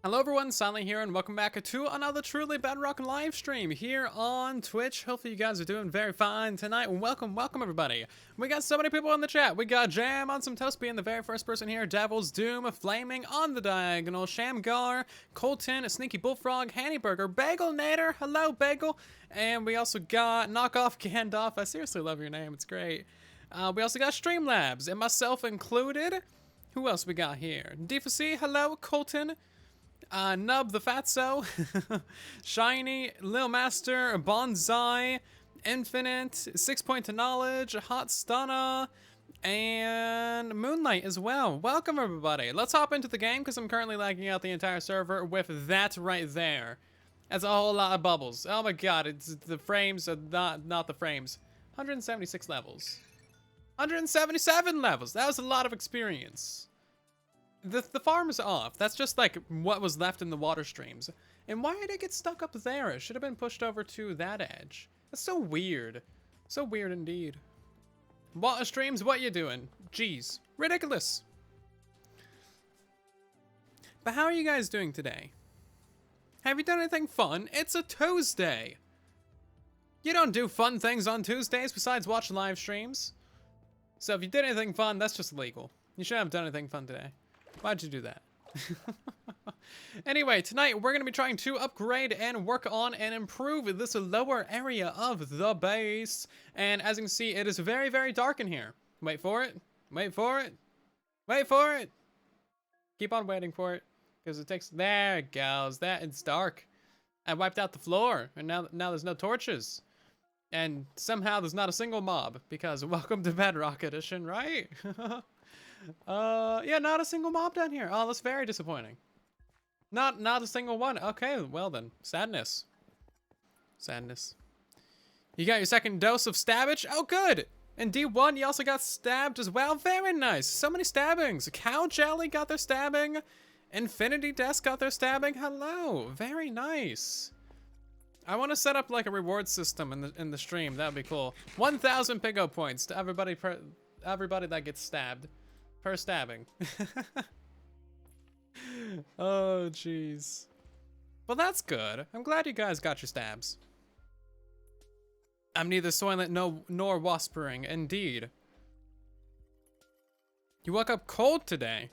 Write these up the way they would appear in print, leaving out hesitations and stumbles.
Hello everyone, Silent here, and welcome back to another truly Bedrock live stream here on Twitch. Hopefully you guys are doing very fine tonight. Welcome everybody. We got so many people in the chat. We got Jam on some toast being the very first person here, Devil's Doom, Flaming on the diagonal, Shamgar, Colton, Sneaky Bullfrog, Hannyburger, Bagel Nader, hello Bagel, and we also got Knockoff Gandalf. I seriously love your name, it's great. We also got Streamlabs, and myself included. Who else we got here? D4C, hello, Colton. Nub the Fatso, Shiny, Lil Master, Bonsai, Infinite, 6 Point to Knowledge, Hot Stunna, and Moonlight as well. Welcome everybody. Let's hop into the game because I'm currently lagging out the entire server with that right there. That's a whole lot of bubbles. Oh my god, it's the frames are not the frames. 176 levels. 177 levels. That was a lot of experience. The farm is off. That's just like what was left in the water streams. And why did it get stuck up there? It should have been pushed over to that edge. That's so weird. So weird indeed. Water streams, what you doing? Jeez. Ridiculous. But how are you guys doing today? Have you done anything fun? It's a Tuesday. You don't do fun things on Tuesdays besides watch live streams. So if you did anything fun, that's just illegal. You shouldn't have done anything fun today. Why'd you do that? Anyway, tonight we're going to be trying to upgrade and work on and improve this lower area of the base. And as you can see, it is very, very dark in here. Wait for it. Wait for it. Wait for it. Keep on waiting for it. Because it takes... There it goes. It's dark. I wiped out the floor. And now there's no torches. And somehow there's not a single mob. Because welcome to Bedrock Edition, right? Yeah, not a single mob down here. Oh, that's very disappointing. Not a single one. Okay, well then. Sadness. Sadness. You got your second dose of stabbage? Oh, good! And D1, you also got stabbed as well. Very nice. So many stabbings. Cow Jelly got their stabbing. Infinity Desk got their stabbing. Hello. Very nice. I want to set up like a reward system in the stream. That would be cool. 1,000 Pigo points to everybody that gets stabbed. Per stabbing. Oh, jeez. Well, that's good. I'm glad you guys got your stabs. I'm neither soylent nor waspering, indeed. You woke up cold today.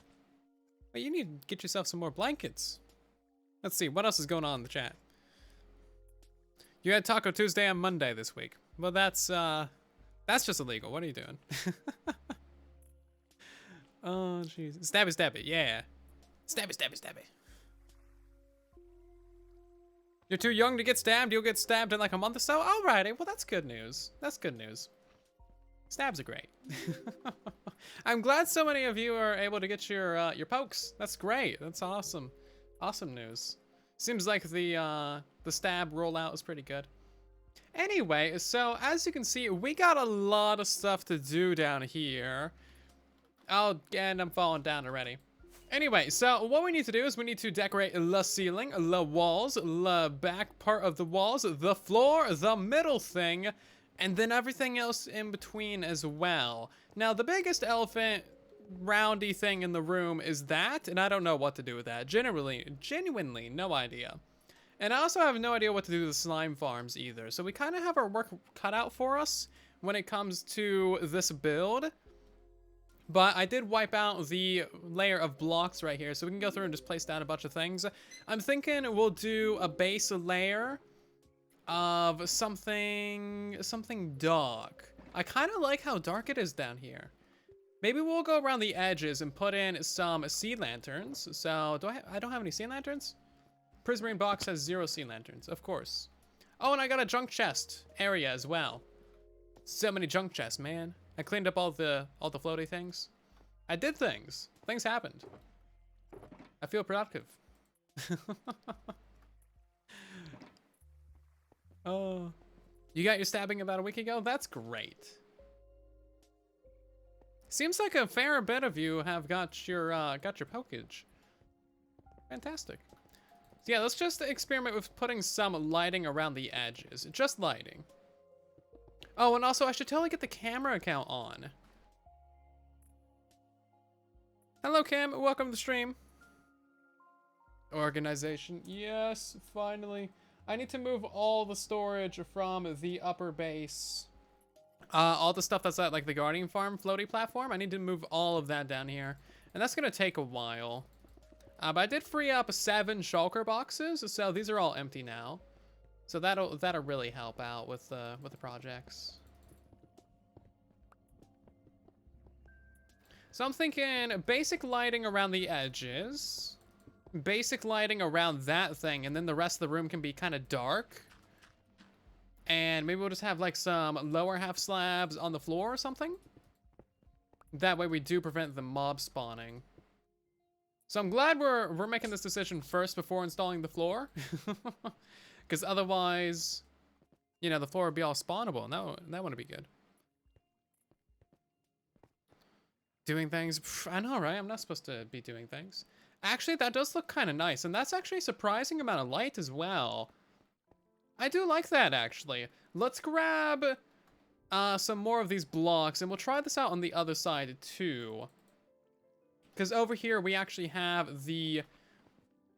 Well, you need to get yourself some more blankets. Let's see, what else is going on in the chat? You had Taco Tuesday on Monday this week. Well, that's just illegal. What are you doing? Oh, jeez. Stabby, yeah. Stabby. You're too young to get stabbed. You'll get stabbed in like a month or so. Alrighty, well that's good news. That's good news. Stabs are great. I'm glad so many of you are able to get your pokes. That's great. That's awesome. Awesome news. Seems like the stab rollout is pretty good. Anyway, so as you can see, we got a lot of stuff to do down here. Oh, and I'm falling down already. Anyway, so what we need to do is we need to decorate the ceiling, the walls, the back part of the walls, the floor, the middle thing, and then everything else in between as well. Now, the biggest elephant roundy thing in the room is that, and I don't know what to do with that. Genuinely, no idea. And I also have no idea what to do with the slime farms either. So we kind of have our work cut out for us when it comes to this build. But I did wipe out the layer of blocks right here, so we can go through and just place down a bunch of things. I'm thinking we'll do a base layer of something dark. I kind of like how dark it is down here. Maybe we'll go around the edges and put in some sea lanterns. So I don't have any sea lanterns? Prismarine box has 0 sea lanterns, of course. Oh, and I got a junk chest area as well. So many junk chests, man. I cleaned up all the floaty things. I did things. Things happened. I feel productive. Oh, you got your stabbing about a week ago? That's great. Seems like a fair bit of you have got your pokage. Fantastic. So yeah, let's just experiment with putting some lighting around the edges. Just lighting. Oh, and also I should totally get the camera account on. Hello, Cam. Welcome to the stream. Organization. Yes, finally. I need to move all the storage from the upper base. All the stuff that's at like the Guardian Farm floaty platform. I need to move all of that down here. And that's going to take a while. But I did free up 7 shulker boxes. So these are all empty now. So that'll really help out with the projects. So I'm thinking basic lighting around the edges. Basic lighting around that thing, and then the rest of the room can be kind of dark. And maybe we'll just have like some lower half slabs on the floor or something. That way we do prevent the mob spawning. So I'm glad we're making this decision first before installing the floor. Because otherwise, you know, the floor would be all spawnable, and that wouldn't be good. Doing things, I know, right? I'm not supposed to be doing things. Actually, that does look kind of nice, and that's actually a surprising amount of light as well. I do like that, actually. Let's grab some more of these blocks, and we'll try this out on the other side, too. Because over here, we actually have the,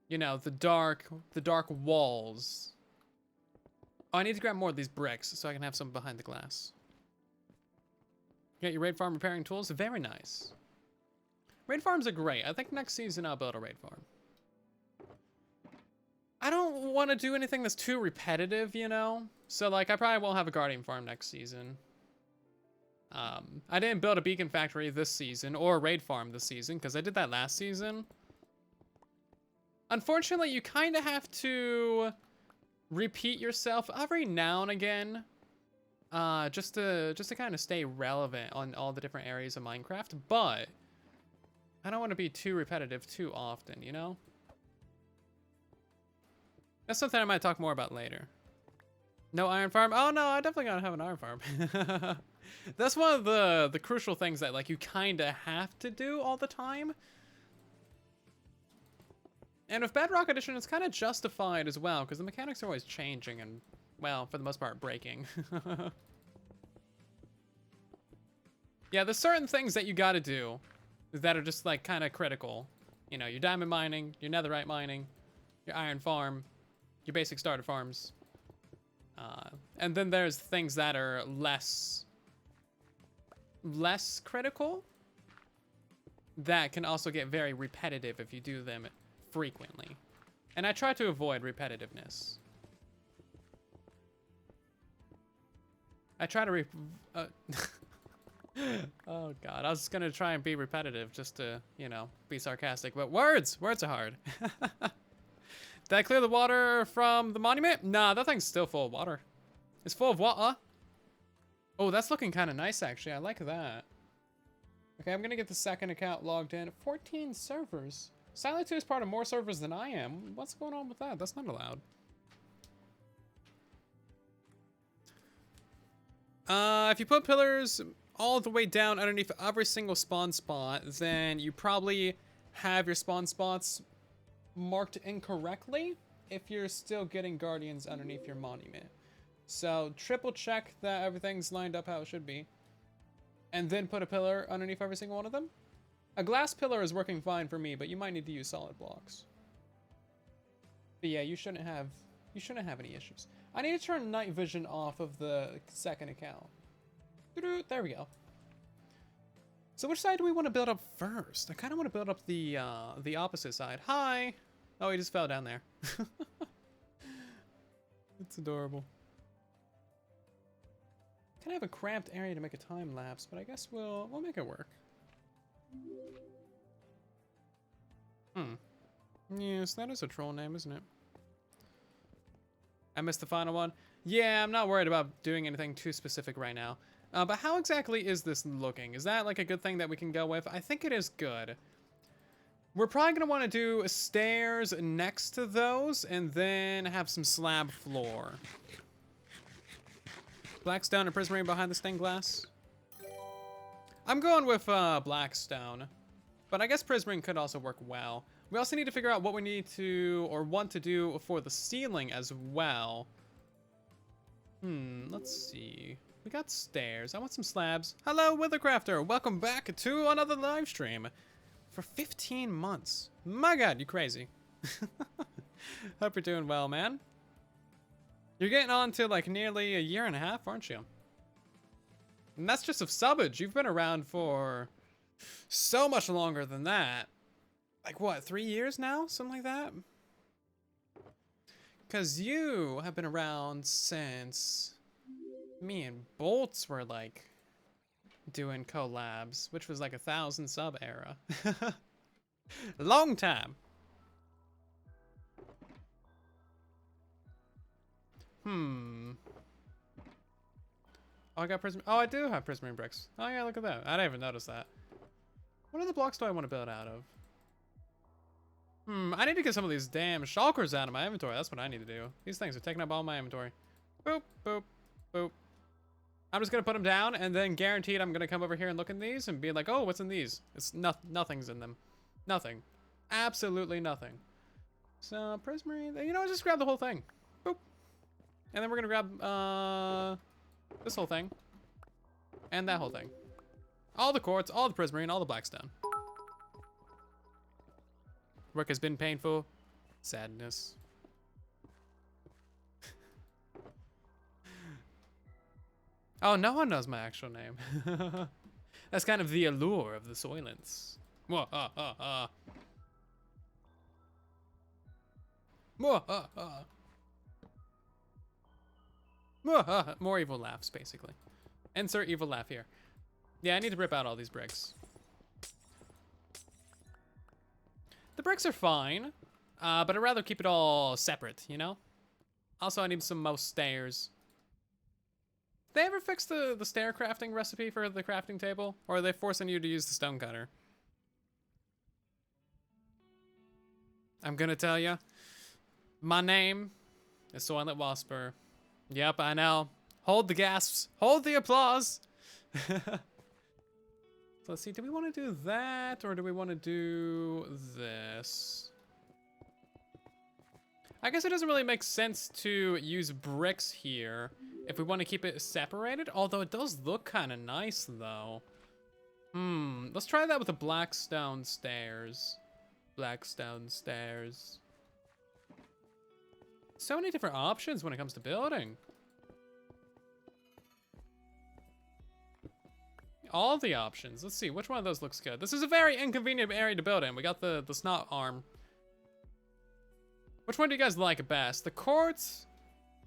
you know, the dark walls. Oh, I need to grab more of these bricks, so I can have some behind the glass. Get your raid farm repairing tools, very nice. Raid farms are great. I think next season I'll build a raid farm. I don't want to do anything that's too repetitive, you know? So, like, I probably won't have a guardian farm next season. I didn't build a beacon factory this season, or a raid farm this season, because I did that last season. Unfortunately, you kind of have to repeat yourself every now and again. Just to kind of stay relevant on all the different areas of Minecraft, but I don't want to be too repetitive too often, you know? That's something I might talk more about later. No iron farm? Oh no, I definitely gotta have an iron farm. That's one of the crucial things that like you kind of have to do all the time. And with Bedrock Edition, it's kind of justified as well, because the mechanics are always changing and, well, for the most part, breaking. Yeah, there's certain things that you gotta do that are just, like, kind of critical. You know, your diamond mining, your netherite mining, your iron farm, your basic starter farms. And then there's things that are less critical that can also get very repetitive if you do them frequently. And I try to avoid repetitiveness. I try to oh god, I was gonna try and be repetitive just to, you know, be sarcastic, but words are hard. Did I clear the water from the monument? Nah, that thing's still full of water. It's full of water. Oh, that's looking kind of nice, actually. I like that. Okay, I'm gonna get the second account logged in. 14 servers. silentwo is part of more servers than I am. What's going on with that? That's not allowed. If you put pillars all the way down underneath every single spawn spot, then you probably have your spawn spots marked incorrectly if you're still getting guardians underneath your monument. So triple check that everything's lined up how it should be, and then put a pillar underneath every single one of them. A glass pillar is working fine for me, but you might need to use solid blocks. But yeah, you shouldn't have any issues. I need to turn night vision off of the second account. There we go. So which side do we want to build up first? I kind of want to build up the opposite side. Hi! Oh, he just fell down there. It's adorable. Kind of have a cramped area to make a time lapse, but I guess we'll make it work. Yes, that is a troll name, isn't it? I missed the final one. Yeah, I'm not worried about doing anything too specific right now. But how exactly is this looking? Is that like a good thing that we can go with? I think it is good. We're probably gonna want to do stairs next to those and then have some slab floor. Blackstone and prismarine behind the stained glass. I'm going with blackstone, but I guess prismarine could also work well. We also need to figure out what we need to or want to do for the ceiling as well. Let's see. We got stairs. I want some slabs. Hello, Withercrafter. Welcome back to another live stream for 15 months. My god, you crazy. Hope you're doing well, man. You're getting on to like nearly a year and a half, aren't you? And that's just of subbage. You've been around for so much longer than that. Like what, 3 years now? Something like that? Because you have been around since me and Bolts were like doing collabs, which was like 1,000 sub era. Long time. Oh, I got prism. Oh, I do have prismarine bricks. Oh yeah, look at that. I didn't even notice that. What other blocks do I want to build out of? I need to get some of these damn shulkers out of my inventory. That's what I need to do. These things are taking up all my inventory. Boop, boop, boop. I'm just gonna put them down, and then guaranteed I'm gonna come over here and look in these and be like, oh, what's in these? It's nothing's in them. Nothing. Absolutely nothing. So, prismarine, you know, just grab the whole thing. Boop. And then we're gonna grab, this whole thing. And that whole thing. All the quartz, all the prismarine, all the blackstone. Work has been painful. Sadness. Oh, no one knows my actual name. That's kind of the allure of the Soylents. More evil laughs, basically. Insert evil laugh here. Yeah, I need to rip out all these bricks. The bricks are fine, but I'd rather keep it all separate, you know? Also, I need some more stairs. Did they ever fix the stair crafting recipe for the crafting table? Or are they forcing you to use the stone cutter? I'm gonna tell you. My name is Soylent Wasper. Yep, I know. Hold the gasps. Hold the applause. So let's see, do we want to do that or do we want to do this? I guess it doesn't really make sense to use bricks here if we want to keep it separated, although it does look kind of nice though. Let's try that with the blackstone stairs. Blackstone stairs. So many different options when it comes to building. All the options. Let's see, which one of those looks good? This is a very inconvenient area to build in. We got the snot arm. Which one do you guys like best? The quartz,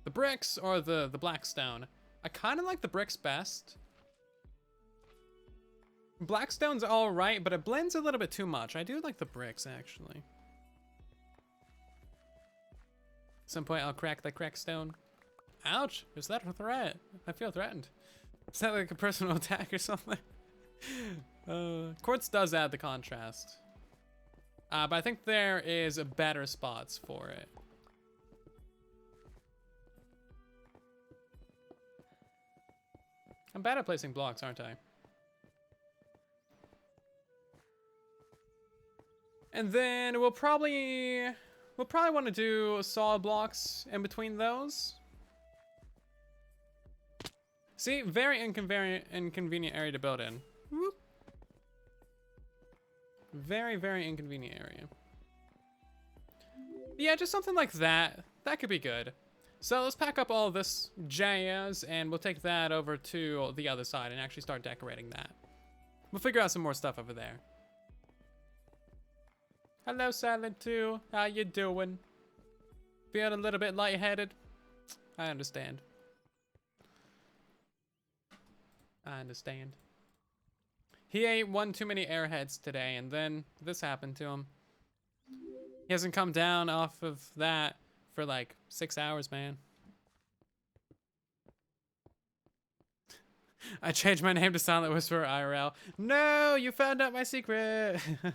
the bricks, or the blackstone? I kind of like the bricks best. Blackstone's all right, but it blends a little bit too much. I do like the bricks, actually. At some point, I'll crack the crackstone. Ouch, is that a threat? I feel threatened. Is that like a personal attack or something? Quartz does add the contrast. But I think there is better spots for it. I'm bad at placing blocks, aren't I? And then we'll probably want to do solid blocks in between those. See, very inconvenient area to build in. Whoop. Very, very inconvenient area. Yeah, just something like that. That could be good. So let's pack up all this jazz and we'll take that over to the other side and actually start decorating that. We'll figure out some more stuff over there. Hello, silentwo. How you doing? Feeling a little bit lightheaded? I understand. I understand. He ate one too many airheads today, and then this happened to him. He hasn't come down off of that for like 6 hours, man. I changed my name to Silent Whisperer IRL. No, you found out my secret. You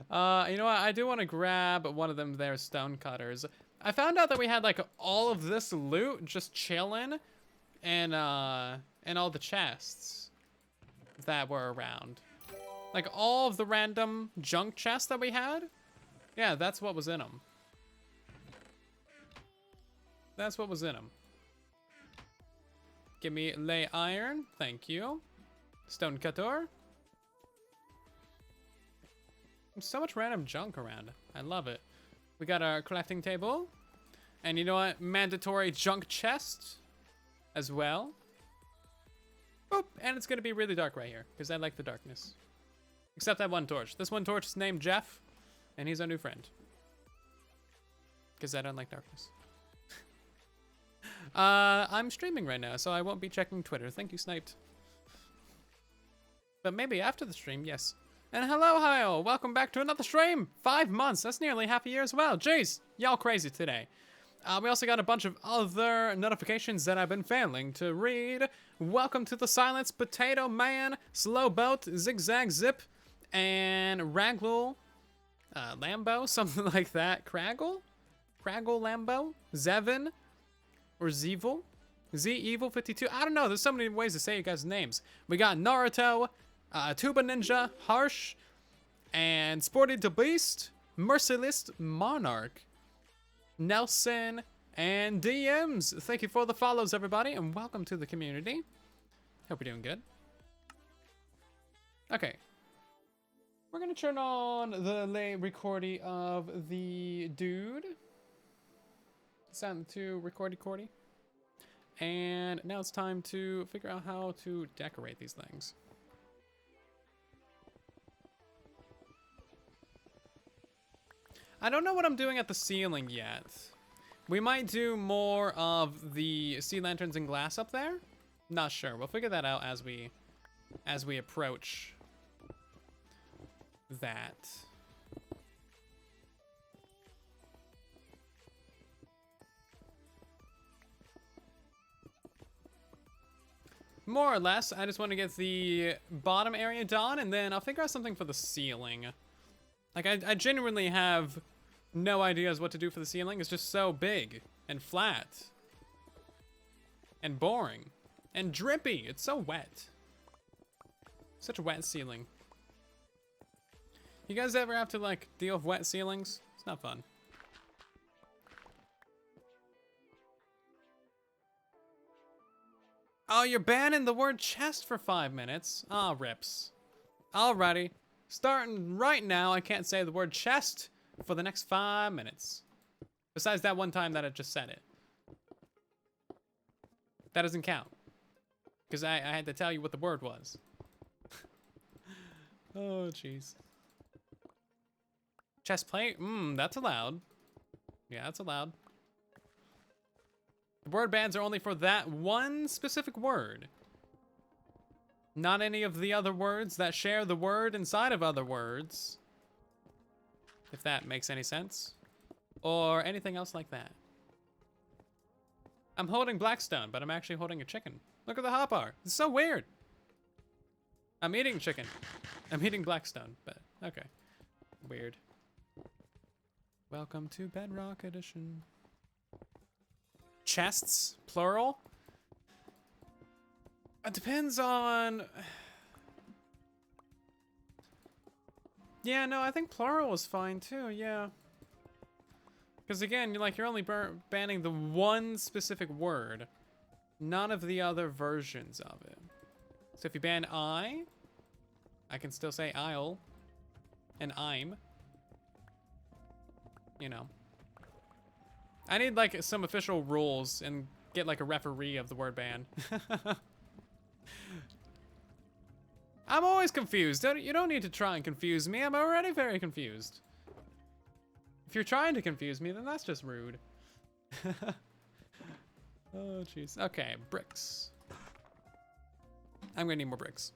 know what? I do want to grab one of them there stone cutters. I found out that we had like all of this loot just chilling and all the chests that were around. Like all of the random junk chests that we had. Yeah, that's what was in them. That's what was in them. Give me lay iron. Thank you. Stone cutter. So much random junk around. I love it. We got our crafting table. And you know what? Mandatory junk chest as well. Boop. And it's going to be really dark right here because I like the darkness. Except that one torch. This one torch is named Jeff. And he's our new friend. Because I don't like darkness. I'm streaming right now, so I won't be checking Twitter. Thank you, Sniped. But maybe after the stream, yes. And hello, hi, welcome back to another stream. 5 months, that's nearly half a year as well. Jeez, y'all crazy today. We also got a bunch of other notifications that I've been failing to read. Welcome to the Silence, Potato Man, Slow Boat, Zigzag Zip, and Raggle, Lambo, something like that. Craggle Lambo, Zevin, or Zevil, Z-Evil52. I don't know, there's so many ways to say you guys' names. We got Naruto, Tuba Ninja, Harsh, and Sporty the Beast, Merciless Monarch, Nelson, and DMs. Thank you for the follows, everybody, and welcome to the community. Hope you're doing good. Okay. We're gonna turn on the recording of the dude. silentwo recordy. And now it's time to figure out how to decorate these things. I don't know what I'm doing at the ceiling yet. We might do more of the sea lanterns and glass up there. Not sure. We'll figure that out as we approach that. More or less, I just want to get the bottom area done, and then I'll figure out something for the ceiling. Like, I genuinely have no ideas what to do for the ceiling. It's just so big and flat and boring and drippy. It's so wet. Such a wet ceiling. You guys ever have to, like, deal with wet ceilings? It's not fun. Oh, you're banning the word chest for 5 minutes? Ah, rips. Alrighty. Starting right now, I can't say the word chest for the next 5 minutes. Besides that one time that I just said it. That doesn't count. Because I had to tell you what the word was. Oh, jeez. Chest plate? That's allowed. Yeah, that's allowed. The word bans are only for that one specific word. Not any of the other words that share the word inside of other words. If that makes any sense. Or anything else like that. I'm holding Blackstone, but I'm actually holding a chicken. Look at the hotbar. It's so weird. I'm eating chicken. I'm eating Blackstone, but okay. Weird. Welcome to Bedrock Edition. Chests, plural? It depends on... Yeah, no, I think plural is fine too, yeah. Because again, you're only banning the one specific word. None of the other versions of it. So if you ban I can still say I'll. And I'm. You know. I need like some official rules and get like a referee of the word ban. I'm always confused. You don't need to try and confuse me. I'm already very confused. If you're trying to confuse me, then that's just rude. Oh, jeez. Okay, bricks. I'm gonna need more bricks.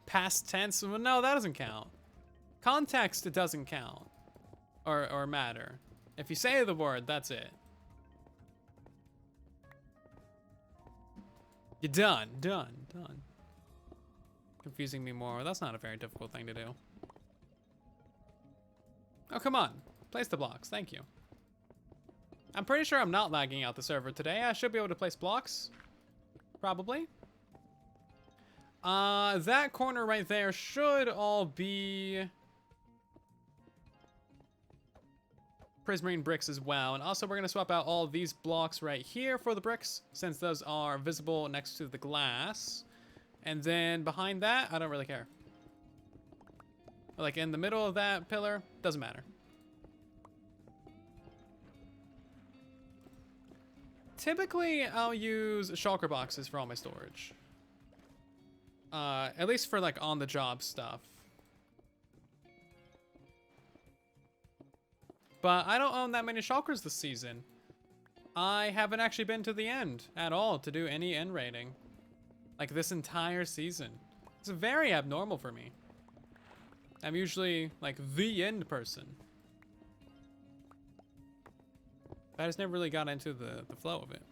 Past tense? Well, no, that doesn't count. Context, it doesn't count. Or matter. If you say the word, that's it. You're done. Done. Confusing me more. That's not a very difficult thing to do. Oh, come on. Place the blocks. Thank you. I'm pretty sure I'm not lagging out the server today. I should be able to place blocks. Probably. That corner right there should all be prismarine bricks as well. And also we're going to swap out all these blocks right here for the bricks, since those are visible next to the glass. And then behind that, I don't really care. like in the middle of that pillar, doesn't matter. Typically, I'll use shulker boxes for all my storage. At least for like on the job stuff. But I don't own that many shulkers this season. I haven't actually been to the end at all to do any end raiding. Like this entire season. It's very abnormal for me. I'm usually like the end person. I just never really got into the flow of it.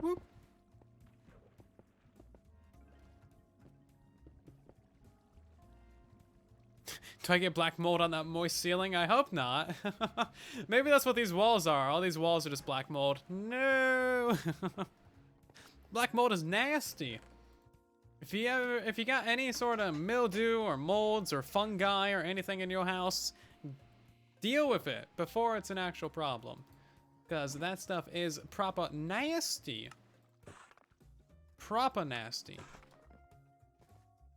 Whoop. Do I get black mold on that moist ceiling? I hope not. Maybe that's what these walls are. All these walls are just black mold. No. Black mold is nasty. If you got any sort of mildew or molds or fungi or anything in your house, deal with it before it's an actual problem. Because that stuff is proper nasty. Proper nasty.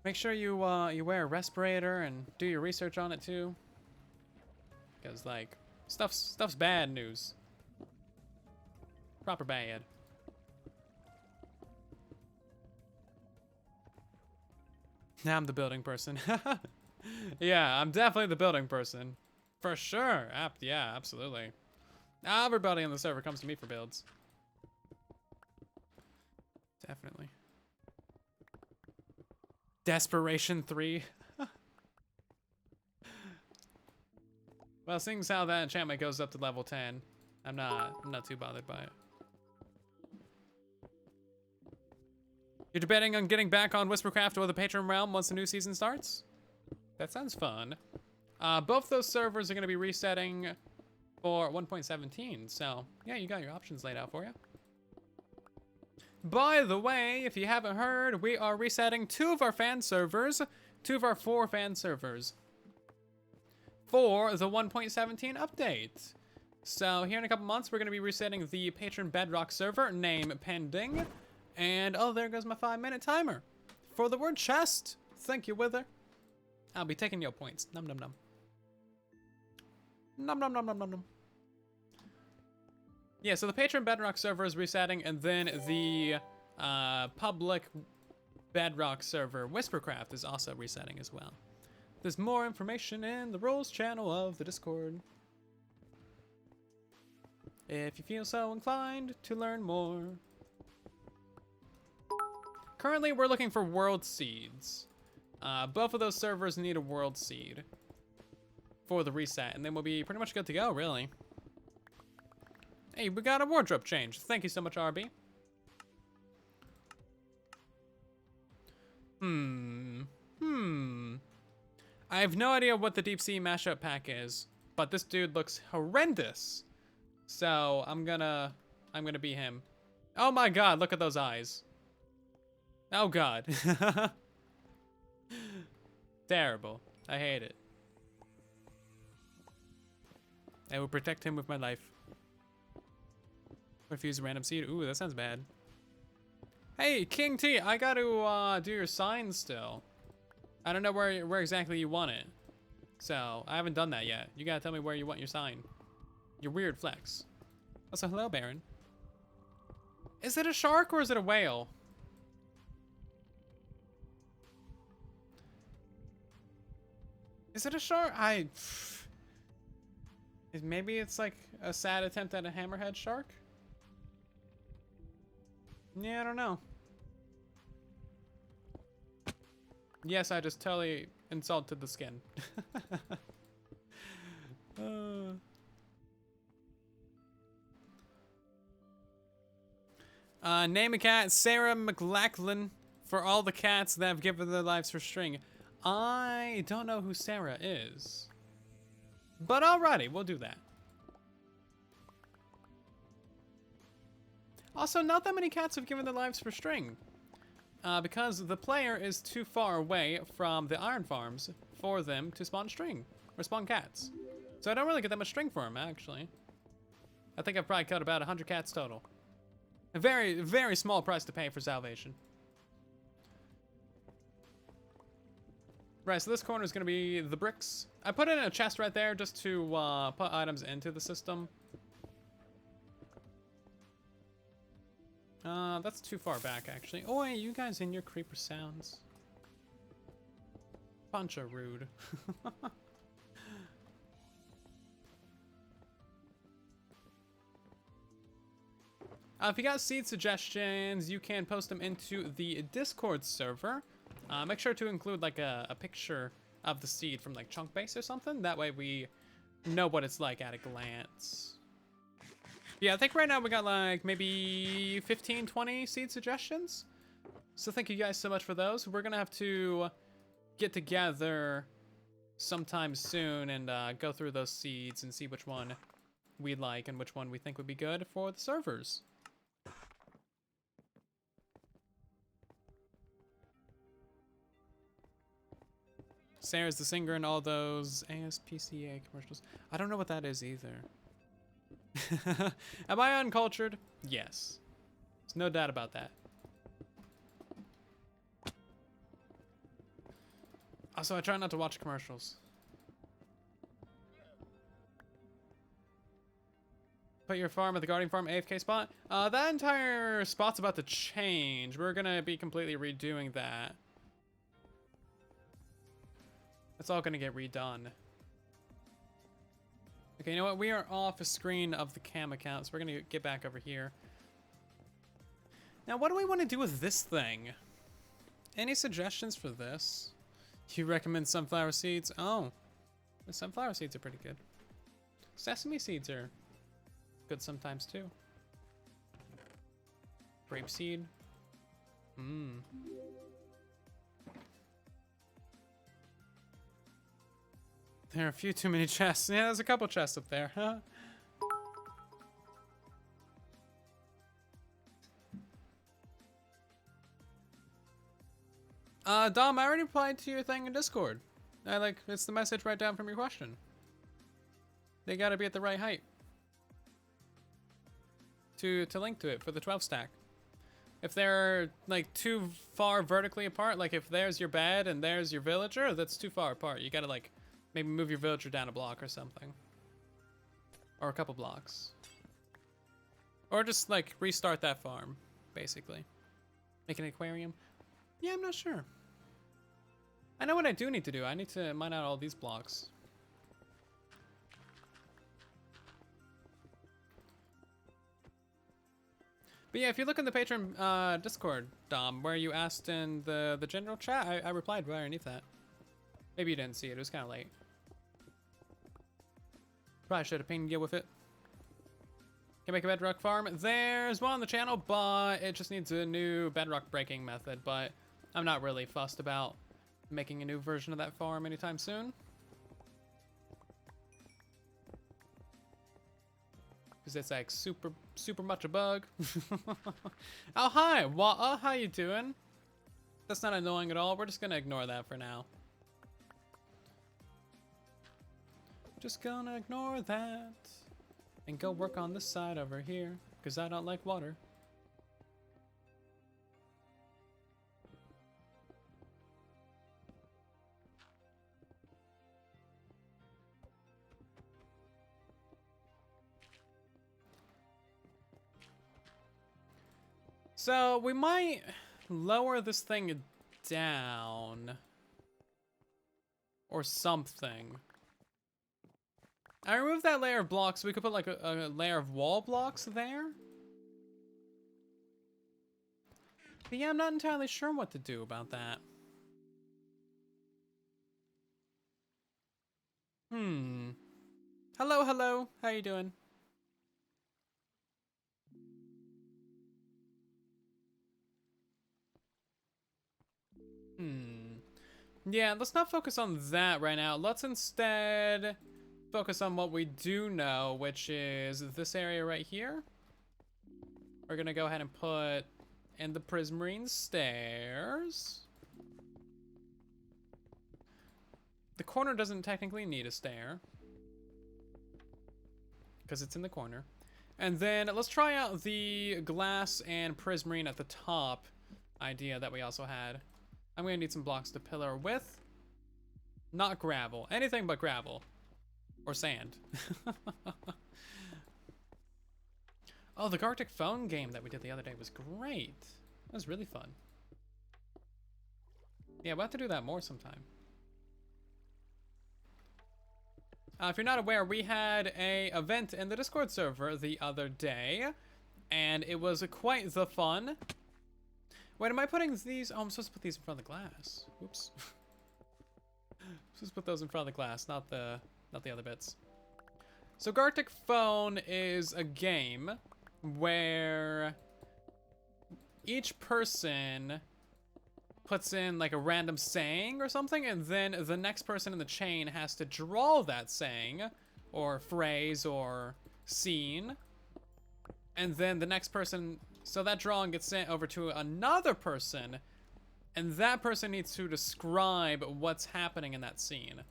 Make sure you wear a respirator and do your research on it too. Because like stuff's bad news. Proper bad. Now I'm the building person. Yeah, I'm definitely the building person. For sure. Yeah, absolutely. Everybody on the server comes to me for builds. Definitely. Desperation 3. Well, seeing as how that enchantment goes up to level 10, I'm not too bothered by it. You're debating on getting back on Whispercraft or the Patron realm once the new season starts? That sounds fun. Both those servers are going to be resetting for 1.17, so yeah, you got your options laid out for you. By the way, if you haven't heard, we are resetting 2 of our fan servers, 2 of our 4 fan servers for the 1.17 update. So here in a couple months, we're going to be resetting the Patron Bedrock server, name pending. And oh, there goes my 5-minute timer for the word chest. Thank you, Wither. I'll be taking your points. Num num num. Num num num num num num. Yeah, so the Patron Bedrock server is resetting, and then the public Bedrock server, Whispercraft, is also resetting as well. There's more information in the rules channel of the Discord, if you feel so inclined to learn more. Currently, we're looking for world seeds. Both of those servers need a world seed for the reset, and then we'll be pretty much good to go, really. Hey, we got a wardrobe change. Thank you so much, RB. I have no idea what the Deep Sea mashup pack is, but this dude looks horrendous. So I'm gonna be him. Oh my god, look at those eyes. Oh god. Terrible. I hate it. I will protect him with my life. Refuse a random seed. Ooh, that sounds bad. Hey, King T, I gotta do your sign still. I don't know where exactly you want it. So, I haven't done that yet. You gotta tell me where you want your sign. Your weird flex. Also, hello, Baron. Is it a shark or is it a whale? Is it a shark? Maybe it's like a sad attempt at a hammerhead shark? Yeah, I don't know. Yes, I just totally insulted the skin. Name a cat, Sarah McLachlan, for all the cats that have given their lives for string. I don't know who Sarah is. But alrighty, we'll do that. Also, not that many cats have given their lives for string. Because the player is too far away from the iron farms for them to spawn string, or spawn cats. So I don't really get that much string for them, actually. I think I've probably cut about 100 cats total. A very, very small price to pay for salvation. Right, so this corner is going to be the bricks. I put it in a chest right there just to put items into the system. That's too far back, actually. Oh, wait, you guys in your creeper sounds. Bunch of rude. If you got seed suggestions, you can post them into the Discord server. Make sure to include like a picture of the seed from like Chunk Base or something. That way we know what it's like at a glance. Yeah, I think right now we got like maybe 15, 20 seed suggestions. So thank you guys so much for those. We're gonna have to get together sometime soon and go through those seeds and see which one we like and which one we think would be good for the servers. Sarah's the singer in all those ASPCA commercials. I don't know what that is either. Am I uncultured? Yes. There's no doubt about that. Also, I try not to watch commercials. Put your farm at the guarding farm AFK spot. That entire spot's about to change. We're gonna be completely redoing that. It's all gonna get redone. Okay, you know what? We are off a screen of the cam account, so we're gonna get back over here. Now, what do we want to do with this thing? Any suggestions for this? You recommend sunflower seeds? Oh, the sunflower seeds are pretty good. Sesame seeds are good sometimes too. Grape seed. Mmm. There are a few too many chests. Yeah, there's a couple chests up there, huh? Dom, I already replied to your thing in Discord. It's the message right down from your question. They gotta be at the right height. To link to it for the 12 stack. If they're like too far vertically apart, like if there's your bed and there's your villager, that's too far apart. You gotta like maybe move your villager down a block or something. Or a couple blocks. Or just like restart that farm, basically. Make an aquarium. Yeah, I'm not sure. I know what I do need to do. I need to mine out all these blocks. But yeah, if you look in the Patreon Discord, Dom, where you asked in the general chat, I replied right underneath that. Maybe you didn't see it. It was kind of late. Probably should have pinged you with it. Can make a bedrock farm. There's one on the channel, but it just needs a new bedrock breaking method. But I'm not really fussed about making a new version of that farm anytime soon. Because it's like super much a bug. Oh, hi, Wata, how you doing? That's not annoying at all. We're just gonna ignore that for now. Just gonna ignore that and go work on this side over here because I don't like water. So we might lower this thing down or something. I removed that layer of blocks so we could put like a layer of wall blocks there. But yeah, I'm not entirely sure what to do about that. Hello, hello. How you doing? Yeah, let's not focus on that right now. Let's instead focus on what we do know, which is this area right here. We're gonna go ahead and put in the Prismarine stairs. The corner doesn't technically need a stair because it's in the corner. And then let's try out the glass and Prismarine at the top idea that we also had. I'm gonna need some blocks to pillar with. Not gravel. Anything but gravel. Or sand. Oh, the Arctic phone game that we did the other day was great. That was really fun. Yeah, we'll have to do that more sometime. If you're not aware, we had a event in the Discord server the other day, and it was quite the fun. Wait, am I putting these? Oh, I'm supposed to put these in front of the glass. Oops. I'm supposed to put those in front of the glass, not the other bits. So Gartic Phone is a game where each person puts in like a random saying or something, and then the next person in the chain has to draw that saying or phrase or scene, and then the next person, so that drawing gets sent over to another person, and that person needs to describe what's happening in that scene,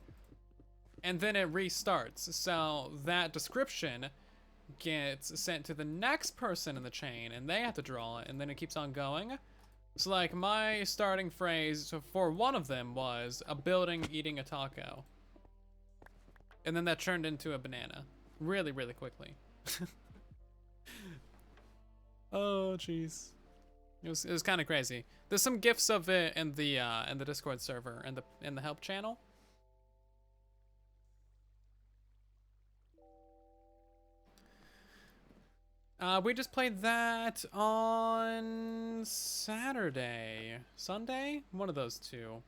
and then it restarts. So that description gets sent to the next person in the chain, and they have to draw it, and then it keeps on going. So like my starting phrase for one of them was a building eating a taco. And then that turned into a banana really, really quickly. Oh, jeez. It was kind of crazy. There's some GIFs of it in the Discord server and in the help channel. We just played that on Saturday. Sunday? One of those two.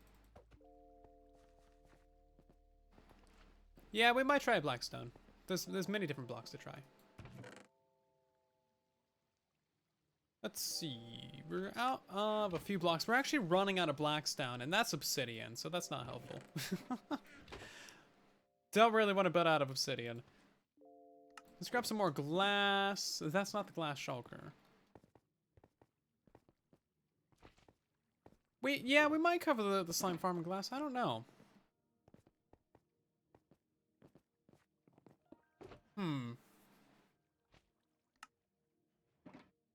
Yeah, we might try Blackstone. There's many different blocks to try. Let's see. We're out of a few blocks. We're actually running out of Blackstone, and that's obsidian, so that's not helpful. Don't really want to build out of obsidian. Let's grab some more glass. That's not the glass shulker. Yeah, we might cover the slime farm in glass. I don't know.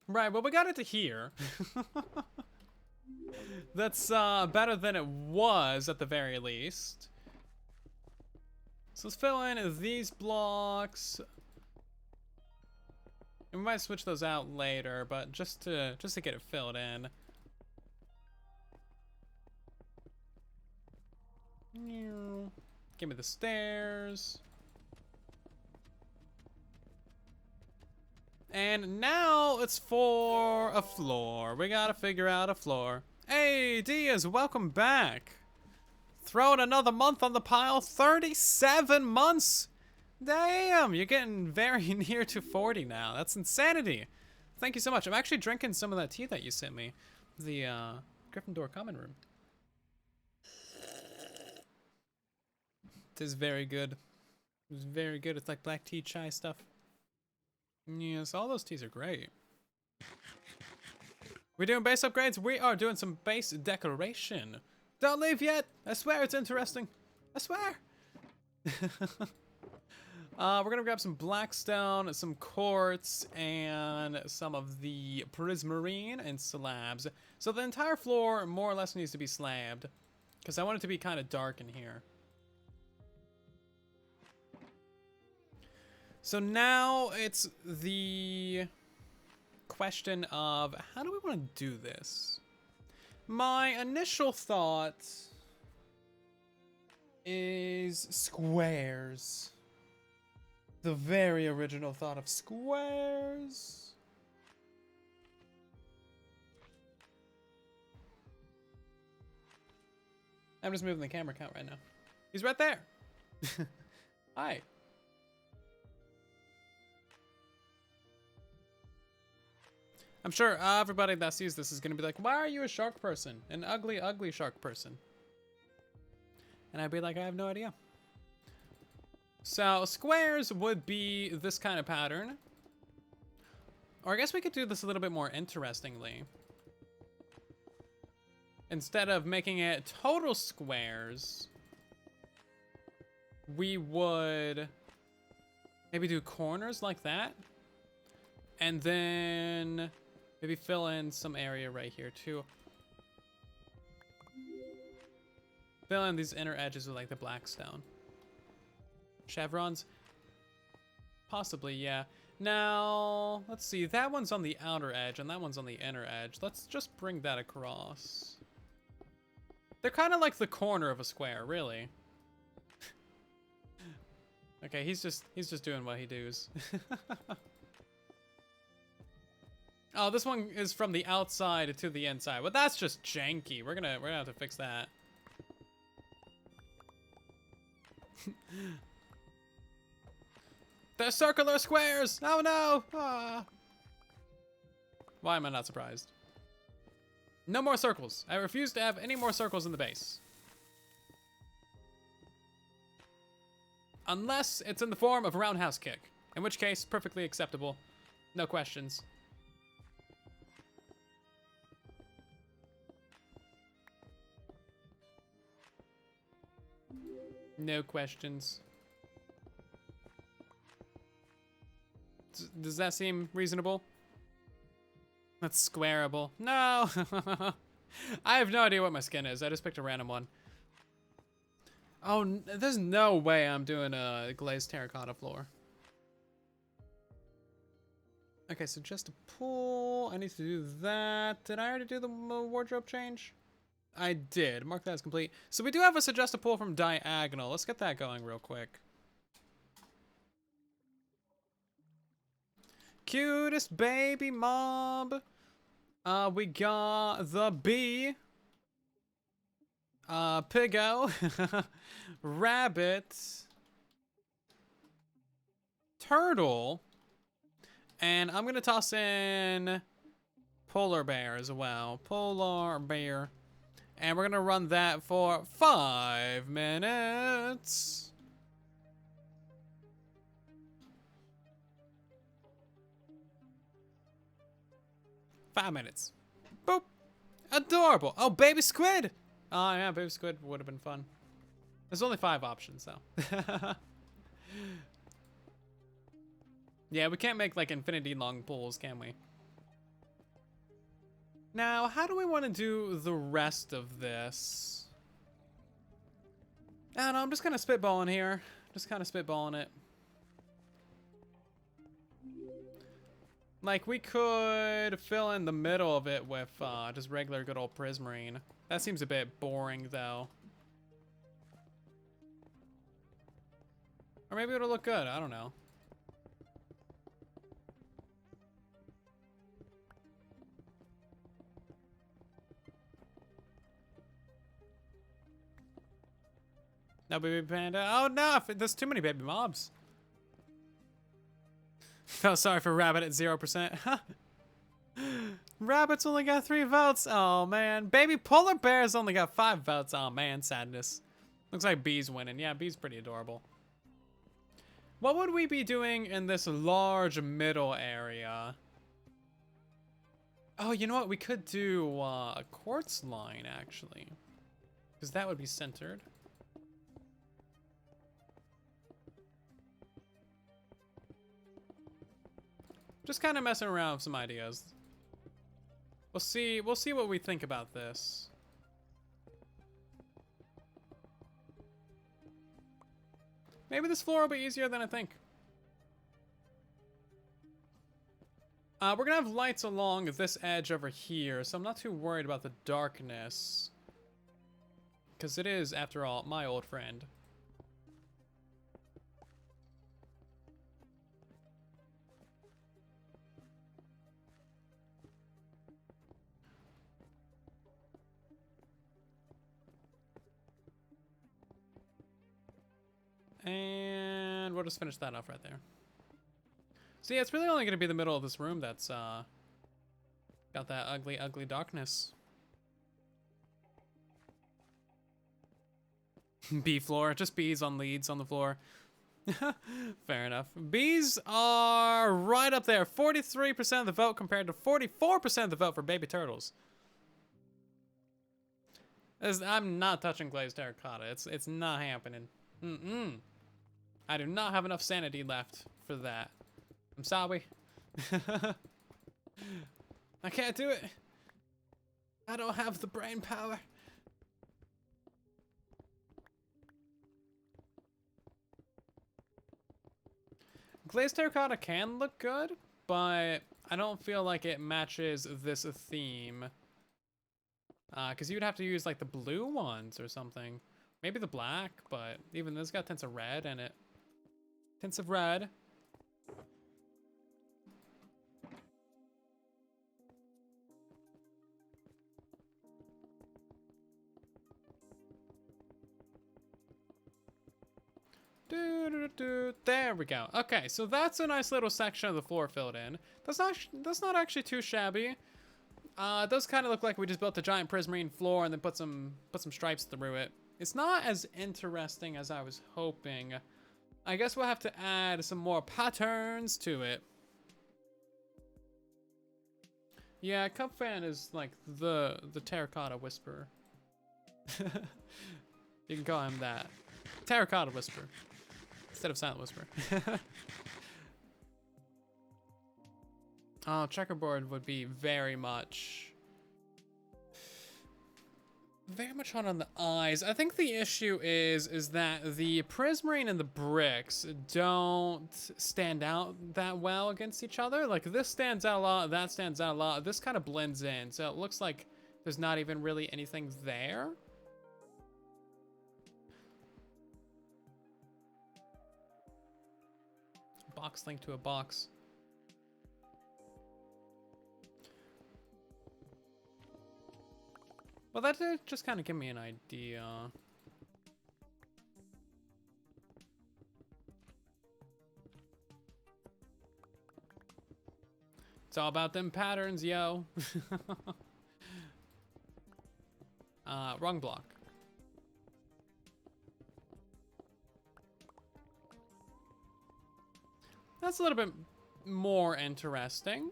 Right, well, we got it to here. That's better than it was at the very least. So let's fill in these blocks. And we might switch those out later, but just to get it filled in. Give me the stairs. And now it's for a floor. We gotta figure out a floor. Hey, Diaz, welcome back. Throwing another month on the pile. 37 months. Damn, you're getting very near to 40 now. That's insanity. Thank you so much. I'm actually drinking some of that tea that you sent me. The Gryffindor common room. It is very good. It's very good. It's like black tea chai stuff. Yes, all those teas are great. We doing base upgrades? We are doing some base decoration. Don't leave yet. I swear it's interesting. I swear. We're gonna grab some blackstone, some quartz, and some of the prismarine and slabs. So the entire floor more or less needs to be slabbed, because I want it to be kind of dark in here. So now it's the question of how do we want to do this? My initial thought is squares. The very original thought of squares. I'm just moving the camera count right now. He's right there. Hi. I'm sure everybody that sees this is going to be like, why are you a shark person? An ugly, ugly shark person. And I'd be like, I have no idea. So squares would be this kind of pattern. Or I guess we could do this a little bit more interestingly. Instead of making it total squares, we would maybe do corners like that. And then maybe fill in some area right here too. fill in these inner edges with like the black stone. Chevrons? Possibly, yeah. Now, let's see. That one's on the outer edge and that one's on the inner edge. Let's just bring that across. They're kind of like the corner of a square, really. Okay, he's just doing what he does. Oh, this one is from the outside to the inside. Well, that's just janky. We're gonna have to fix that. They're circular squares! Oh no! Ah. Why am I not surprised? No more circles. I refuse to have any more circles in the base. Unless it's in the form of a roundhouse kick. In which case, perfectly acceptable. No questions. No questions. Does that seem reasonable? That's squareable. No! I have no idea what my skin is. I just picked a random one. Oh, there's no way I'm doing a glazed terracotta floor. Okay, so just a pull. I need to do that. Did I already do the wardrobe change? I did. Mark that as complete. So we do have a suggest a pull from diagonal. Let's get that going real quick. Cutest baby mob. We got the bee. Piggo. Rabbit. Turtle. And I'm gonna toss in polar bear as well. Polar bear. And we're gonna run that for 5 minutes. Boop. Adorable. Oh, baby squid. Oh, yeah, baby squid would have been fun. There's only 5 options, though. Yeah, we can't make, like, infinity long pulls, can we? Now, how do we want to do the rest of this? I don't know, I'm just kind of spitballing here. Just kind of spitballing it. Like, we could fill in the middle of it with just regular good old prismarine. That seems a bit boring, though. Or maybe it'll look good, I don't know. No baby panda. Oh no, there's too many baby mobs. Felt sorry for Rabbit at 0%. Rabbit's only got 3 votes. Oh man. Baby polar bear's only got 5 votes. Oh man, sadness. Looks like Bee's winning. Yeah, Bee's pretty adorable. What would we be doing in this large middle area? Oh, you know what? We could do a quartz line, actually. Because that would be centered. Just kind of messing around with some ideas. We'll see what we think about this. Maybe this floor will be easier than I think. We're gonna have lights along this edge over here, so I'm not too worried about the darkness. Because it is, after all, my old friend. And we'll just finish that off right there. So yeah, it's really only going to be the middle of this room that's got that ugly, ugly darkness. Bee floor, just bees on leads on the floor. Fair enough. Bees are right up there. 43% of the vote compared to 44% of the vote for baby turtles. I'm not touching glazed terracotta. It's not happening. I do not have enough sanity left for that. I'm sorry. I can't do it. I don't have the brain power. Glazed terracotta can look good, but I don't feel like it matches this theme. Because you would have to use like the blue ones or something. Maybe the black, but even this got tints of red in it. Tints of red. There we go. Okay, so that's a nice little section of the floor filled in. That's not actually too shabby. It does kind of look like we just built a giant prismarine floor and then put some stripes through it. It's not as interesting as I was hoping. I guess we'll have to add some more patterns to it. Yeah, Cup Fan is like the terracotta whisperer. You can call him that. Terracotta whisperer. Instead of silent whisper. Oh, checkerboard would be very much hot on the eyes. I think the issue is that the prismarine and the bricks don't stand out that well against each other. Like this stands out a lot, that stands out a lot. This kind of blends in, so it looks like there's not even really anything there. Box linked to a box. Well, that did just kind of give me an idea. It's all about them patterns, yo. Wrong block. That's a little bit more interesting.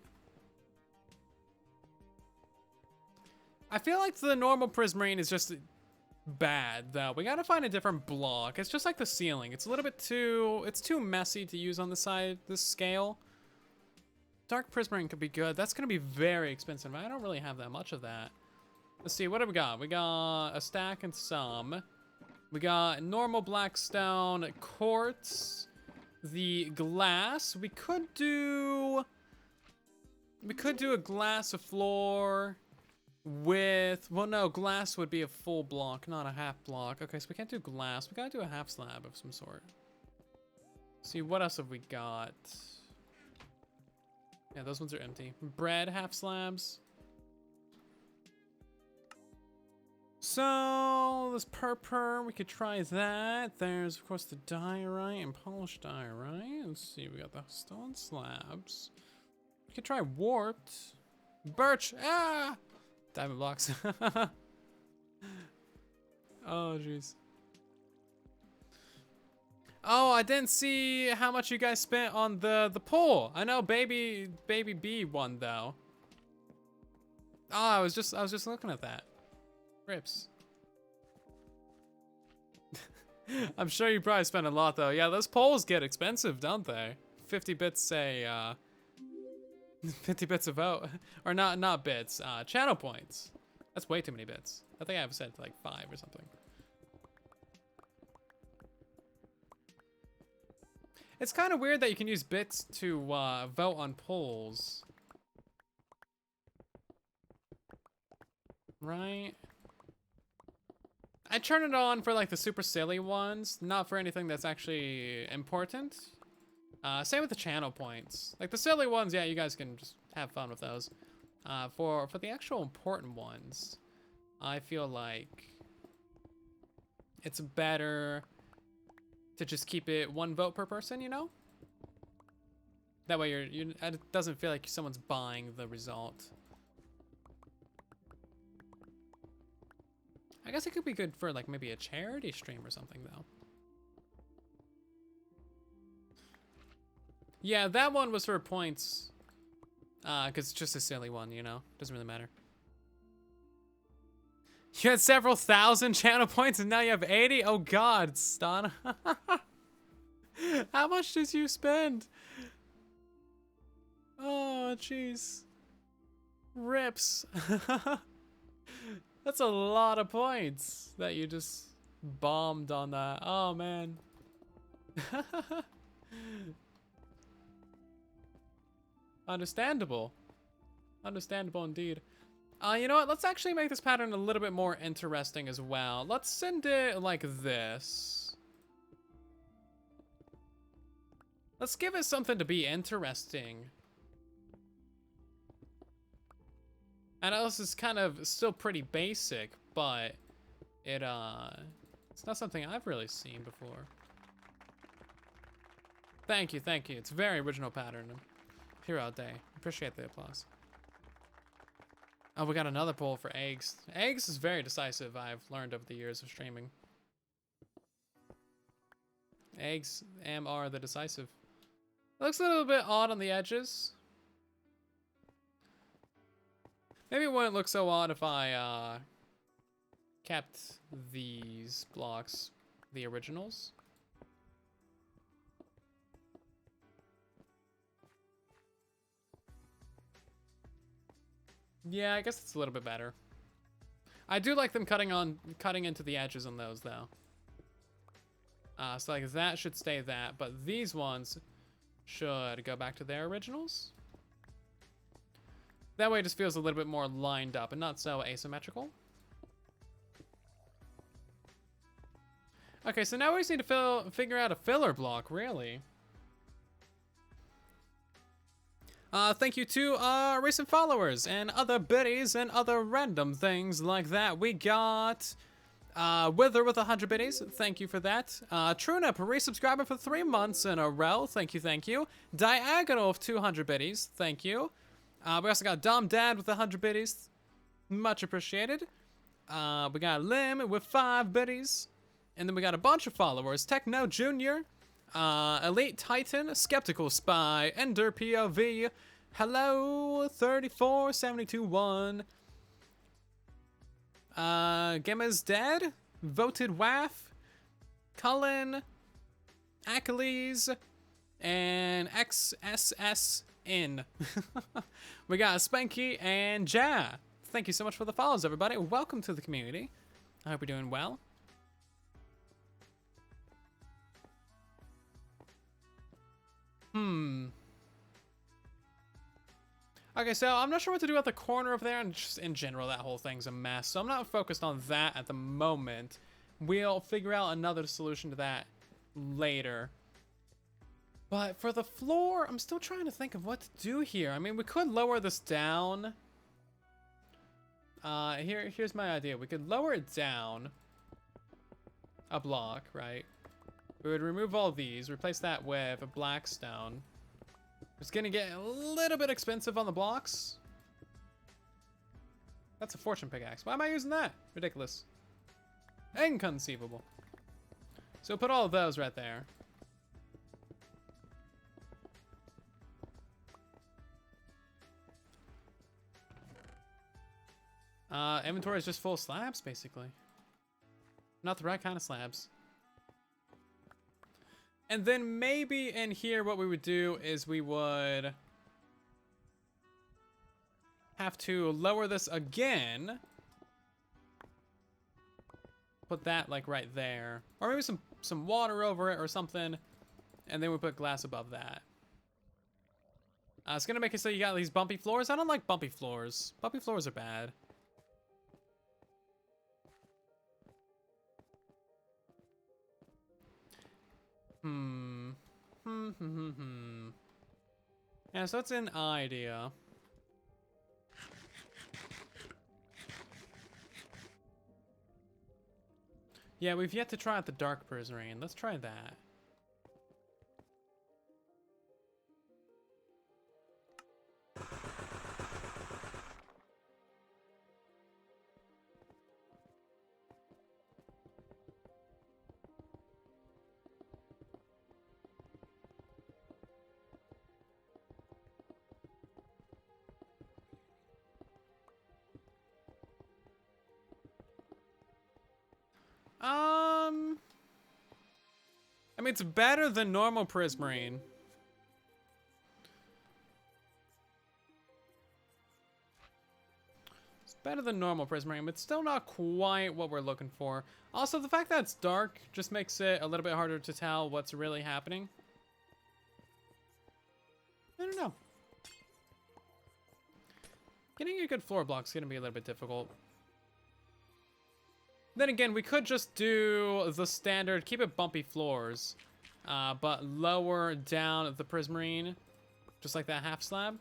I feel like the normal prismarine is just bad, though. We gotta find a different block. It's just like the ceiling. It's a little bit too... It's too messy to use on the side, this scale. Dark prismarine could be good. That's gonna be very expensive. I don't really have that much of that. Let's see, what do we got? We got a stack and some. We got normal black stone, quartz, the glass. We could do a glass floor with, well, no, glass would be a full block, not a half block. Okay, so we can't do glass. We gotta do a half slab of some sort. See, what else have we got? Yeah, those ones are empty. Bread half slabs. So, this purple, we could try that. There's, of course, the diorite and polished diorite. Let's see, we got the stone slabs. We could try warped. Birch, ah! Diamond blocks. Oh, jeez. Oh, I didn't see how much you guys spent on the poll. I know baby B won though. Oh, I was just looking at that. Rips. I'm sure you probably spent a lot though. Yeah, those polls get expensive, don't they? 50 bits say 50 bits a vote. Or not bits, channel points. That's way too many bits. I think I have set to like 5 or something. It's kind of weird that you can use bits to vote on polls. Right? I turn it on for like the super silly ones, not for anything that's actually important. Same with the channel points. Like the silly ones, yeah, you guys can just have fun with those. For the actual important ones, I feel like it's better to just keep it 1 vote per person, you know? That way it doesn't feel like someone's buying the result. I guess it could be good for like maybe a charity stream or something though. Yeah, that one was for points. Cause it's just a silly one, you know? Doesn't really matter. You had several thousand channel points and now you have 80? Oh god, Stan. How much did you spend? Oh, jeez. Rips. That's a lot of points that you just bombed on that. Oh, man. Understandable. Understandable indeed. You know what? Let's actually make this pattern a little bit more interesting as well. Let's send it like this. Let's give it something to be interesting. I know this is kind of still pretty basic, but it's not something I've really seen before. Thank you, thank you. It's a very original pattern. Here all day. Appreciate the applause. Oh, we got another poll for eggs. Eggs is very decisive, I've learned over the years of streaming. Eggs are the decisive. It looks a little bit odd on the edges. Maybe it wouldn't look so odd if I kept these blocks the originals. Yeah, I guess it's a little bit better. I do like them cutting into the edges on those though. So like that should stay that, but these ones should go back to their originals. That way it just feels a little bit more lined up and not so asymmetrical. Okay, so now we just need to figure out a filler block, really. Thank you to our recent followers and other biddies and other random things like that. We got Wither with 100 biddies. Thank you for that. Trunip, resubscribing for 3 months in a row. Thank you, thank you. Diagonal of 200 biddies. Thank you. We also got Dom Dad with 100 biddies. Much appreciated. We got Lim with 5 biddies. And then we got a bunch of followers. Techno Jr., Elite Titan, Skeptical Spy, Ender POV, Hello 34721, Gemma's Dead, Voted Waff, Cullen, Achilles, and XSSN. We got Spanky and Ja. Thank you so much for the follows, everybody. Welcome to the community. I hope you're doing well. Okay, so I'm not sure what to do at the corner over there, and just in general, that whole thing's a mess. So I'm not focused on that at the moment. We'll figure out another solution to that later. But for the floor, I'm still trying to think of what to do here. I mean, we could lower this down. Here's my idea. We could lower it down a block, right? We would remove all these, replace that with a black stone. It's gonna get a little bit expensive on the blocks. That's a fortune pickaxe. Why am I using that? Ridiculous. Inconceivable. So put all of those right there. Inventory is just full of slabs, basically. Not the right kind of slabs. And then maybe in here what we would do is we would have to lower this again. Put that like right there. Or maybe some water over it or something. And then we put glass above that. It's gonna make it so you got these bumpy floors. I don't like bumpy floors. Bumpy floors are bad. Yeah, so that's an idea. Yeah, we've yet to try out the dark prismarine. Let's try that. I mean, it's better than normal prismarine. It's better than normal prismarine, but still not quite what we're looking for. Also, the fact that it's dark just makes it a little bit harder to tell what's really happening. I don't know. Getting a good floor block is going to be a little bit difficult. Then again, we could just do the standard, keep it bumpy floors, but lower down the prismarine, just like that half slab.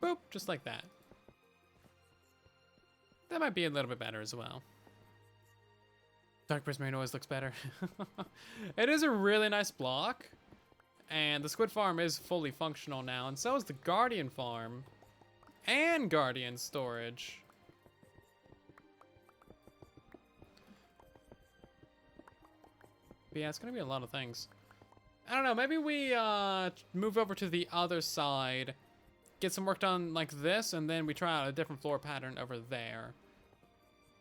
Boop, just like that. That might be a little bit better as well. Dark prismarine always looks better. It is a really nice block, and the squid farm is fully functional now, and so is the guardian farm and guardian storage. But yeah, it's gonna be a lot of things. I don't know, maybe we move over to the other side, get some work done like this, and then we try out a different floor pattern over there.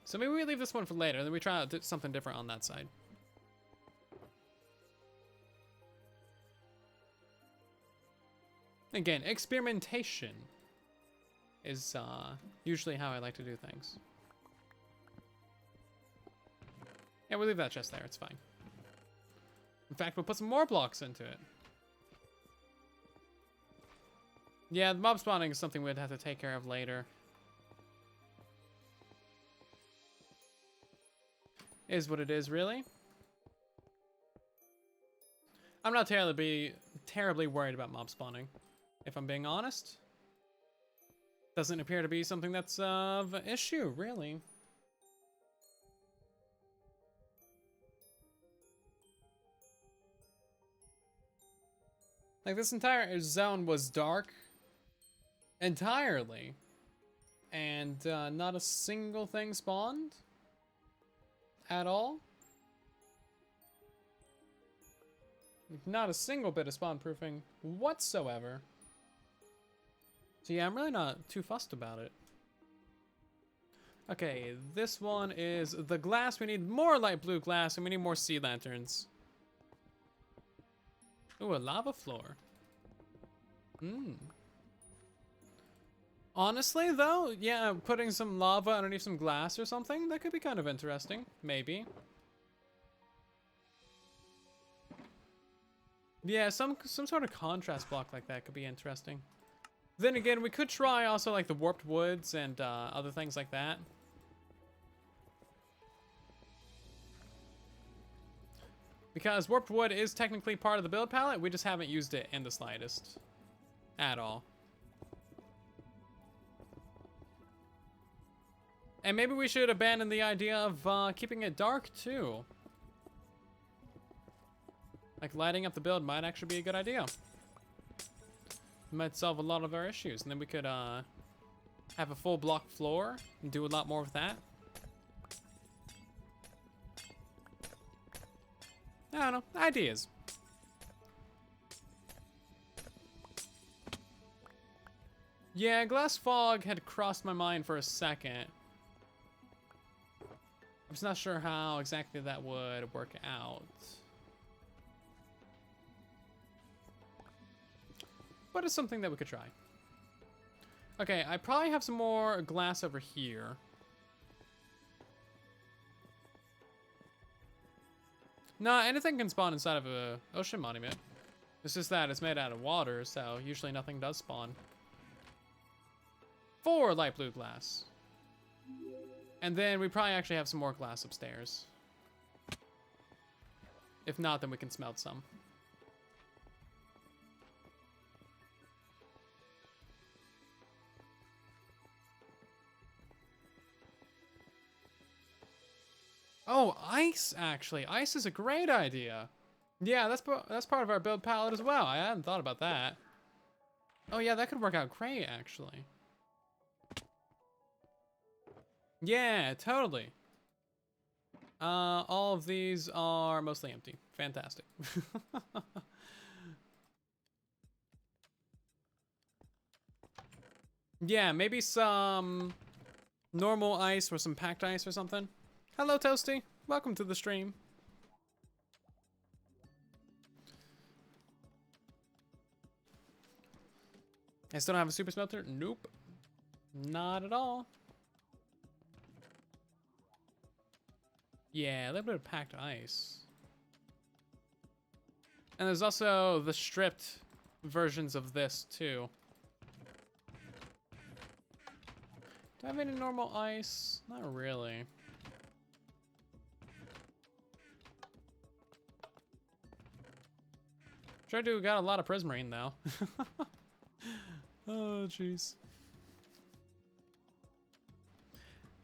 So maybe we leave this one for later, and then we try out something different on that side. Again, experimentation is usually how I like to do things. Yeah, we'll leave that chest there, it's fine. In fact, we'll put some more blocks into it. Yeah, the mob spawning is something we'd have to take care of later. Is what it is, really. I'm not terribly worried about mob spawning, if I'm being honest. Doesn't appear to be something that's of an issue, really. Like, this entire zone was dark entirely, and not a single thing spawned at all. Not a single bit of spawn proofing whatsoever. So yeah, I'm really not too fussed about it. Okay, this one is the glass. We need more light blue glass, and we need more sea lanterns. Ooh, a lava floor. Honestly, though, yeah, putting some lava underneath some glass or something, that could be kind of interesting. Maybe. Yeah, some sort of contrast block like that could be interesting. Then again, we could try also like the warped woods and other things like that. Because warped wood is technically part of the build palette, we just haven't used it in the slightest. At all. And maybe we should abandon the idea of keeping it dark too. Like lighting up the build might actually be a good idea. Might solve a lot of our issues, and then we could have a full block floor and do a lot more with that. I don't know, ideas. Yeah, glass fog had crossed my mind for a second. I'm just not sure how exactly that would work out. But it's something that we could try. Okay, I probably have some more glass over here. No, anything can spawn inside of a ocean monument. It's just that it's made out of water, so usually nothing does spawn. 4 light blue glass. And then we probably actually have some more glass upstairs. If not, then we can smelt some. Oh, ice, actually. Ice is a great idea. Yeah, that's part of our build palette as well. I hadn't thought about that. Oh yeah, that could work out great, actually. Yeah, totally. All of these are mostly empty. Fantastic. Yeah, maybe some normal ice or some packed ice or something. Hello, Toasty. Welcome to the stream. I still don't have a super smelter? Nope. Not at all. Yeah, a little bit of packed ice. And there's also the stripped versions of this, too. Do I have any normal ice? Not really. Sure do got a lot of prismarine though. Oh, jeez.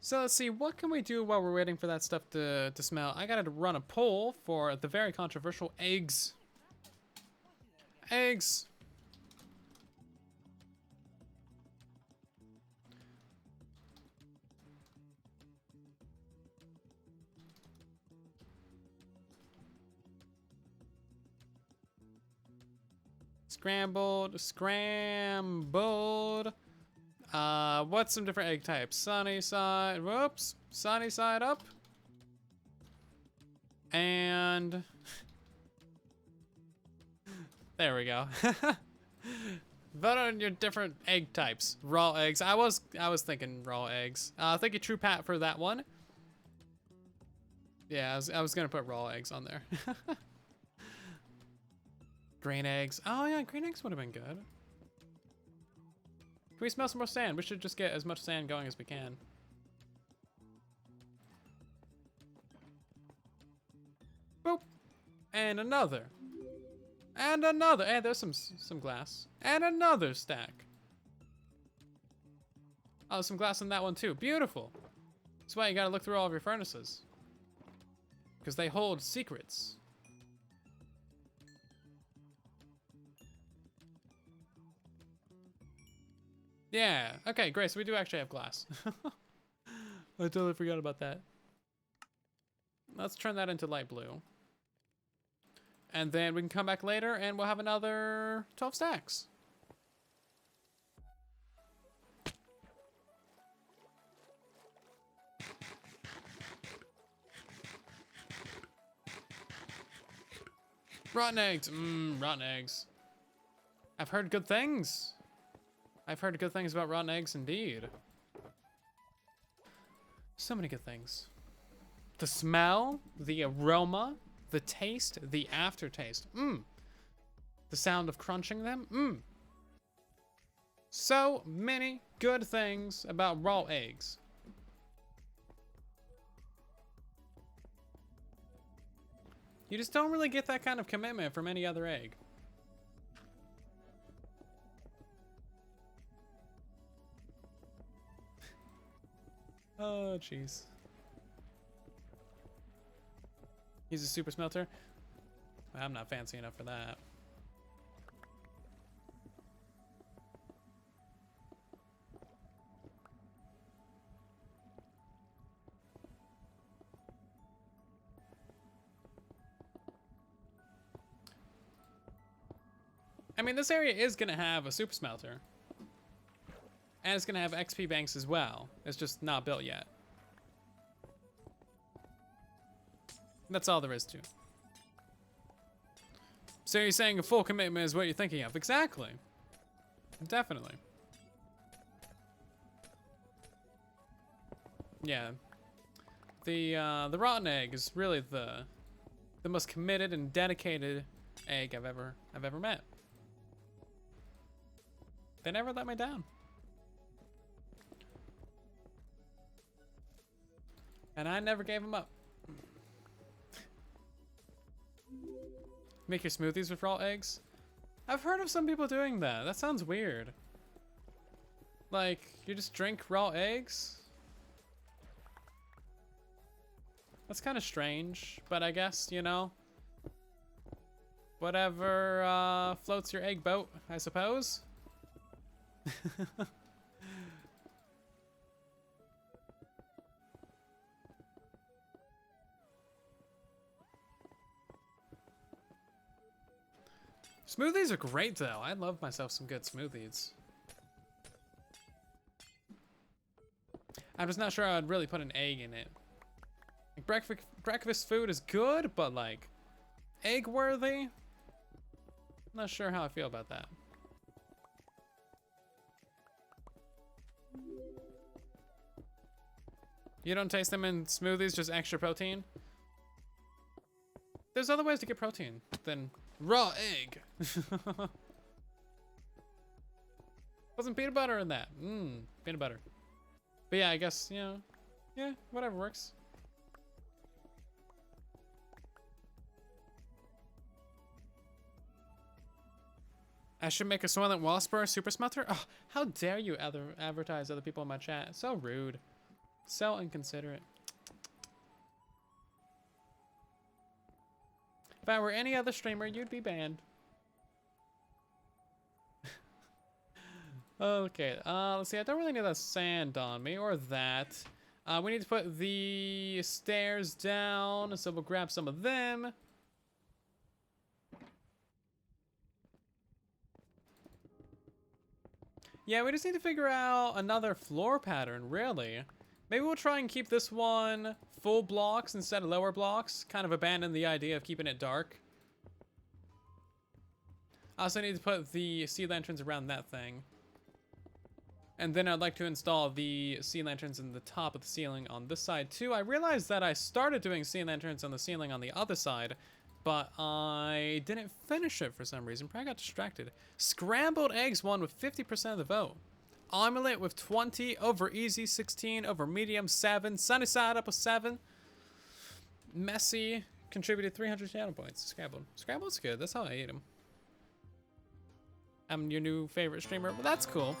So let's see, what can we do while we're waiting for that stuff to smell? I gotta run a poll for the very controversial eggs. Eggs! Scrambled. What's some different egg types? Sunny side, whoops. Sunny side up. And there we go. Vote on your different egg types. Raw eggs. I was thinking raw eggs. Thank you, True Pat, for that one. Yeah, I was gonna put raw eggs on there. Green eggs. Oh yeah, green eggs would have been good. Can we smell some more sand? We should just get as much sand going as we can. Boop. And another. And another. And there's some glass. And another stack. Oh, some glass in that one too. Beautiful. That's why you gotta look through all of your furnaces. Because they hold secrets. Yeah, okay, great, so we do actually have glass. I totally forgot about that. Let's turn that into light blue. And then we can come back later and we'll have another 12 stacks. Rotten eggs, rotten eggs. I've heard good things. I've heard good things about rotten eggs, indeed. So many good things. The smell, the aroma, the taste, the aftertaste. The sound of crunching them. So many good things about raw eggs. You just don't really get that kind of commitment from any other egg. Oh, jeez. Use a super smelter? I'm not fancy enough for that. I mean, this area is gonna have a super smelter. And it's gonna have XP banks as well. It's just not built yet. That's all there is to it. So you're saying a full commitment is what you're thinking of? Exactly. Definitely. Yeah. The rotten egg is really the most committed and dedicated egg I've ever met. They never let me down. And I never gave them up. Make your smoothies with raw eggs? I've heard of some people doing that. That sounds weird. Like, you just drink raw eggs? That's kind of strange, but I guess, you know, whatever floats your egg boat, I suppose. Smoothies are great though. I love myself some good smoothies. I'm just not sure I would really put an egg in it. Like breakfast food is good, but like egg worthy? Not sure how I feel about that. You don't taste them in smoothies, just extra protein? There's other ways to get protein than raw egg. Wasn't peanut butter in that? Peanut butter. But yeah, I guess, you know, yeah, whatever works. I should make a Soylent Whisperer super smelter? Oh, how dare you advertise other people in my chat? So rude. So inconsiderate. If I were any other streamer, you'd be banned. Okay, let's see. I don't really need that sand on me, or that. We need to put the stairs down, so we'll grab some of them. Yeah, we just need to figure out another floor pattern, really. Maybe we'll try and keep this one full blocks instead of lower blocks. Kind of abandon the idea of keeping it dark. I also need to put the sea lanterns around that thing. And then I'd like to install the sea lanterns in the top of the ceiling on this side too. I realized that I started doing sea lanterns on the ceiling on the other side, but I didn't finish it for some reason. Probably got distracted. Scrambled eggs won with 50% of the vote. Omelet with 20, over easy 16, over medium 7, sunny side up with 7. Messy contributed 300 channel points. Scrambled. Scrambled's good. That's how I eat them. I'm your new favorite streamer. Well, that's cool.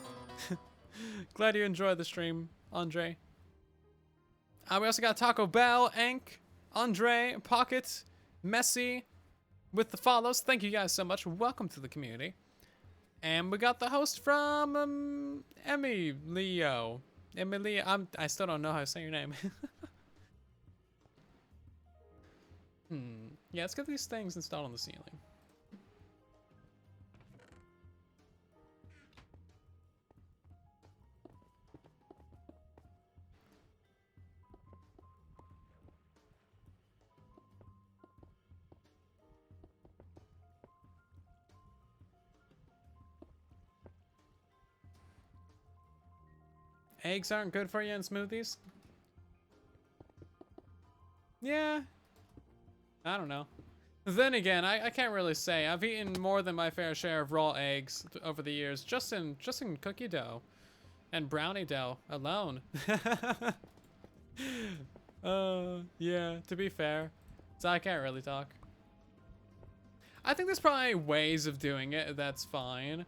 Glad you enjoyed the stream, Andre. We also got Taco Bell, Ank, Andre, Pocket, Messi with the follows. Thank you guys so much. Welcome to the community. And we got the host from Emilio. I still don't know how to say your name. Yeah, let's get these things installed on the ceiling. Eggs aren't good for you in smoothies? Yeah. I don't know. Then again, I can't really say. I've eaten more than my fair share of raw eggs over the years, just in cookie dough and brownie dough alone. Yeah, to be fair. So I can't really talk. I think there's probably ways of doing it that's fine.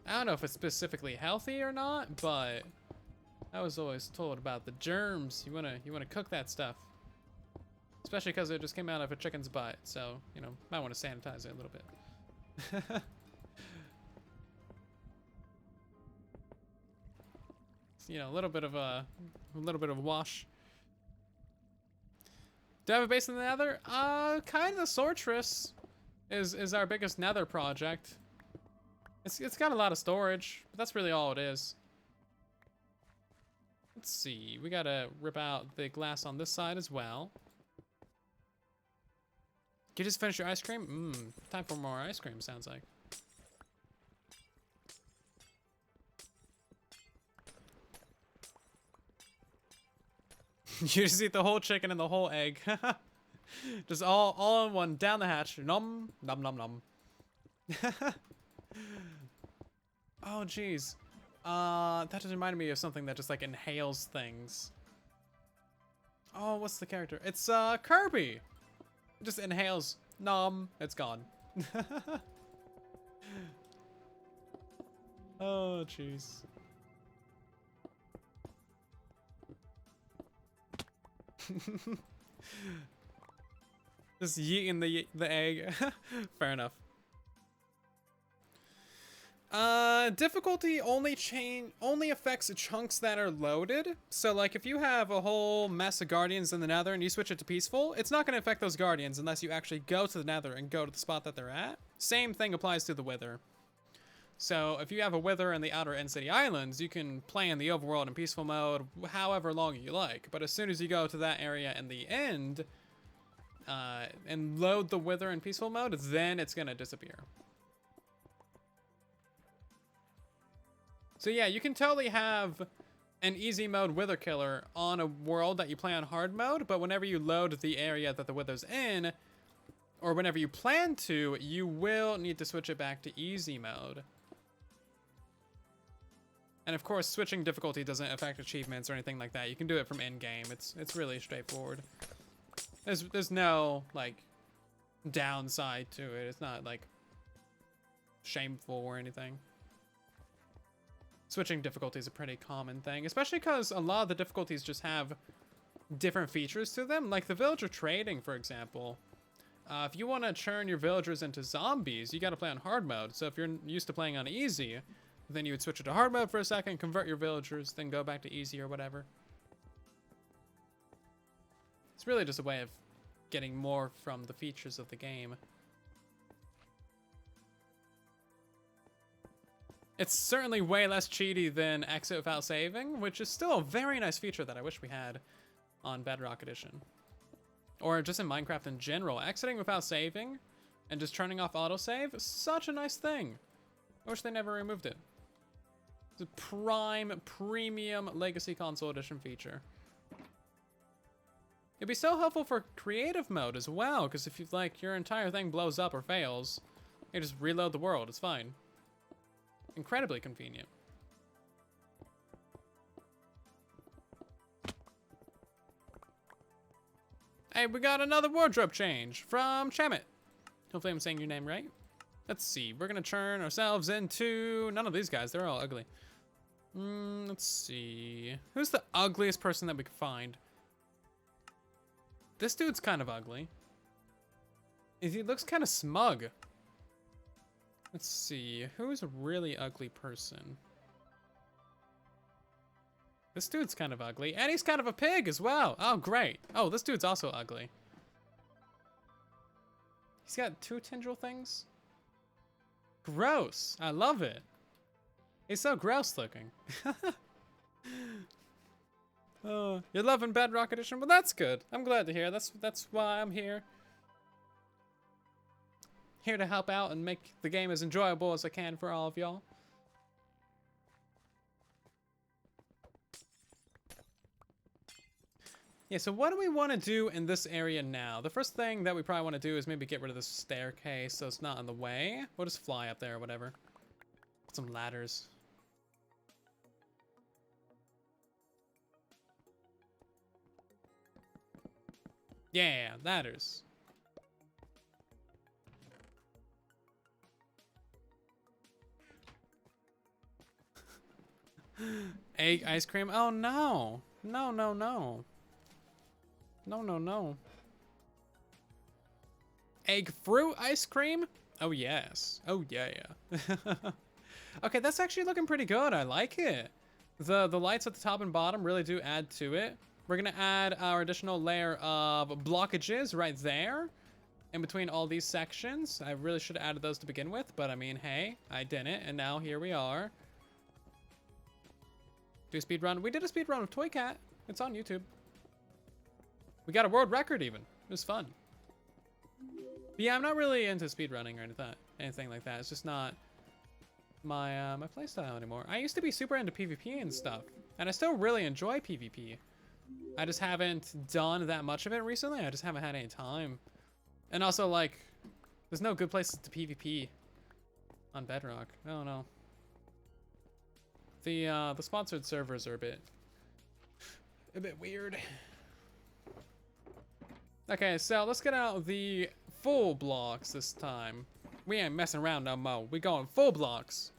I don't know if it's specifically healthy or not, but I was always told about the germs. You wanna cook that stuff, especially because it just came out of a chicken's butt. So you know, might want to sanitize it a little bit. You know, a little bit of a wash. Do I have a base in the Nether? Kind of. Sortress is our biggest Nether project. It's got a lot of storage, but that's really all it is. Let's see, we gotta rip out the glass on this side as well. You just finish your ice cream? Time for more ice cream, sounds like. You just eat the whole chicken and the whole egg. Just all in one, down the hatch. Nom, nom, nom, nom. Oh, jeez. That just reminded me of something that just, like, inhales things. Oh, what's the character? It's, Kirby! It just inhales. Nom. It's gone. Oh, jeez. Just yeeting the egg. Fair enough. Difficulty only affects chunks that are loaded. So like if you have a whole mess of guardians in the Nether and you switch it to peaceful, it's not going to affect those guardians unless you actually go to the Nether and go to the spot that they're at. Same thing applies to the Wither. So if you have a Wither in the outer End City Islands, you can play in the overworld in peaceful mode however long you like. But as soon as you go to that area in the end, and load the Wither in peaceful mode, then it's going to disappear. So yeah, you can totally have an easy mode Wither killer on a world that you play on hard mode, but whenever you load the area that the Wither's in, or whenever you plan to, you will need to switch it back to easy mode. And of course, switching difficulty doesn't affect achievements or anything like that. You can do it from in-game. It's really straightforward. There's no, like, downside to it. It's not, like, shameful or anything. Switching difficulty is a pretty common thing, especially because a lot of the difficulties just have different features to them. Like the villager trading, for example. If you want to turn your villagers into zombies, you got to play on hard mode. So if you're used to playing on easy, then you would switch it to hard mode for a second, convert your villagers, then go back to easy or whatever. It's really just a way of getting more from the features of the game. It's certainly way less cheaty than exit without saving, which is still a very nice feature that I wish we had on Bedrock Edition. Or just in Minecraft in general. Exiting without saving and just turning off autosave is such a nice thing. I wish they never removed it. It's a prime, premium Legacy Console Edition feature. It'd be so helpful for creative mode as well, because if you like your entire thing blows up or fails, you just reload the world, it's fine. Incredibly convenient. Hey, we got another wardrobe change from Chamet. Hopefully I'm saying your name right. Let's see, we're gonna turn ourselves into none of these guys, they're all ugly. Let's see. Who's the ugliest person that we can find? This dude's kind of ugly. He looks kind of smug. Let's see, who's a really ugly person? This dude's kind of ugly, and he's kind of a pig as well. Oh, great. Oh, this dude's also ugly. He's got two tendril things. Gross. I love it. He's so gross looking. Oh, you're loving Bedrock Edition? Well, that's good. I'm glad to hear. That's why I'm here. Here to help out and make the game as enjoyable as I can for all of y'all. Yeah, so what do we want to do in this area now? The first thing that we probably want to do is maybe get rid of this staircase so it's not in the way. We'll just fly up there or whatever. Put some ladders. Yeah, ladders. Egg ice cream? Oh no. No, no, no. No, no, no. Egg fruit ice cream? Oh yes. Oh yeah. Okay, that's actually looking pretty good. I like it. The lights at the top and bottom really do add to it. We're gonna add our additional layer of blockages right there in between all these sections. I really should have added those to begin with, but I mean, hey, I didn't, and now here we are. Do a speed run. We did a speed run with Toy Cat. It's on YouTube. We got a world record even. It was fun. But yeah, I'm not really into speedrunning or anything like that. It's just not my my playstyle anymore. I used to be super into PvP and stuff, and I still really enjoy PvP. I just haven't done that much of it recently. I just haven't had any time. And also, like, there's no good places to PvP on Bedrock. I don't know. The sponsored servers are a bit weird. Okay, so let's get out the full blocks this time. We ain't messing around no more. We going full blocks.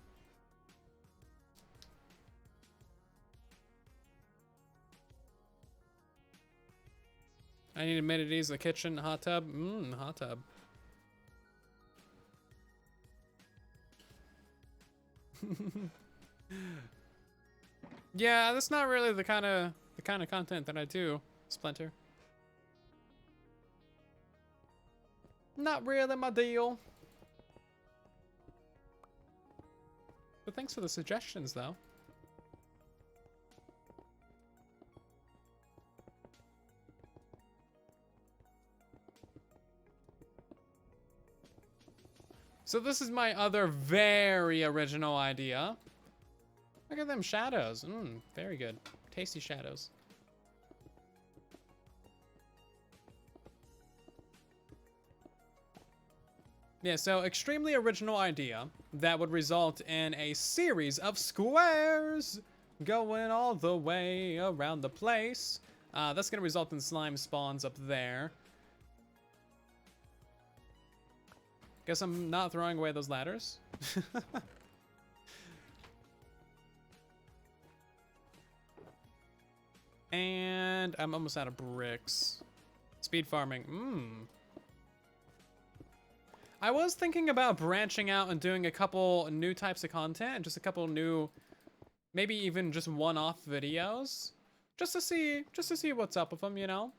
I need amenities, the kitchen, hot tub. Hot tub. Yeah, that's not really the kind of content that I do, Splinter. Not really my deal. But thanks for the suggestions, though. So this is my other very original idea. Look at them shadows. Very good. Tasty shadows. Yeah, so extremely original idea that would result in a series of squares going all the way around the place. That's going to result in slime spawns up there. Guess I'm not throwing away those ladders. And I'm almost out of bricks. Speed farming. I was thinking about branching out and doing a couple new types of content, just a couple new, maybe even just one-off videos, just to see what's up with them, you know.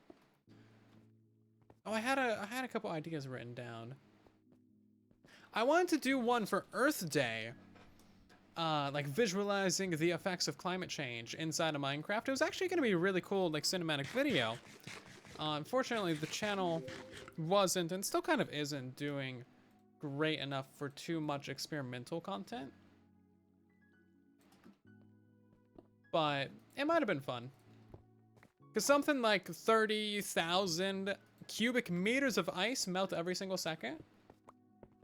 Oh, I had a couple ideas written down. I wanted to do one for Earth Day, like visualizing the effects of climate change inside of Minecraft. It was actually going to be a really cool, like, cinematic video. Unfortunately, the channel wasn't, and still kind of isn't, doing great enough for too much experimental content. But it might have been fun. Because something like 30,000 cubic meters of ice melt every single second.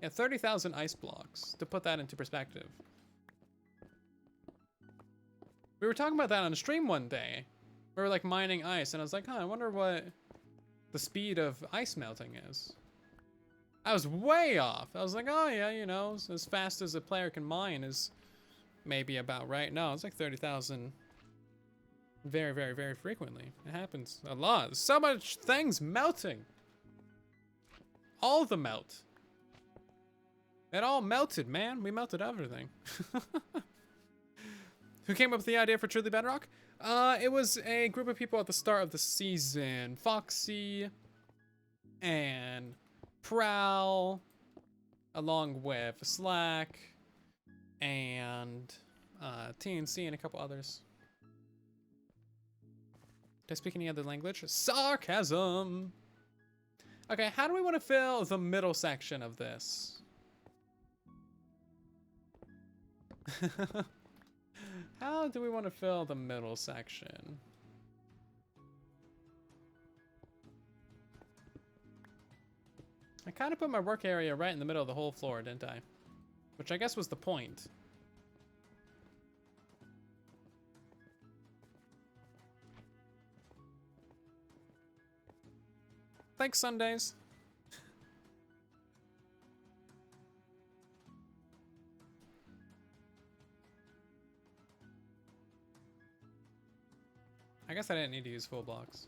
Yeah, 30,000 ice blocks, to put that into perspective. We were talking about that on a stream one day. We were like mining ice, and I was like, I wonder what the speed of ice melting is. I was way off. I was like, oh yeah, you know, as fast as a player can mine is maybe about right. No, it's like 30,000 very, very, very frequently. It happens a lot. There's so much things melting. All the melt. It all melted, man. We melted everything. Who came up with the idea for Truly Bedrock? It was a group of people at the start of the season. Foxy and Prowl, along with Slack and TNC and a couple others. Did I speak any other language? Sarcasm! Okay, how do we want to fill the middle section of this? How do we want to fill the middle section? I kind of put my work area right in the middle of the whole floor, didn't I? Which I guess was the point. Thanks, Sundays. I guess I didn't need to use full blocks.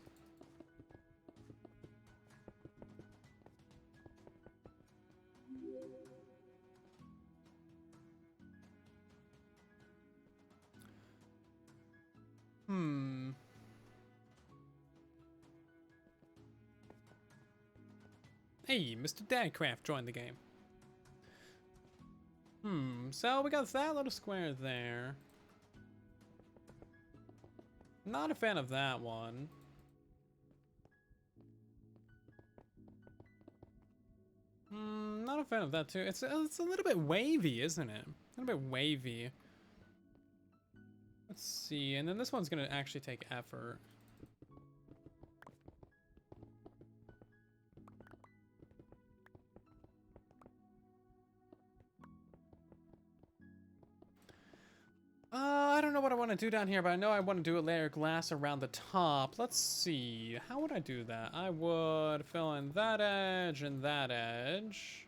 Hey, Mr. Dadcraft joined the game. So we got that little square there. Not a fan of that one. Not a fan of that too. It's a little bit wavy, isn't it? A little bit wavy. Let's see, and then this one's gonna actually take effort. I don't know what I want to do down here, but I know I want to do a layer of glass around the top. Let's see. How would I do that? I would fill in that edge and that edge.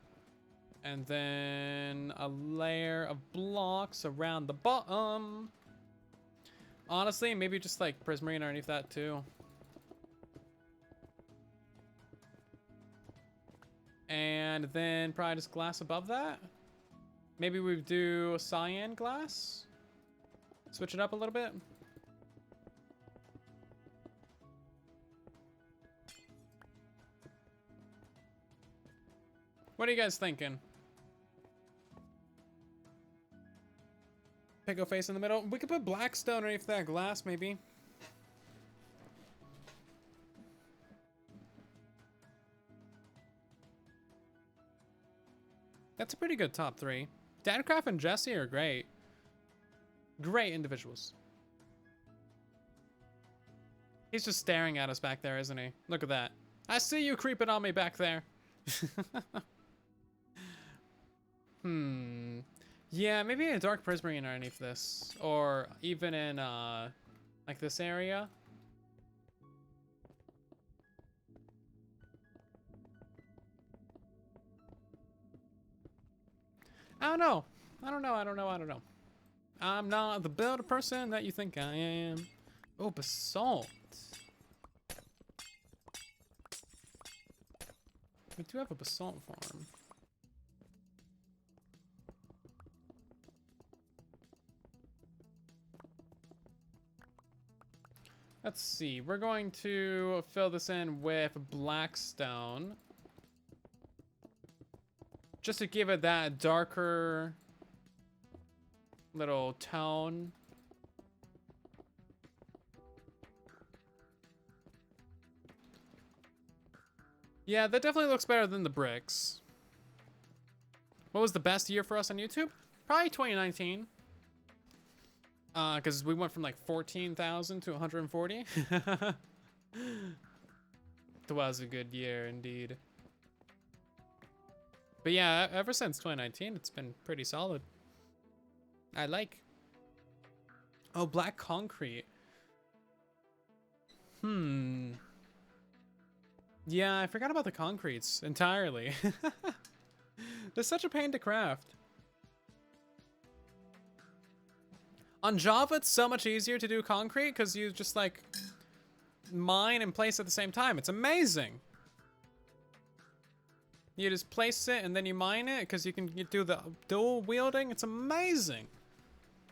And then a layer of blocks around the bottom. Honestly, maybe just like prismarine underneath that too. And then probably just glass above that. Maybe we do cyan glass. Switch it up a little bit. What are you guys thinking? Pickle face in the middle. We could put blackstone underneath that glass, maybe. That's a pretty good top three. Dadcraft and Jesse are great. Great individuals. He's just staring at us back there, isn't he? Look at that. I see you creeping on me back there. Hmm. Yeah, maybe a dark prismarine underneath this, or even in like this area. I don't know. I don't know. I don't know. I don't know. I'm not the builder person that you think I am. Oh, basalt. We do have a basalt farm. Let's see. We're going to fill this in with blackstone. Just to give it that darker little tone. Yeah, that definitely looks better than the bricks. What was the best year for us on YouTube? Probably 2019. Because we went from like 14,000 to 140. It was a good year indeed. But yeah, ever since 2019, it's been pretty solid. I like. Oh, black concrete. Hmm. Yeah, I forgot about the concretes entirely. They're such a pain to craft. On Java, it's so much easier to do concrete because you just like mine and place at the same time. It's amazing. You just place it and then you mine it because you can do the dual wielding. It's amazing.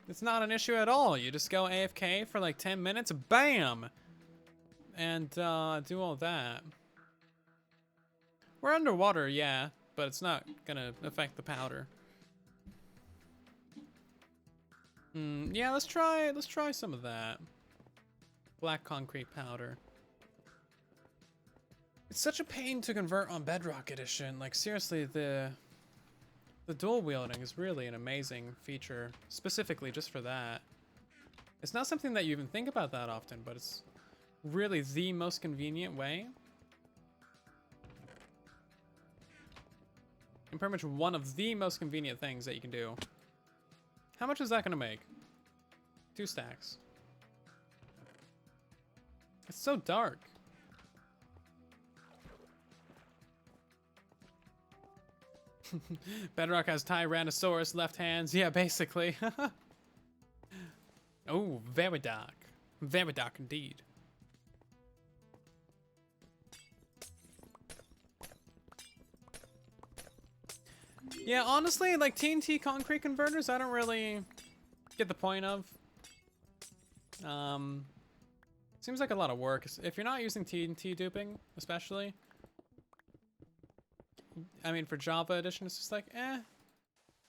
It's not an issue at all. You just go AFK for like 10 minutes, bam! And do all that. We're underwater, yeah, but it's not gonna affect the powder. Yeah, let's try some of that. Black concrete powder. It's such a pain to convert on Bedrock Edition. Like seriously, the dual wielding is really an amazing feature, specifically just for that. It's not something that you even think about that often, but it's really the most convenient way. And pretty much one of the most convenient things that you can do. How much is that gonna make? 2 stacks. It's so dark. Bedrock has Tyrannosaurus left hands. Yeah, basically. Oh, very dark. Very dark indeed. Yeah, honestly, like TNT concrete converters, I don't really get the point of. Seems like a lot of work. If you're not using TNT duping, especially. I mean, for Java Edition, it's just like,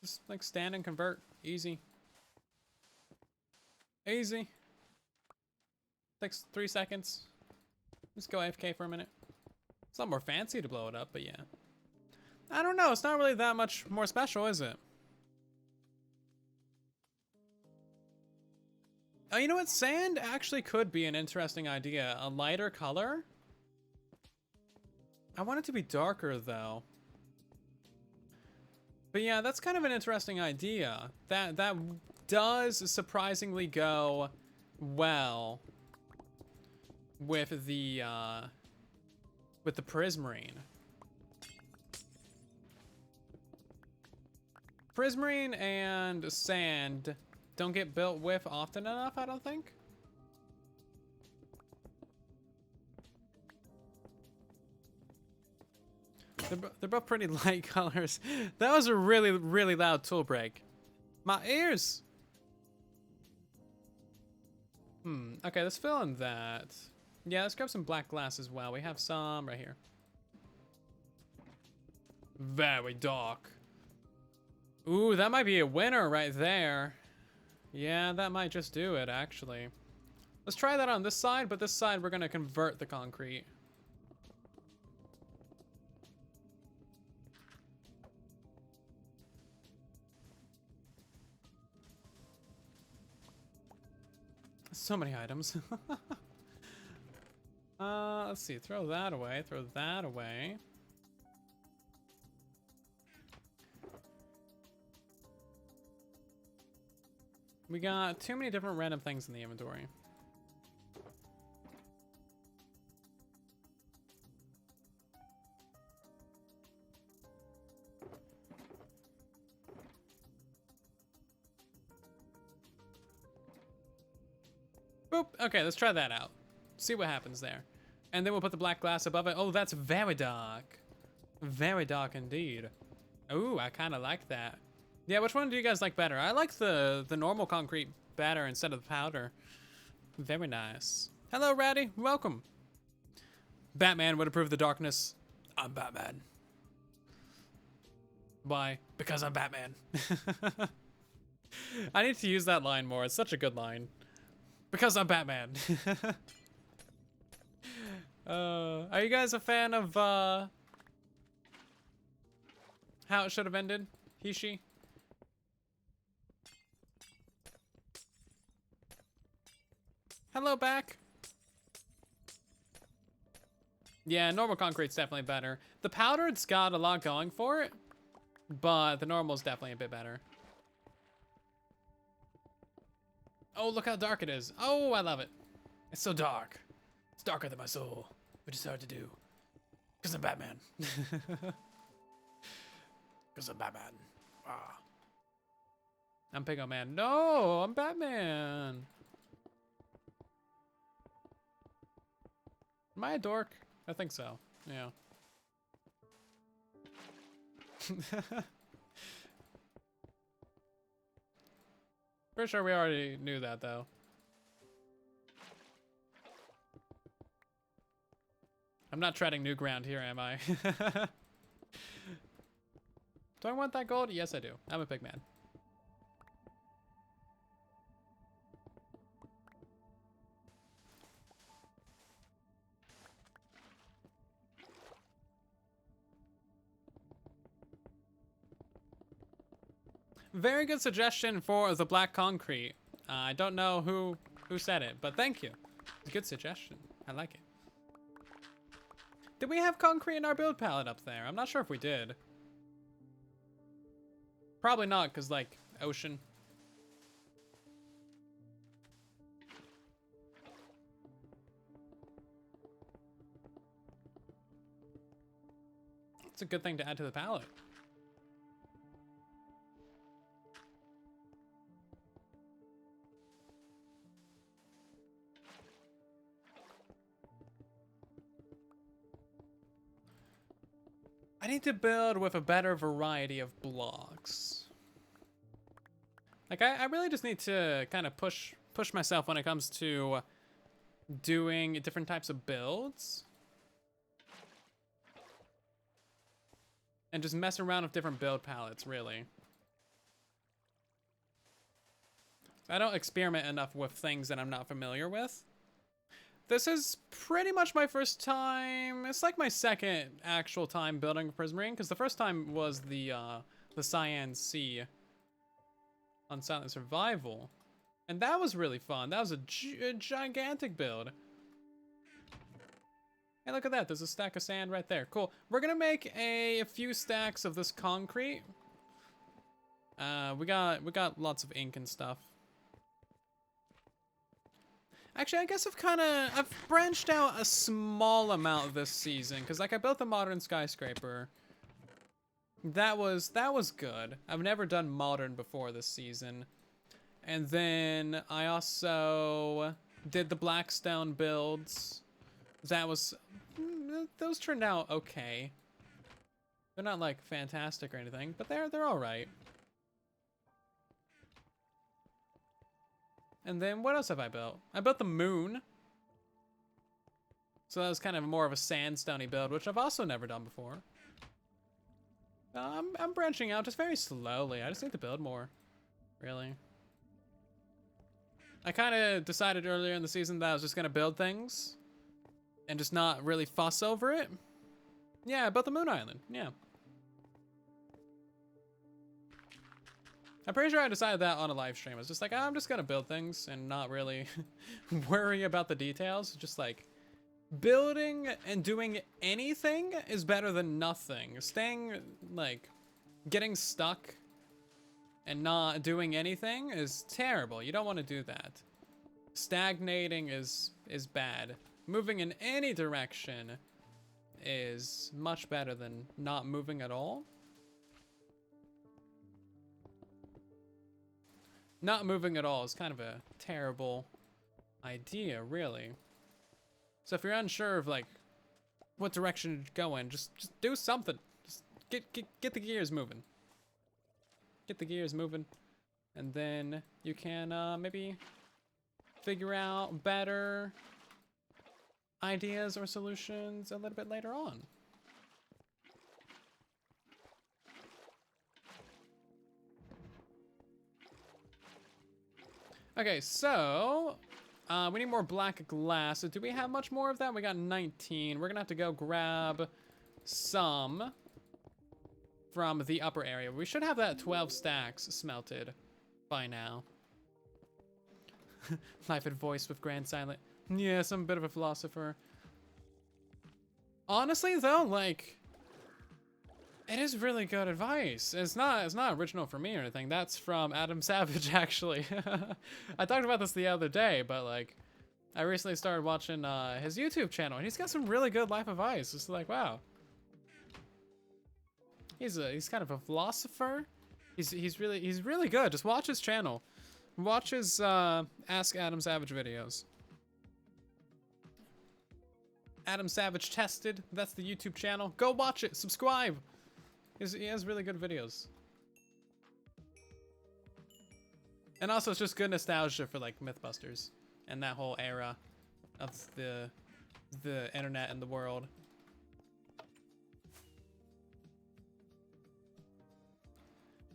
just like stand and convert. Easy. Easy. Takes 3 seconds. Just go AFK for a minute. It's a lot more fancy to blow it up, but yeah. I don't know, it's not really that much more special, is it? Oh, you know what? Sand actually could be an interesting idea. A lighter color? I want it to be darker, though. But yeah, that's kind of an interesting idea. That does surprisingly go well with the prismarine. Prismarine and sand don't get built with often enough, I don't think. They're both pretty light colors. That was a really, really loud tool break. My ears! Okay, let's fill in that. Yeah, let's grab some black glass as well. We have some right here. Very dark. Ooh, that might be a winner right there. Yeah, that might just do it, actually. Let's try that on this side, but this side we're gonna convert the concrete. So many items. Let's see, throw that away, throw that away. We got too many different random things in the inventory. Boop. Okay, let's try that out. See what happens there. And then we'll put the black glass above it. Oh, that's very dark. Very dark indeed. Ooh, I kind of like that. Yeah, which one do you guys like better? I like the normal concrete better instead of the powder. Very nice. Hello, Ratty. Welcome. Batman would approve the darkness. I'm Batman. Why? Because I'm Batman. I need to use that line more. It's such a good line. Because I'm Batman. Are you guys a fan of how it should have ended? He, she? Hello, back. Yeah, normal concrete's definitely better. The powdered's got a lot going for it, but the normal's definitely a bit better. Oh, look how dark it is. Oh, I love it. It's so dark. It's darker than my soul, which is hard to do. Because I'm Batman. Because I'm Batman. Ah. I'm Piggo Man. No, I'm Batman. Am I a dork? I think so. Yeah. Pretty sure we already knew that, though. I'm not treading new ground here, am I? Do I want that gold? Yes, I do. I'm a pig man. Very good suggestion for the black concrete. I don't know who said it, but thank you. Good suggestion. I like it. Did we have concrete in our build palette up there? I'm not sure if we did. Probably not, because, like, ocean. It's a good thing to add to the palette. I need to build with a better variety of blocks. Like, I really just need to kind of push myself when it comes to doing different types of builds. And just mess around with different build palettes, really. I don't experiment enough with things that I'm not familiar with. This is pretty much my first time. It's like my second actual time building a Prismarine, because the first time was the Cyan Sea on Silent Survival, and that was really fun. That was a gigantic build. Hey, look at that! There's a stack of sand right there. Cool. We're gonna make a few stacks of this concrete. We got lots of ink and stuff. Actually, I guess I've branched out a small amount this season, because like I built the modern skyscraper. That was good. I've never done modern before this season. And then I also did the Blackstone builds. Those turned out okay. They're not like fantastic or anything, but they're all right. And then what else have I built? I built the moon. So that was kind of more of a sandstone-y build, which I've also never done before. I'm branching out just very slowly. I just need to build more, really. I kind of decided earlier in the season that I was just gonna build things and just not really fuss over it. Yeah, I built the moon island, yeah. I'm pretty sure I decided that on a live stream. I was just like, I'm just gonna build things and not really worry about the details. Just like, building and doing anything is better than nothing. Staying, like, getting stuck and not doing anything is terrible. You don't want to do that. Stagnating is bad. Moving in any direction is much better than not moving at all. Not moving at all is kind of a terrible idea, really. So if you're unsure of like what direction to go in, just do something. Just get the gears moving. Get the gears moving, and then you can maybe figure out better ideas or solutions a little bit later on. Okay, so we need more black glass. So do we have much more of that? We got 19. We're gonna have to go grab some from the upper area. We should have that 12 stacks smelted by now. Life and voice with Grand Silent. Yes, I'm a bit of a philosopher. Honestly, though, like, it is really good advice. It's not original for me or anything. That's from Adam Savage, actually. I talked about this the other day, but like, I recently started watching his YouTube channel, and he's got some really good life advice. It's like, wow. He's kind of a philosopher. He's really good. Just watch his channel. Watch his Ask Adam Savage videos. Adam Savage Tested. That's the YouTube channel. Go watch it. Subscribe. He has really good videos. And also, it's just good nostalgia for like Mythbusters and that whole era of the internet and the world.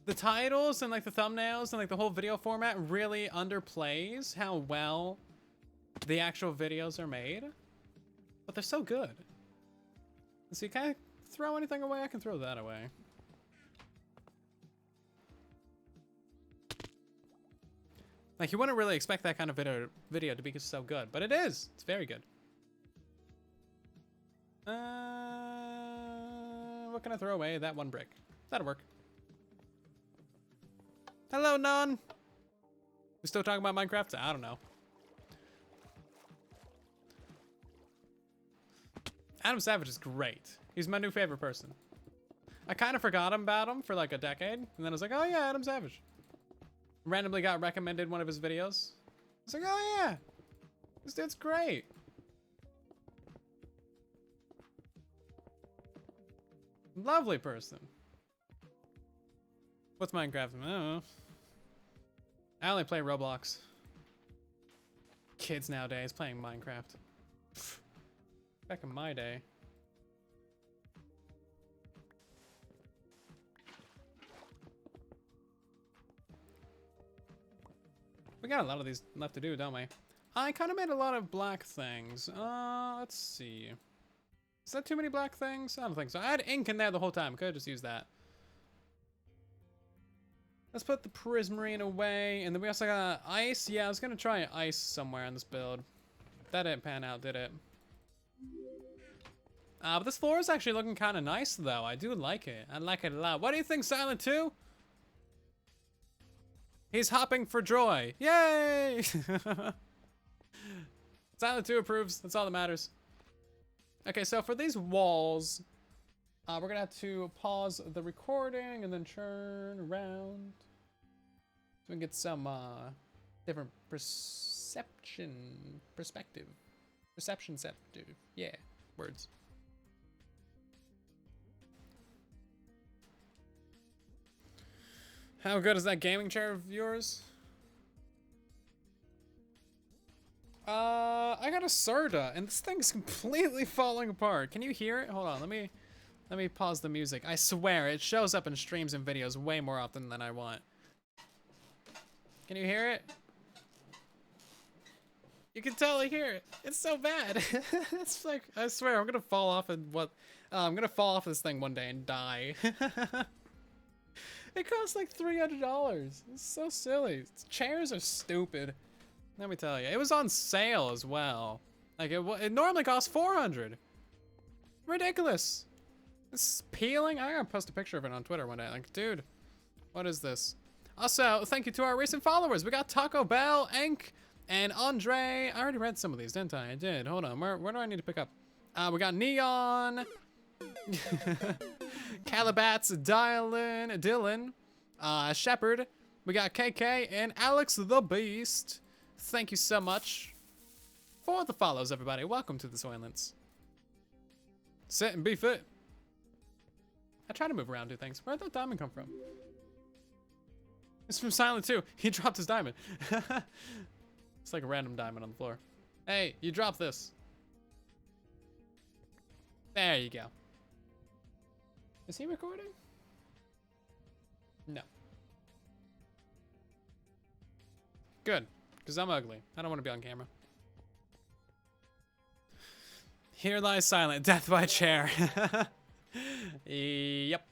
The titles and like the thumbnails and like the whole video format really underplays how well the actual videos are made. But they're so good. So you kind of throw anything away, I can throw that away. Like, you wouldn't really expect that kind of video to be so good, but it is. It's very good. What can I throw away? That one brick. That'll work. Hello, Nun. We still talking about Minecraft? I don't know. Adam Savage is great. He's my new favorite person. I kind of forgot about him for like a decade, and then I was like, oh yeah, Adam Savage. Randomly got recommended one of his videos. I was like, oh yeah, this dude's great. Lovely person. What's Minecraft? I don't know. I only play Roblox. Kids nowadays playing Minecraft. Back in my day. We got a lot of these left to do, don't we? I kind of made a lot of black things. Let's see. Is that too many black things? I don't think so. I had ink in there the whole time. Could have just used that. Let's put the prismarine away. And then we also got ice. Yeah, I was going to try ice somewhere on this build. That didn't pan out, did it? But this floor is actually looking kind of nice, though. I do like it. I like it a lot. What do you think, silentwo? He's hopping for joy. Yay! silentwo approves. That's all that matters. Okay, so for these walls, we're going to have to pause the recording and then turn around. So we can get some different perception. Yeah, words. How good is that gaming chair of yours? I got a Serta, and this thing's completely falling apart. Can you hear it? Hold on, let me pause the music. I swear, it shows up in streams and videos way more often than I want. Can you hear it? You can totally hear it. It's so bad. It's like, I swear, I'm gonna fall off I'm gonna fall off this thing one day and die. It costs like $300. It's so silly. Chairs are stupid. Let me tell you, it was on sale as well. Like it normally costs $400. Ridiculous. This is peeling. I gotta post a picture of it on Twitter one day. Like, dude, what is this? Also, thank you to our recent followers. We got Taco Bell, Enk, and Andre. I already read some of these, didn't I? I did. Hold on. Where do I need to pick up? We got Neon, Calabats, Dylan, Shepard. We got KK and Alex the Beast. Thank you so much for the follows, everybody. Welcome to the Soylents. Sit and be fit. I try to move around, do things. Where'd that diamond come from? It's from silentwo. He dropped his diamond. It's like a random diamond on the floor. Hey, you dropped this. There you go. Is he recording? No. Good, because I'm ugly. I don't want to be on camera. Here lies silent. Death by chair. Yep.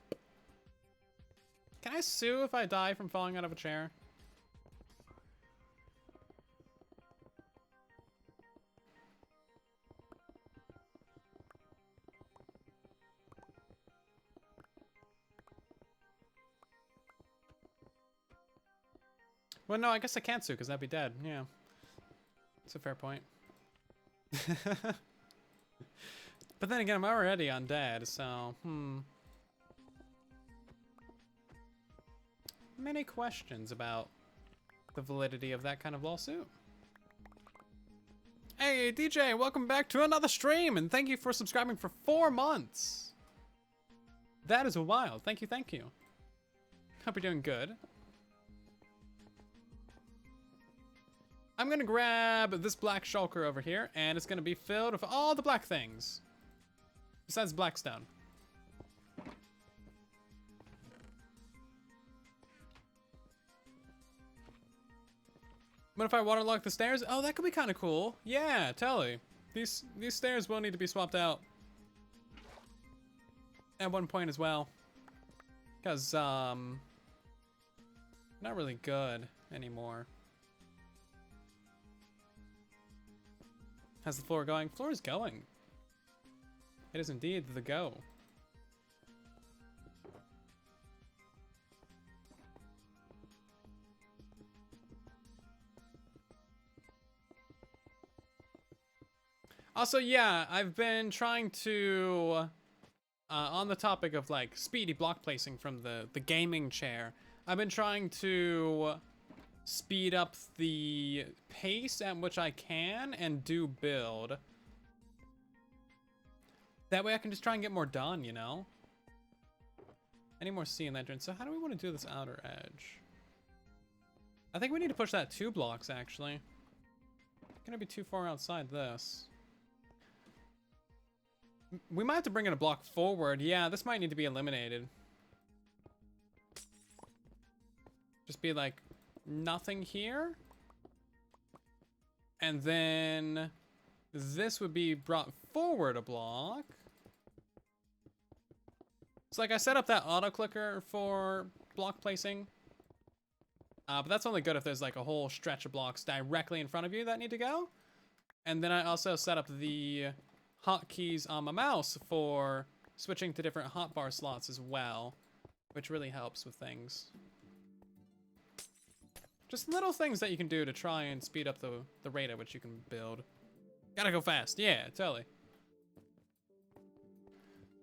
Can I sue if I die from falling out of a chair? Well, no, I guess I can't sue because I'd be dead. Yeah. That's a fair point. But then again, I'm already undead, so, Many questions about the validity of that kind of lawsuit. Hey, DJ, welcome back to another stream, and thank you for subscribing for 4 months. That is wild. Thank you, thank you. Hope you're doing good. I'm gonna grab this black shulker over here, and it's gonna be filled with all the black things. Besides blackstone. What if I waterlog the stairs? Oh, that could be kind of cool. Yeah, totally. These stairs will need to be swapped out at one point as well, because not really good anymore. How's the floor going? Floor is going. It is indeed the go. Also, yeah, I've been trying to, on the topic of like speedy block placing from the gaming chair, I've been trying to speed up the pace at which I can and do build. That way I can just try and get more done, you know? I need more C in that entrance. So how do we want to do this outer edge? I think we need to push that 2 blocks, actually. It's gonna be too far outside this. We might have to bring in a block forward. Yeah, this might need to be eliminated. Just be like, nothing here. And then this would be brought forward a block. So like I set up that auto clicker for block placing. But that's only good if there's like a whole stretch of blocks directly in front of you that need to go. And then I also set up the hotkeys on my mouse for switching to different hotbar slots as well, which really helps with things. Just little things that you can do to try and speed up the rate at which you can build. Gotta go fast. Yeah, totally.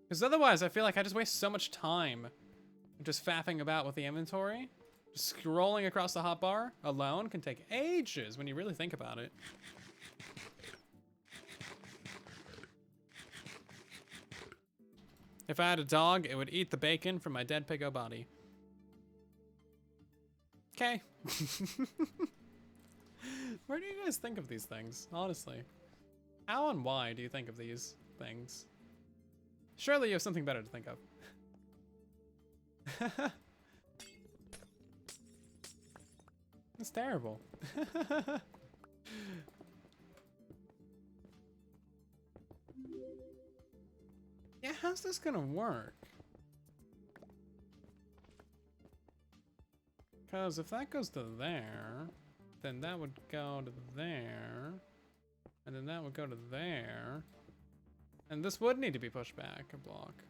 Because otherwise, I feel like I just waste so much time just faffing about with the inventory. Just scrolling across the hotbar alone can take ages when you really think about it. If I had a dog, it would eat the bacon from my dead piggo body. Okay. Where do you guys think of these things, honestly? How and why do you think of these things? Surely you have something better to think of. It's terrible. Yeah, how's this gonna work? Because if that goes to there, then that would go to there, and then that would go to there, and this would need to be pushed back a block.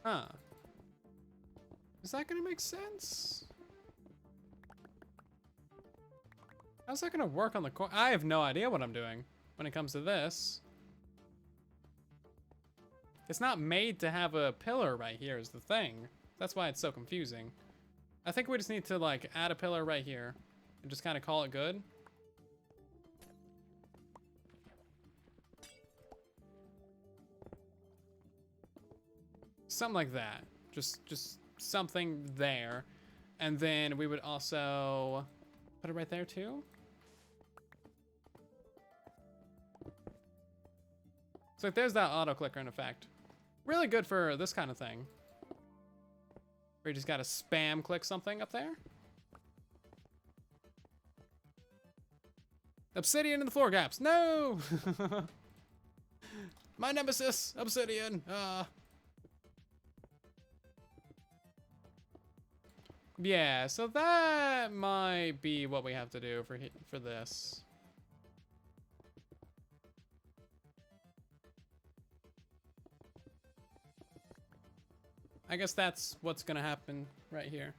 Huh. Is that gonna make sense? How's that gonna work on the corner? I have no idea what I'm doing when it comes to this. It's not made to have a pillar right here is the thing. That's why it's so confusing. I think we just need to like add a pillar right here and just kind of call it good. Something like that. Just something there. And then we would also put it right there too. So like there's that auto clicker in effect. Really good for this kind of thing. Where you just gotta spam click something up there. Obsidian in the floor gaps. No! My nemesis, obsidian. Yeah, so that might be what we have to do for this. I guess that's what's gonna happen right here.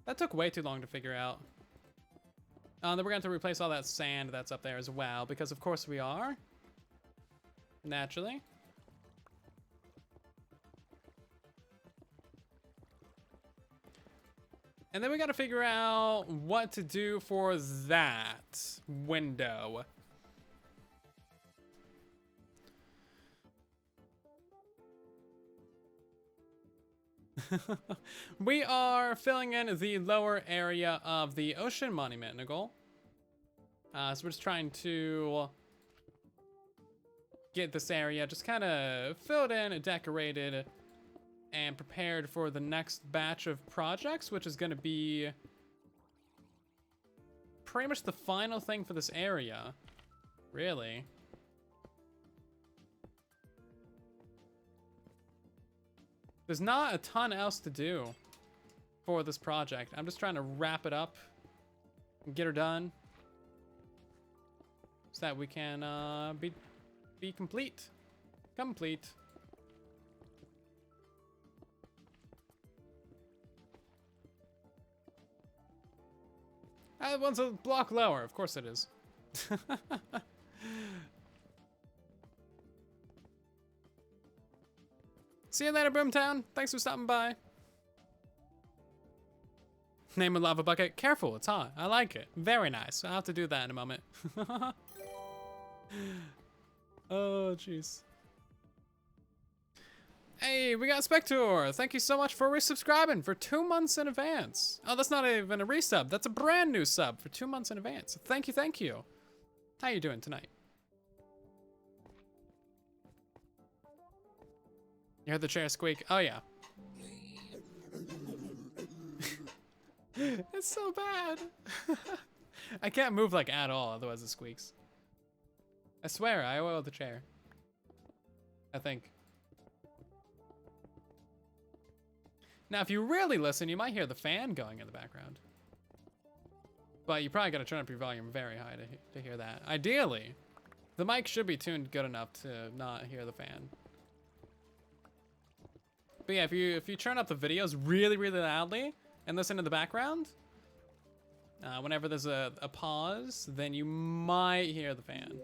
That took way too long to figure out. Then we're going to replace all that sand that's up there as well, because of course we are. Naturally. And then we gotta figure out what to do for that window. We are filling in the lower area of the ocean monument, Nicole. So we're just trying to get this area just kind of filled in, decorated, and prepared for the next batch of projects, which is going to be pretty much the final thing for this area, really. There's not a ton else to do for this project. I'm just trying to wrap it up and get her done so that we can be complete. Complete. That one's a block lower. Of course it is. See you later, Boomtown. Thanks for stopping by. Name a lava bucket. Careful, it's hot. I like it. Very nice. I'll have to do that in a moment. Oh, jeez. Hey, we got Spector. Thank you so much for resubscribing for 2 months in advance. Oh, that's not even a resub. That's a brand new sub for 2 months in advance. Thank you, thank you. How you doing tonight? You heard the chair squeak? Oh, yeah. It's so bad. I can't move like at all, otherwise it squeaks. I swear, I oil the chair. I think. Now, if you really listen, you might hear the fan going in the background. But you probably gotta turn up your volume very high to hear that. Ideally, the mic should be tuned good enough to not hear the fan. But yeah, if you turn up the videos really, really loudly and listen to the background, whenever there's a pause, then you might hear the fan.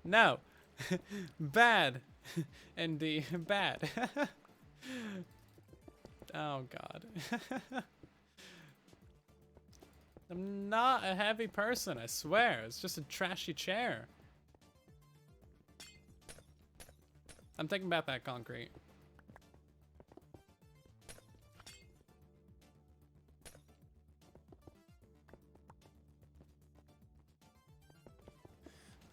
No. Bad. Indeed. Bad. Oh, God. I'm not a heavy person, I swear. It's just a trashy chair. I'm thinking about that concrete.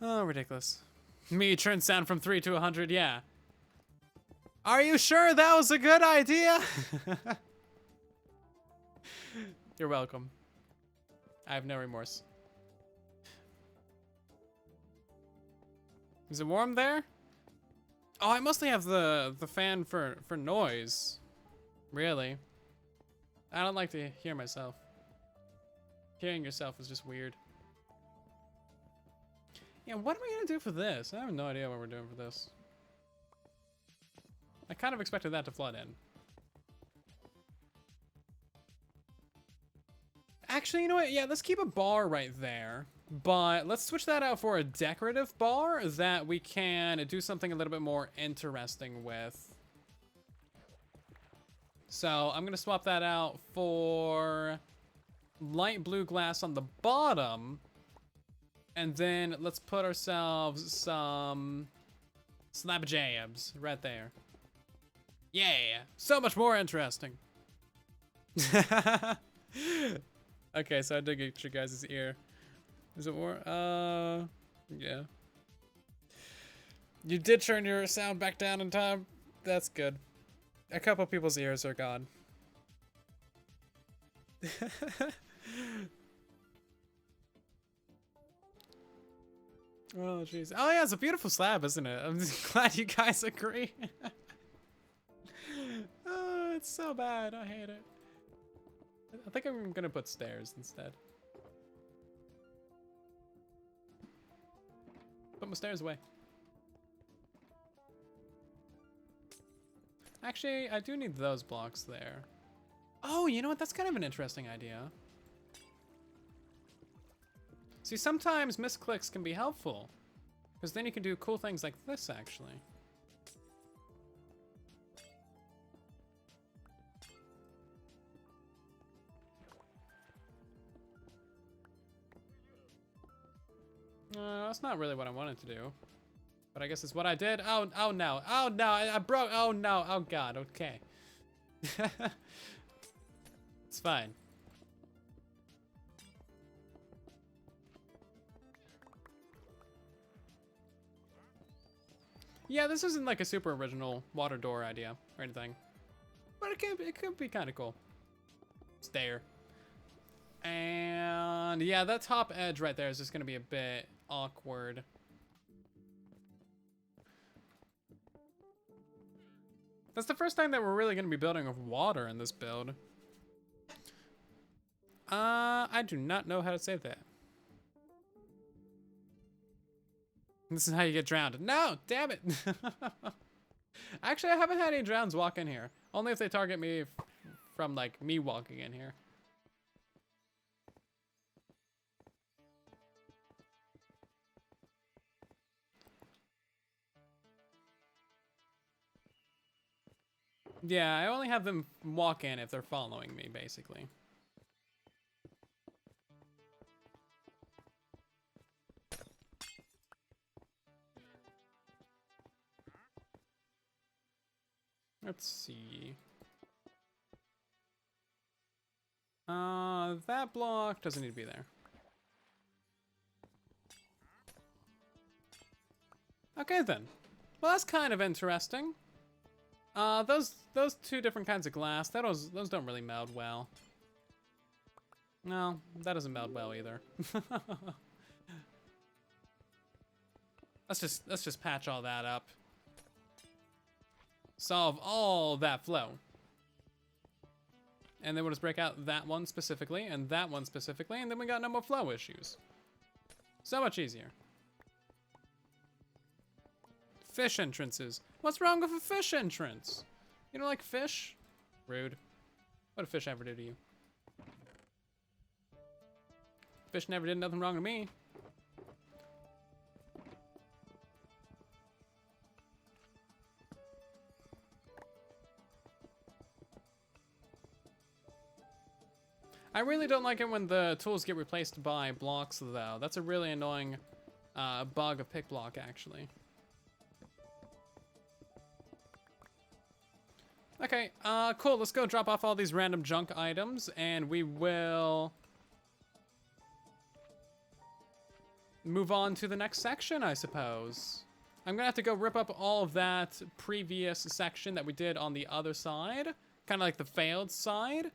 Oh, ridiculous. Me turn sound from 3 to 100, yeah. Are you sure that was a good idea? You're welcome. I have no remorse. Is it warm there? Oh, I mostly have the fan for noise. Really. I don't like to hear myself. Hearing yourself is just weird. Yeah, what are we gonna do for this? I have no idea what we're doing for this. I kind of expected that to flood in. Actually, you know what? Yeah, let's keep a bar right there. But let's switch that out for a decorative bar that we can do something a little bit more interesting with. So I'm going to swap that out for light blue glass on the bottom. And then let's put ourselves some slab jabs right there. Yeah, so much more interesting. Okay, so I did get your guys' ear. Is it more? Yeah. You did turn your sound back down in time. That's good. A couple people's ears are gone. Oh, jeez. Oh, yeah, it's a beautiful slab, isn't it? I'm just glad you guys agree. Oh, it's so bad. I hate it. I think I'm gonna put stairs instead. Put my stairs away. Actually, I do need those blocks there. Oh, you know what? That's kind of an interesting idea. See, sometimes misclicks can be helpful, because then you can do cool things like this, actually. That's not really what I wanted to do. But I guess it's what I did. Oh no. Oh no, I broke. Oh no. Oh god, okay. It's fine. Yeah, this isn't like a super original water door idea or anything. But it could be kind of cool. It's there. And yeah, that top edge right there is just gonna be a bit awkward. That's the first time that we're really gonna be building with water in this build. I do not know how to say that. This is how you get drowned. No, damn it. Actually, I haven't had any drowns walk in here. Only if they target me from like me walking in here. Yeah, I only have them walk in if they're following me, basically. Let's see. That block doesn't need to be there. Okay then. Well, that's kind of interesting. Those two different kinds of glass, those don't really meld well. No, that doesn't meld well either. Let's just patch all that up. Solve all that flow. And then we'll just break out that one specifically and that one specifically, and then we got no more flow issues. So much easier. Fish entrances. What's wrong with a fish entrance? You don't like fish? Rude. What did fish ever do to you? Fish never did nothing wrong to me. I really don't like it when the tools get replaced by blocks, though. That's a really annoying bug of pick block, actually. Okay, cool. Let's go drop off all these random junk items, and we will move on to the next section, I suppose. I'm gonna have to go rip up all of that previous section that we did on the other side, kind of like the failed side.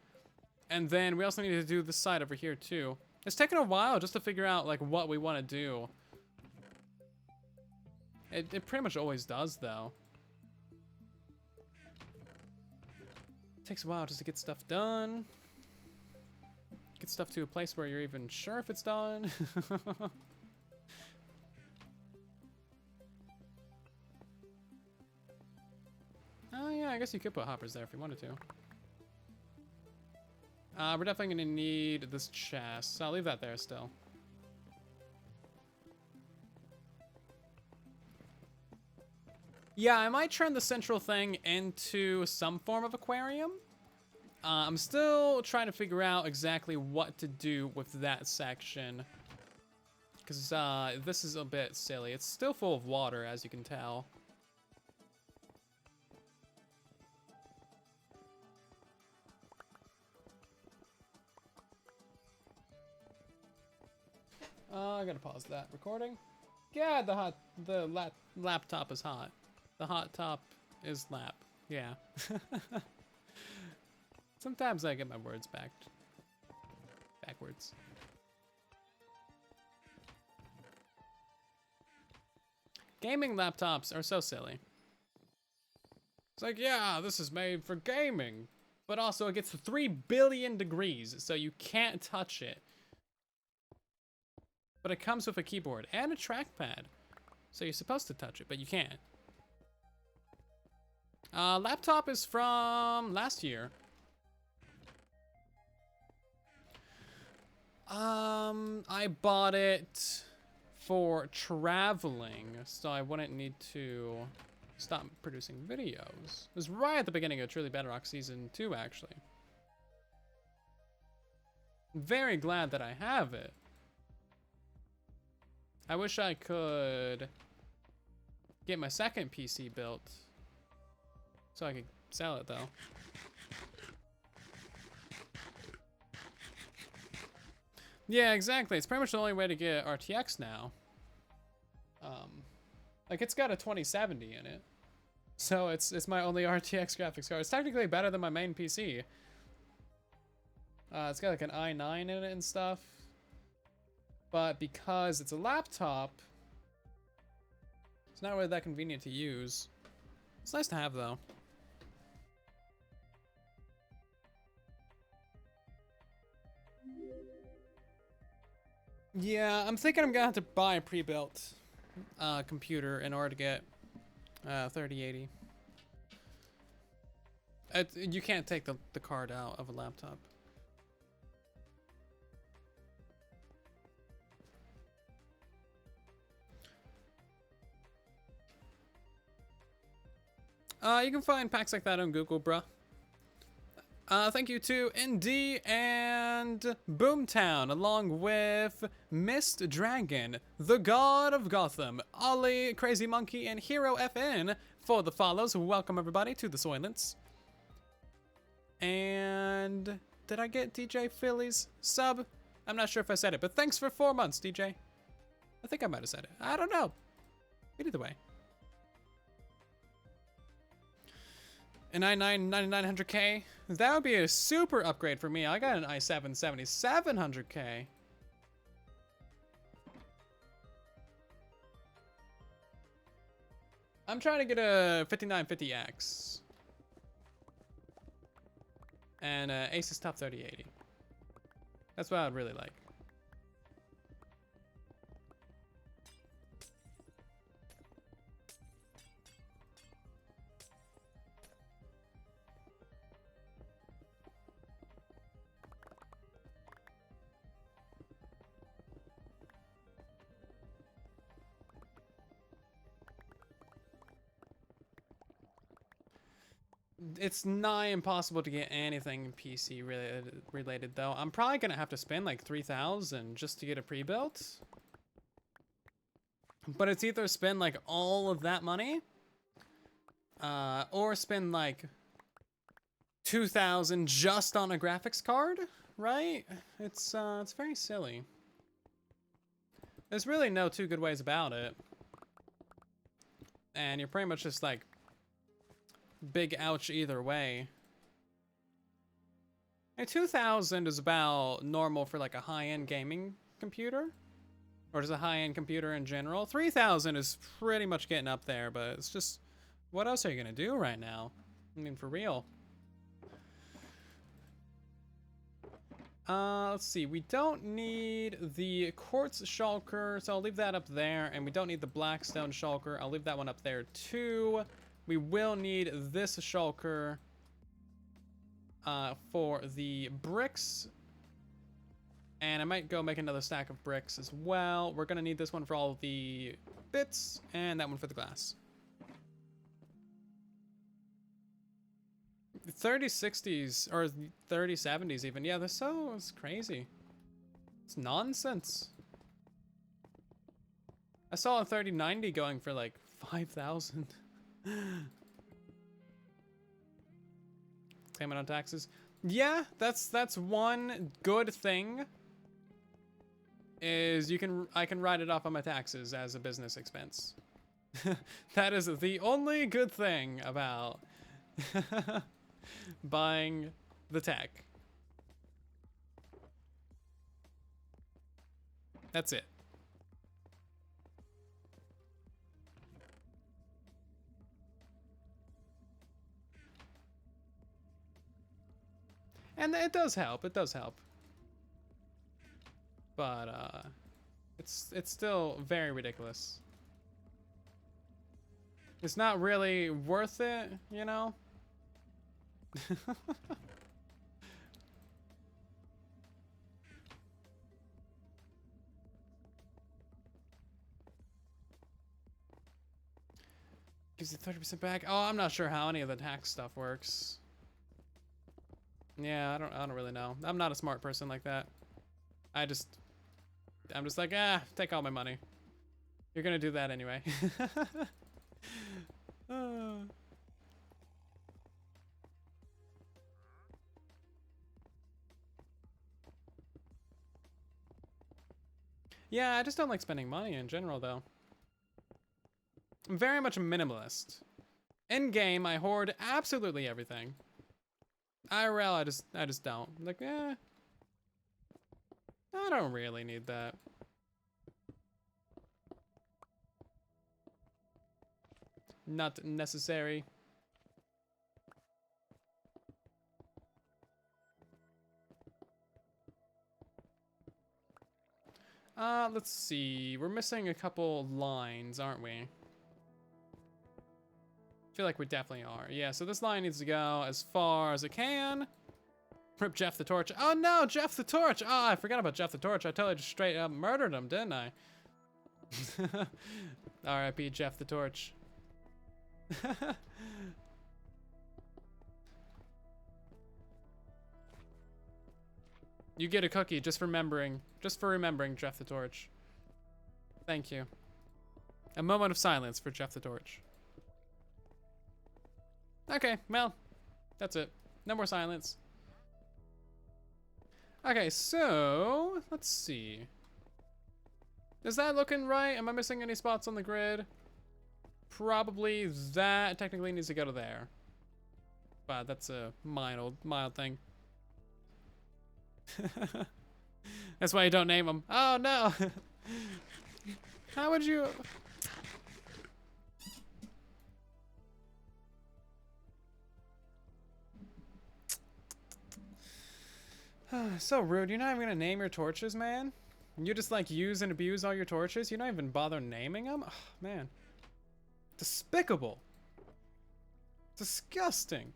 And then we also need to do this side over here too. It's taken a while just to figure out like what we want to do. It pretty much always does though. It takes a while just to get stuff done. Get stuff to a place where you're even sure if it's done. Yeah, I guess you could put hoppers there if you wanted to. We're definitely gonna need this chest, so I'll leave that there still. Yeah, I might turn the central thing into some form of aquarium. I'm still trying to figure out exactly what to do with that section. Because this is a bit silly. It's still full of water, as you can tell. I gotta pause that recording. Yeah, the laptop is hot. The hot top is lap. Yeah. Sometimes I get my words backwards. Gaming laptops are so silly. It's like, yeah, this is made for gaming, but also it gets 3 billion degrees, so you can't touch it. But it comes with a keyboard and a trackpad, so you're supposed to touch it, but you can't. Laptop is from last year. I bought it for traveling, so I wouldn't need to stop producing videos. It was right at the beginning of Truly Bedrock Season 2, actually. I'm very glad that I have it. I wish I could get my second PC built so I could sell it, though. Yeah, exactly. It's pretty much the only way to get RTX now. Like, it's got a 2070 in it. So it's my only RTX graphics card. It's technically better than my main PC. It's got like an i9 in it and stuff. But because it's a laptop, it's not really that convenient to use. It's nice to have, though. Yeah, I'm thinking I'm gonna have to buy a pre-built computer in order to get 3080. You can't take the card out of a laptop. You can find packs like that on Google, bruh. Thank you to ND and Boomtown, along with Mist Dragon, the God of Gotham, Ollie, Crazy Monkey, and Hero FN for the follows. Welcome everybody to the Soylents. And did I get DJ Philly's sub? I'm not sure if I said it, but thanks for 4 months, DJ. I think I might have said it. I don't know. Either way. An i9 9900K? That would be a super upgrade for me. I got an i7 7700K. I'm trying to get a 5950X. And Asus Top 3080. That's what I'd really like. It's nigh impossible to get anything PC related though. I'm probably gonna have to spend like 3,000 just to get a pre-built. But it's either spend like all of that money, or spend like 2,000 just on a graphics card, right? It's very silly. There's really no two good ways about it. And you're pretty much just like big ouch either way. And 2,000 is about normal for like a high-end gaming computer, or just a high-end computer in general. 3,000 is pretty much getting up there, but it's just, what else are you gonna do right now? I mean, for real. Let's see, we don't need the quartz shulker, so I'll leave that up there, and we don't need the blackstone shulker. I'll leave that one up there too. We will need this shulker for the bricks. And I might go make another stack of bricks as well. We're gonna need this one for all of the bits, and that one for the glass. 3060s, or 3070s even. Yeah, this so is crazy. It's nonsense. I saw a 3090 going for like 5,000. Payment on taxes. Yeah, that's one good thing. Is I can write it off on my taxes as a business expense. That is the only good thing about buying the tech. That's it. And it does help. It does help. But it's still very ridiculous. It's not really worth it, you know? Gives you 30% back. Oh, I'm not sure how any of the tax stuff works. Yeah, I don't really know. I'm not a smart person like that. I'm just like, take all my money. You're gonna do that anyway. Yeah, I just don't like spending money in general, though. I'm very much a minimalist. In game, I hoard absolutely everything. IRL, I just don't. I'm like, I don't really need that. Not necessary. Let's see. We're missing a couple lines, aren't we? I feel like we definitely are. Yeah, so this line needs to go as far as it can. Rip Jeff the Torch. Oh no, Jeff the Torch! Oh, I forgot about Jeff the Torch. I totally just straight up murdered him, didn't I? R.I.P. Jeff the Torch. You get a cookie just for remembering Jeff the Torch. Thank you. A moment of silence for Jeff the Torch. Okay, well, that's it. No more silence. Okay, so let's see. Is that looking right? Am I missing any spots on the grid? Probably that technically needs to go to there. But that's a mild thing. That's why you don't name them. Oh no! How would you? So rude. You're not even gonna name your torches, man? You just like use and abuse all your torches? You don't even bother naming them? Oh, man. Despicable. Disgusting.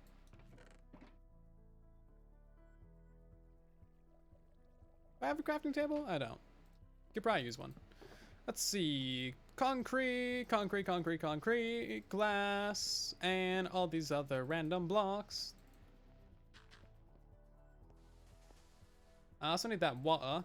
Do I have a crafting table? I don't. Could probably use one. Let's see. Concrete, glass, and all these other random blocks. I also need that water.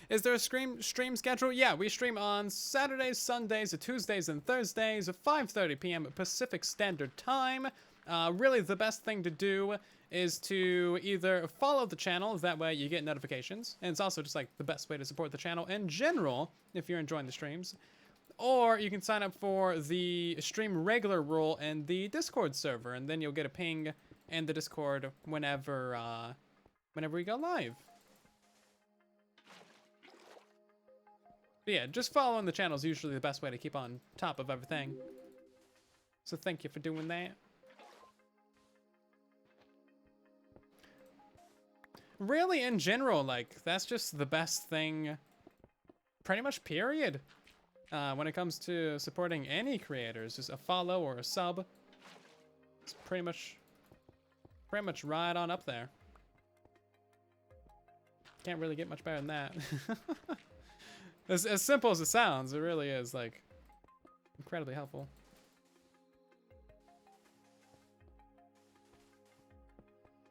Is there a stream schedule? Yeah, we stream on Saturdays, Sundays, Tuesdays, and Thursdays at 5:30 p.m. Pacific Standard Time. Really, the best thing to do is to either follow the channel, that way you get notifications, and it's also just like the best way to support the channel in general if you're enjoying the streams. Or you can sign up for the stream regular rule in the Discord server, and then you'll get a ping in the Discord whenever we go live. But yeah, just following the channel is usually the best way to keep on top of everything. So thank you for doing that. Really, in general, like, that's just the best thing, pretty much, period. When it comes to supporting any creators, just a follow or a sub. It's pretty much right on up there. Can't really get much better than that. As simple as it sounds, it really is, like, incredibly helpful.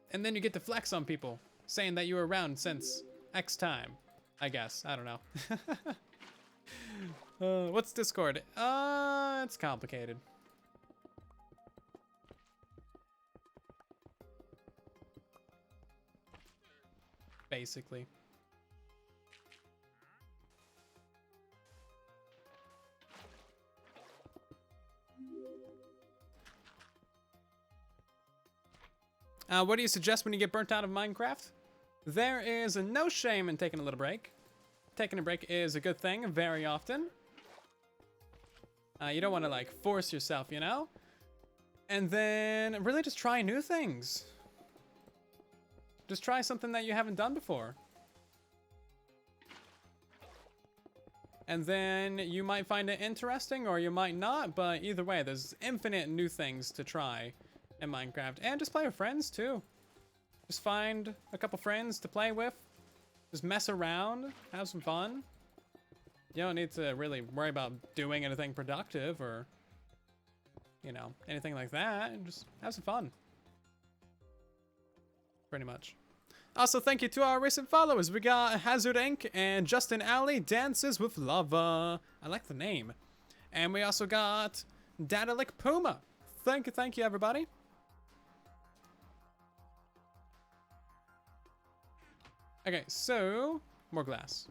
And then you get to flex on people, saying that you were around since X time, I guess. I don't know. What's Discord? It's complicated. Basically. What do you suggest when you get burnt out of Minecraft? There is no shame in taking a little break. Taking a break is a good thing very often. You don't want to, like, force yourself, you know? And then really just try new things. Just try something that you haven't done before. And then you might find it interesting or you might not, but either way, there's infinite new things to try in Minecraft. And just play with friends too. Just find a couple friends to play with. Just mess around, have some fun. You don't need to really worry about doing anything productive or, you know, anything like that. And just have some fun. Pretty much. Also, thank you to our recent followers. We got Hazard Inc. and Justin Alley Dances with Lava. I like the name. And we also got Dadalic Puma. Thank you, everybody. Okay, so more glass.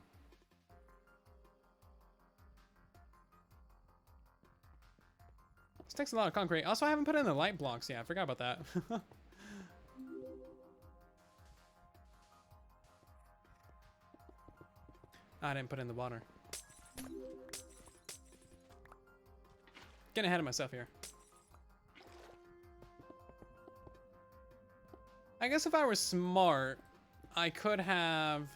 This takes a lot of concrete. Also, I haven't put in the light blocks yet. I forgot about that. I didn't put in the water. Getting ahead of myself here. I guess if I were smart, I could have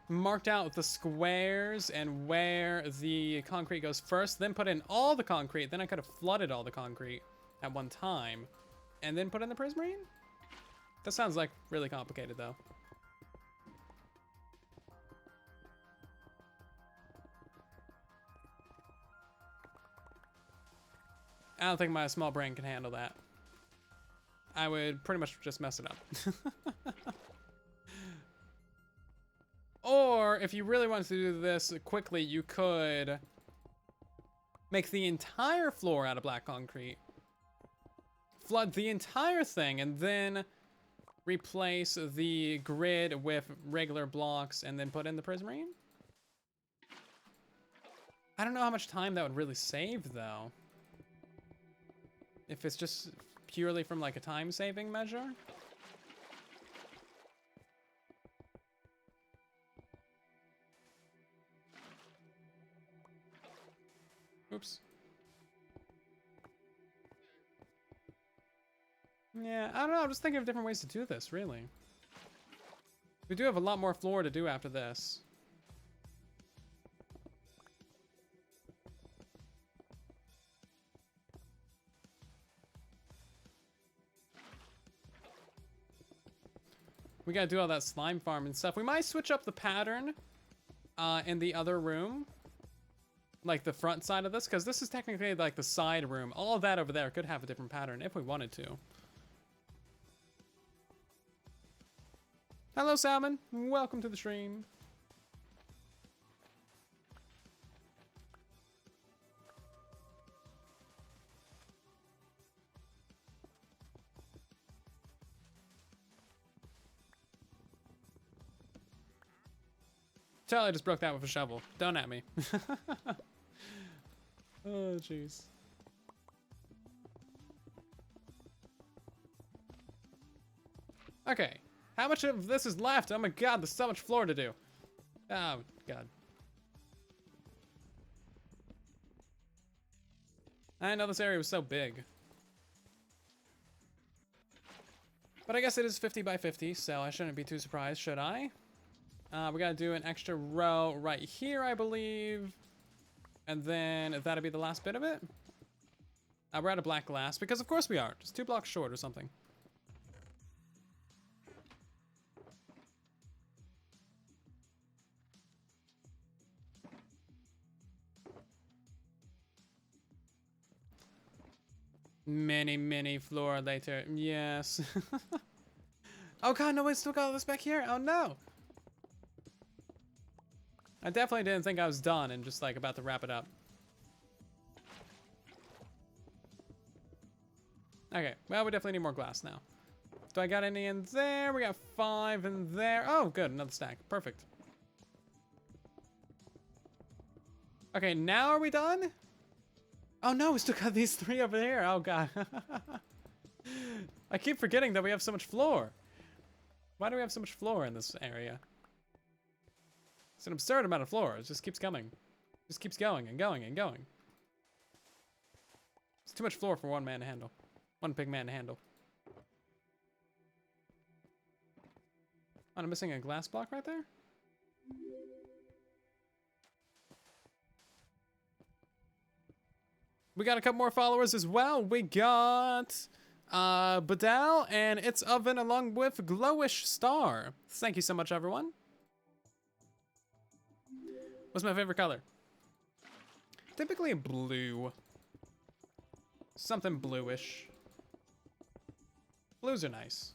marked out the squares and where the concrete goes first, then put in all the concrete. Then I could have flooded all the concrete at one time and then put in the prismarine. That sounds like really complicated though. I don't think my small brain can handle that. I would pretty much just mess it up. Or, if you really wanted to do this quickly, you could make the entire floor out of black concrete, flood the entire thing, and then replace the grid with regular blocks, and then put in the prismarine. I don't know how much time that would really save, though. If it's just purely from, like, a time-saving measure. Oops. Yeah, I don't know. I'm just thinking of different ways to do this, really. We do have a lot more floor to do after this. We gotta do all that slime farm and stuff. We might switch up the pattern in the other room. Like the front side of this, because this is technically like the side room. All of that over there could have a different pattern if we wanted to. Hello, Salmon. Welcome to the stream. Totally just broke that with a shovel. Don't at me. Oh, jeez. Okay. How much of this is left? Oh my god, there's so much floor to do. Oh, God. I didn't know this area was so big. But I guess it is 50 by 50, so I shouldn't be too surprised, should I? We gotta do an extra row right here, I believe. And then that'll be the last bit of it. We're out of black glass, because of course we are. Just 2 blocks short or something. Mini floor later. Yes. Oh god, no, we still got all this back here? Oh no. I definitely didn't think I was done and just like about to wrap it up. Okay, well, we definitely need more glass now. Do I got any in there? We got 5 in there. Oh, good, another stack. Perfect. Okay, now are we done? Oh no, we still got these 3 over here. Oh god. I keep forgetting that we have so much floor. Why do we have so much floor in this area? It's an absurd amount of floor. It just keeps coming. It just keeps going and going and going. It's too much floor for one man to handle. One big man to handle. Oh, I'm missing a glass block right there? We got a couple more followers as well. We got Badal and It's Oven along with Glowish Star. Thank you so much, everyone. What's my favorite color? Typically blue. Something bluish. Blues are nice.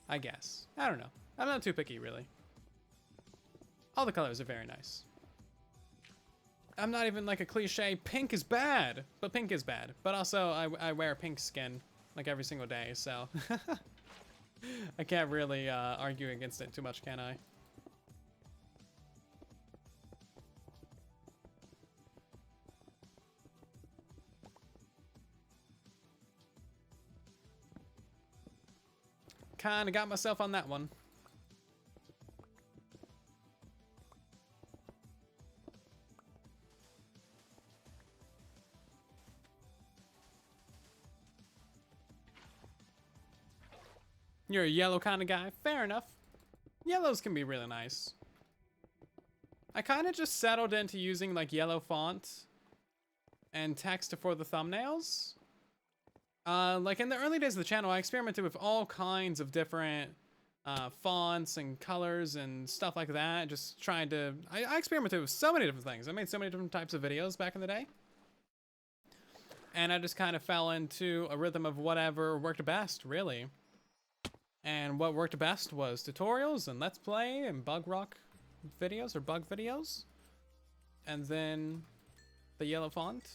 I guess. I don't know. I'm not too picky, really. All the colors are very nice. I'm not even like a cliche, pink is bad, but pink is bad. But also, I wear pink skin like every single day, so I can't really argue against it too much, can I? Kinda got myself on that one. You're a yellow kind of guy. Fair enough. Yellows can be really nice. I kind of just settled into using like yellow font and text for the thumbnails. Like in the early days of the channel, I experimented with all kinds of different fonts and colors and stuff like that. Just trying to, I experimented with so many different things. I made so many different types of videos back in the day. And I just kind of fell into a rhythm of whatever worked best, really. And what worked best was tutorials and Let's Play and bug videos. And then the yellow font.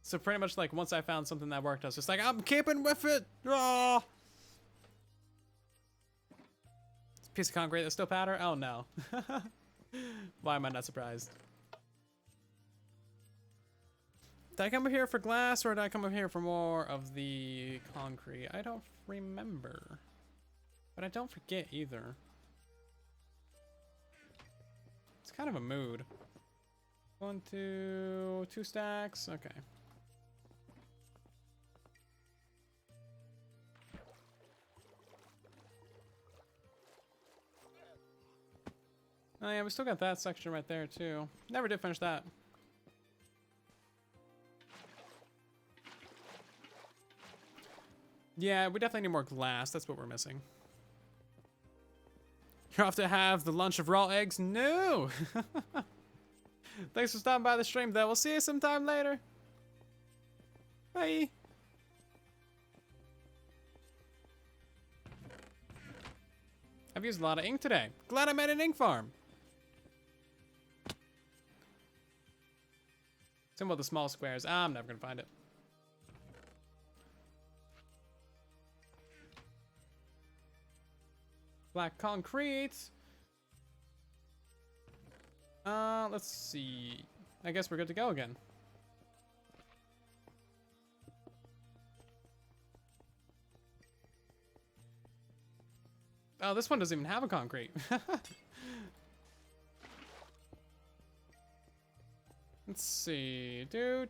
So pretty much like once I found something that worked, I was just like, I'm keeping with it. Oh. It's a piece of concrete that's still powder? Oh no. Why am I not surprised? Did I come up here for glass or did I come up here for more of the concrete? I don't remember. But I don't forget either. It's kind of a mood. 1, 2, 2 stacks. Okay. Oh yeah, we still got that section right there too. Never did finish that. Yeah, we definitely need more glass. That's what we're missing. You're off to have the lunch of raw eggs? No! Thanks for stopping by the stream, though. We'll see you sometime later. Bye! I've used a lot of ink today. Glad I made an ink farm. Symbol of the small squares. I'm never gonna find it. Black concrete. Let's see. I guess we're good to go again. Oh, this one doesn't even have a concrete. Let's see. Oh,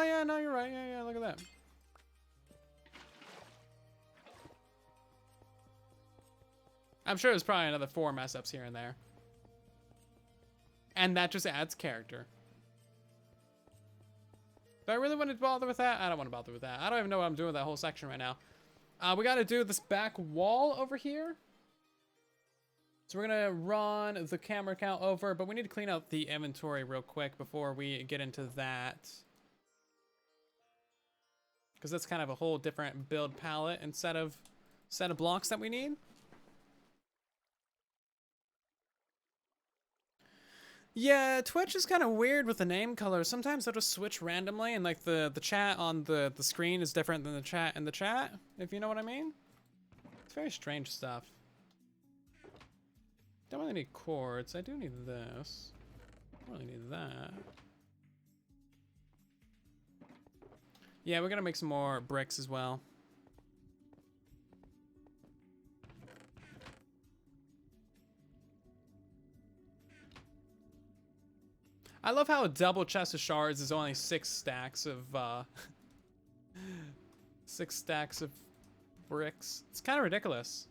yeah, no, you're right. Yeah, look at that. I'm sure there's probably another 4 mess-ups here and there. And that just adds character. Do I really want to bother with that? I don't want to bother with that. I don't even know what I'm doing with that whole section right now. We got to do this back wall over here. So we're going to run the camera count over, but we need to clean out the inventory real quick before we get into that. Because that's kind of a whole different build palette and set of blocks that we need. Yeah, Twitch is kind of weird with the name colors. Sometimes they'll just switch randomly, and like the chat on the screen is different than the chat in the chat, if you know what I mean. It's very strange stuff. Don't really need quartz. I do need this. I don't really need that. Yeah, we're gonna make some more bricks as well. I love how a double chest of shards is only 6 stacks of 6 stacks of bricks. It's kind of ridiculous.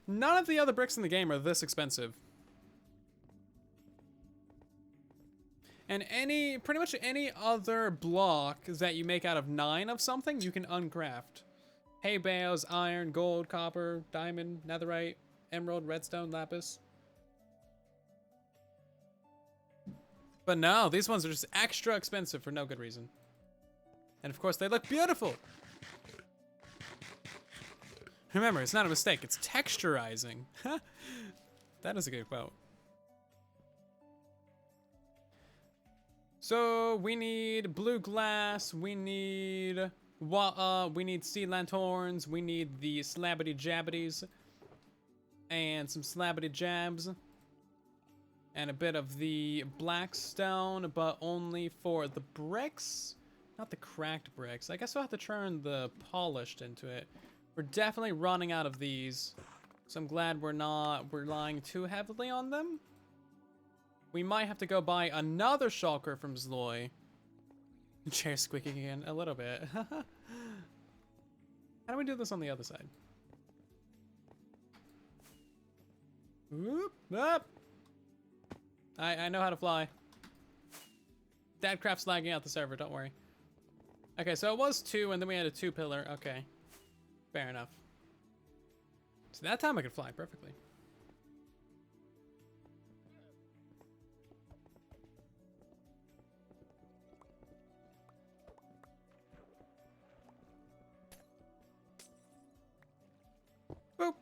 None of the other bricks in the game are this expensive. And pretty much any other block that you make out of 9 of something, you can uncraft. Hay bales, iron, gold, copper, diamond, netherite, emerald, redstone, lapis. But no, these ones are just extra expensive for no good reason. And of course, they look beautiful. Remember, it's not a mistake, it's texturizing. That is a good quote. So we need blue glass, we need sea lanterns, we need the slabbity jabbities, and some slabbity jabs. And a bit of the black stone, but only for the bricks, not the cracked bricks. I guess we'll have to turn the polished into it. We're definitely running out of these, so I'm glad we're not relying too heavily on them. We might have to go buy another shulker from Zloy. Chair squeaking again a little bit. How do we do this on the other side? Whoop, up. I know how to fly. Dadcraft's lagging out the server, don't worry. Okay, so it was 2, and then we had a 2 pillar. Okay, fair enough. So that time I could fly perfectly. Boop.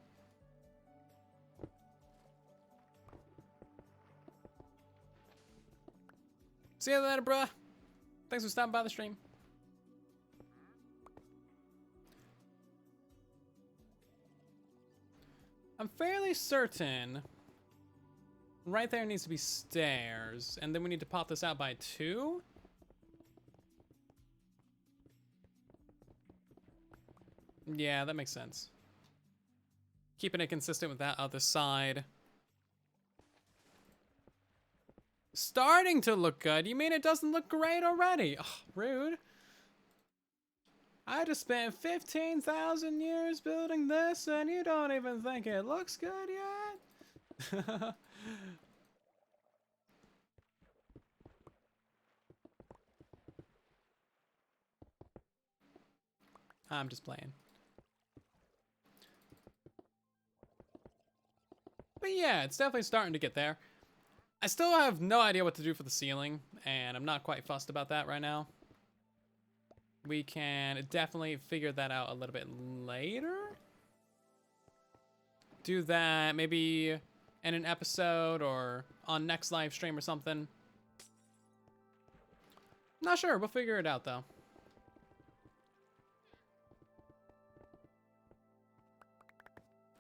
See you later, bruh. Thanks for stopping by the stream. I'm fairly certain right there needs to be stairs, and then we need to pop this out by 2. Yeah, that makes sense. Keeping it consistent with that other side. Starting to look good. You mean it doesn't look great already? Oh, rude. I just spent 15,000 years building this and you don't even think it looks good yet? I'm just playing. But yeah, it's definitely starting to get there. I still have no idea what to do for the ceiling, and I'm not quite fussed about that right now. We can definitely figure that out a little bit later. Do that maybe in an episode or on next live stream or something. Not sure, we'll figure it out though.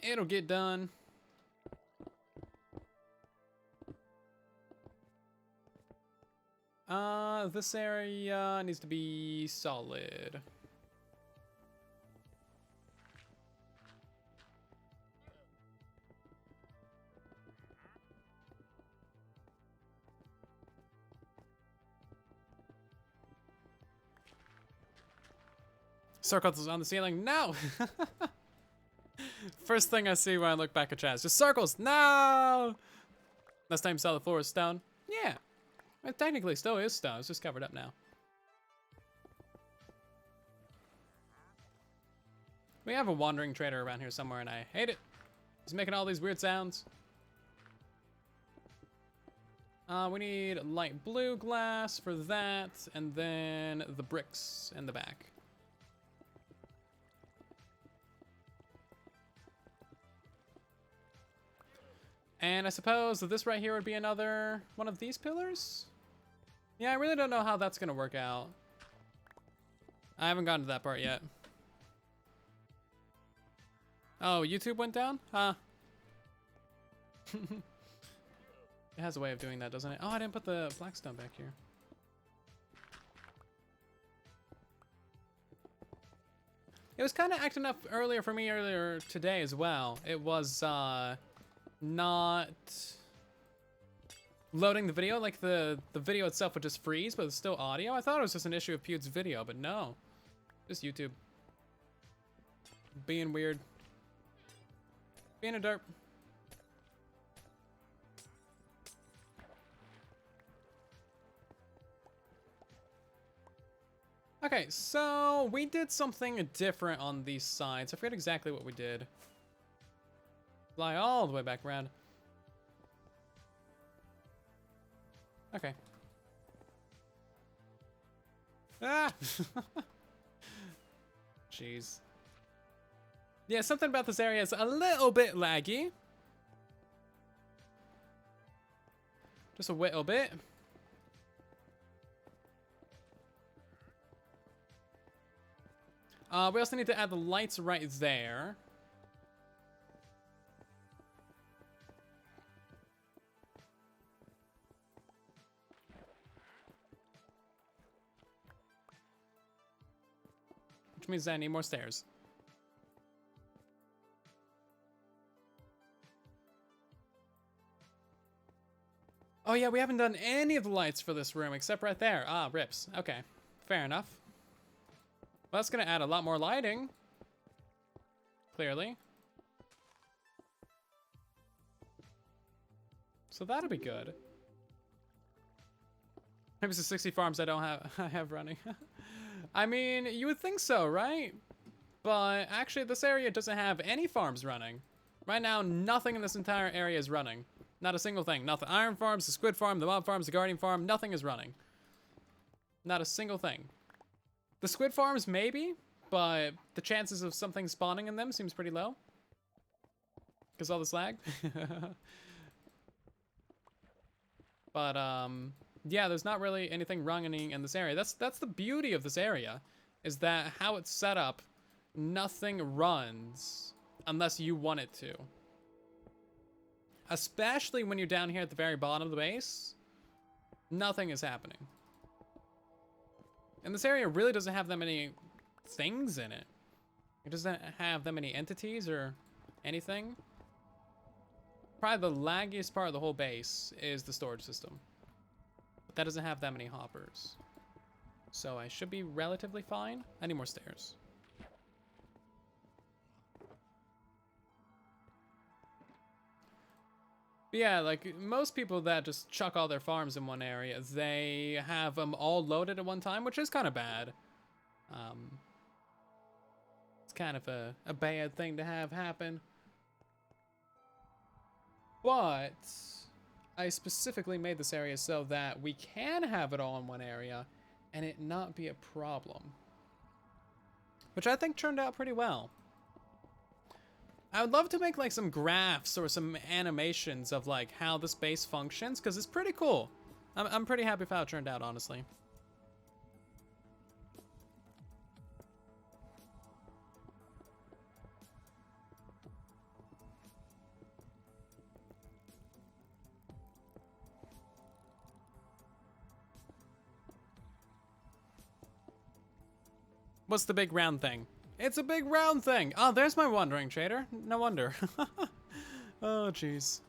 It'll get done. This area needs to be solid. Circles on the ceiling. No! First thing I see when I look back at chat is just circles. No! Last time you saw the floor was stone. Yeah. It technically still is stone. It's just covered up now. We have a wandering trader around here somewhere, and I hate it. He's making all these weird sounds. We need light blue glass for that, and then the bricks in the back. And I suppose that this right here would be another one of these pillars? Yeah, I really don't know how that's gonna work out. I haven't gotten to that part yet. Oh, YouTube went down? Huh. It has a way of doing that, doesn't it? Oh, I didn't put the blackstone back here. It was kind of acting up earlier for me earlier today as well. It was, not loading the video, like the video itself would just freeze, but it's still audio. I thought it was just an issue of Pewd's video, but no, just YouTube being weird, being a derp. Okay, so we did something different on these sides. I forget exactly what we did. Fly all the way back around. Okay. Ah! Jeez. Yeah, something about this area is a little bit laggy. Just a little bit. We also need to add the lights right there. Which means I need more stairs. Oh yeah, we haven't done any of the lights for this room except right there. Ah, rips. Okay, fair enough. Well, that's gonna add a lot more lighting. Clearly. So that'll be good. Maybe it's the 60 farms I have running. I mean, you would think so, right? But actually, this area doesn't have any farms running. Right now, nothing in this entire area is running. Not a single thing. Not the iron farms, the squid farm, the mob farms, the guardian farm. Nothing is running. Not a single thing. The squid farms, maybe, but the chances of something spawning in them seems pretty low. Because all this lag. But, yeah, there's not really anything running in this area. That's the beauty of this area, is that how it's set up, nothing runs unless you want it to. Especially when you're down here at the very bottom of the base, nothing is happening. And this area really doesn't have that many things in it. It doesn't have that many entities or anything. Probably the laggiest part of the whole base is the storage system. But that doesn't have that many hoppers. So I should be relatively fine. I need more stairs. But yeah, like most people that just chuck all their farms in one area, they have them all loaded at one time, which is kind of bad. It's kind of a bad thing to have happen. But I specifically made this area so that we can have it all in one area and it not be a problem. Which I think turned out pretty well. I would love to make like some graphs or some animations of like how this base functions, because it's pretty cool. I'm pretty happy with how it turned out, honestly. What's the big round thing? It's a big round thing. Oh, there's my wandering trader. No wonder. Oh, jeez.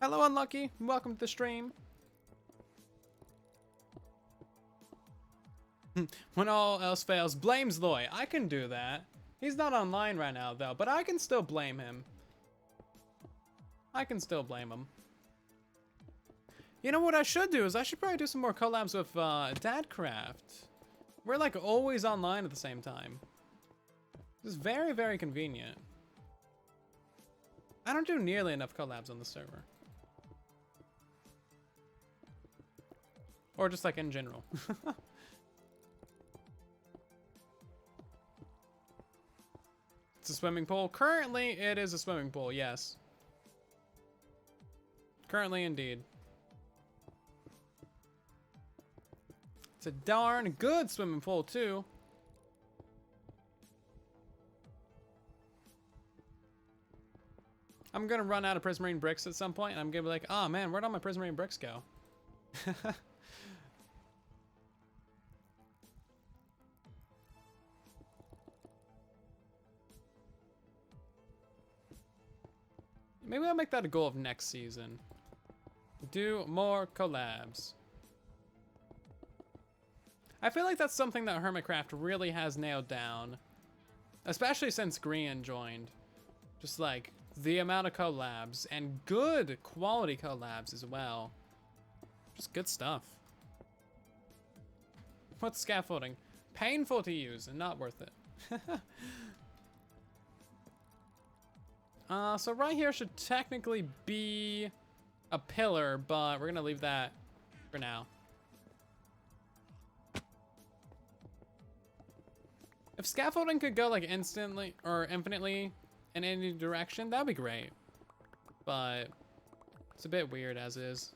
Hello, Unlucky. Welcome to the stream. When all else fails, blames Loy. I can do that. He's not online right now, though, but I can still blame him. I can still blame him. You know what I should do is I should probably do some more collabs with Dadcraft. We're like always online at the same time. This is very, very convenient. I don't do nearly enough collabs on the server. Or just like in general. It's a swimming pool. Currently, it is a swimming pool, yes. Currently, indeed. It's a darn good swimming pool, too. I'm gonna run out of prismarine bricks at some point, and I'm gonna be like, oh man, where'd all my prismarine bricks go? Maybe I'll make that a goal of next season. Do more collabs. I feel like that's something that Hermitcraft really has nailed down. Especially since Grian joined. Just like the amount of collabs and good quality collabs as well. Just good stuff. What's scaffolding? Painful to use and not worth it. So right here should technically be a pillar, but we're gonna leave that for now. If scaffolding could go like instantly or infinitely in any direction, that'd be great. But it's a bit weird as is.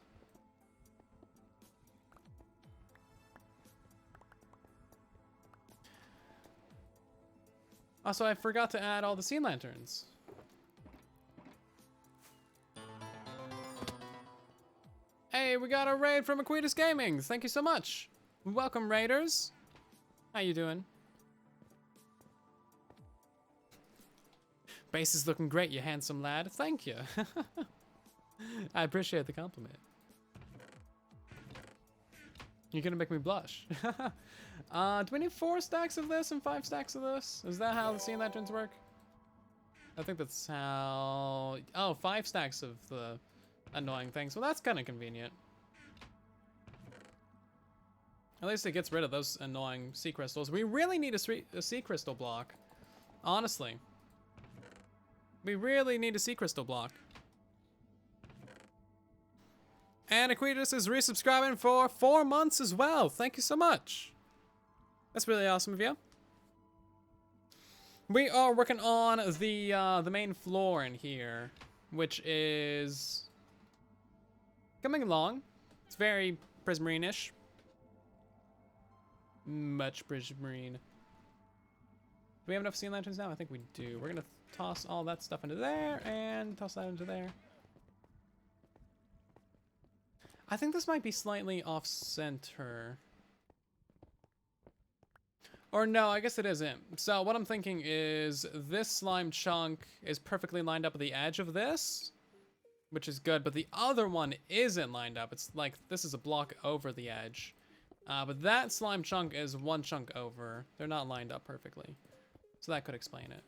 Also, I forgot to add all the sea lanterns. Hey, we got a raid from Aquitas Gaming. Thank you so much. Welcome, raiders. How you doing? Base is looking great, you handsome lad. Thank you. I appreciate the compliment. You're gonna make me blush. Do we need 4 stacks of this and 5 stacks of this? Is that how the sea lanterns work? I think that's how... Oh, 5 stacks of the annoying things. Well, that's kind of convenient. At least it gets rid of those annoying sea crystals. We really need a sea crystal block. Honestly. We really need a sea crystal block. And Aquitas is resubscribing for 4 months as well. Thank you so much. That's really awesome of you. We are working on the main floor in here, which is coming along. It's very prismarine-ish. Much prismarine. Do we have enough sea lanterns now? I think we do. We're gonna toss all that stuff into there and toss that into there. I think this might be slightly off-center. Or no, I guess it isn't. So what I'm thinking is this slime chunk is perfectly lined up at the edge of this, which is good, but the other one isn't lined up. It's like this is a block over the edge. But that slime chunk is 1 chunk over. They're not lined up perfectly. So that could explain it.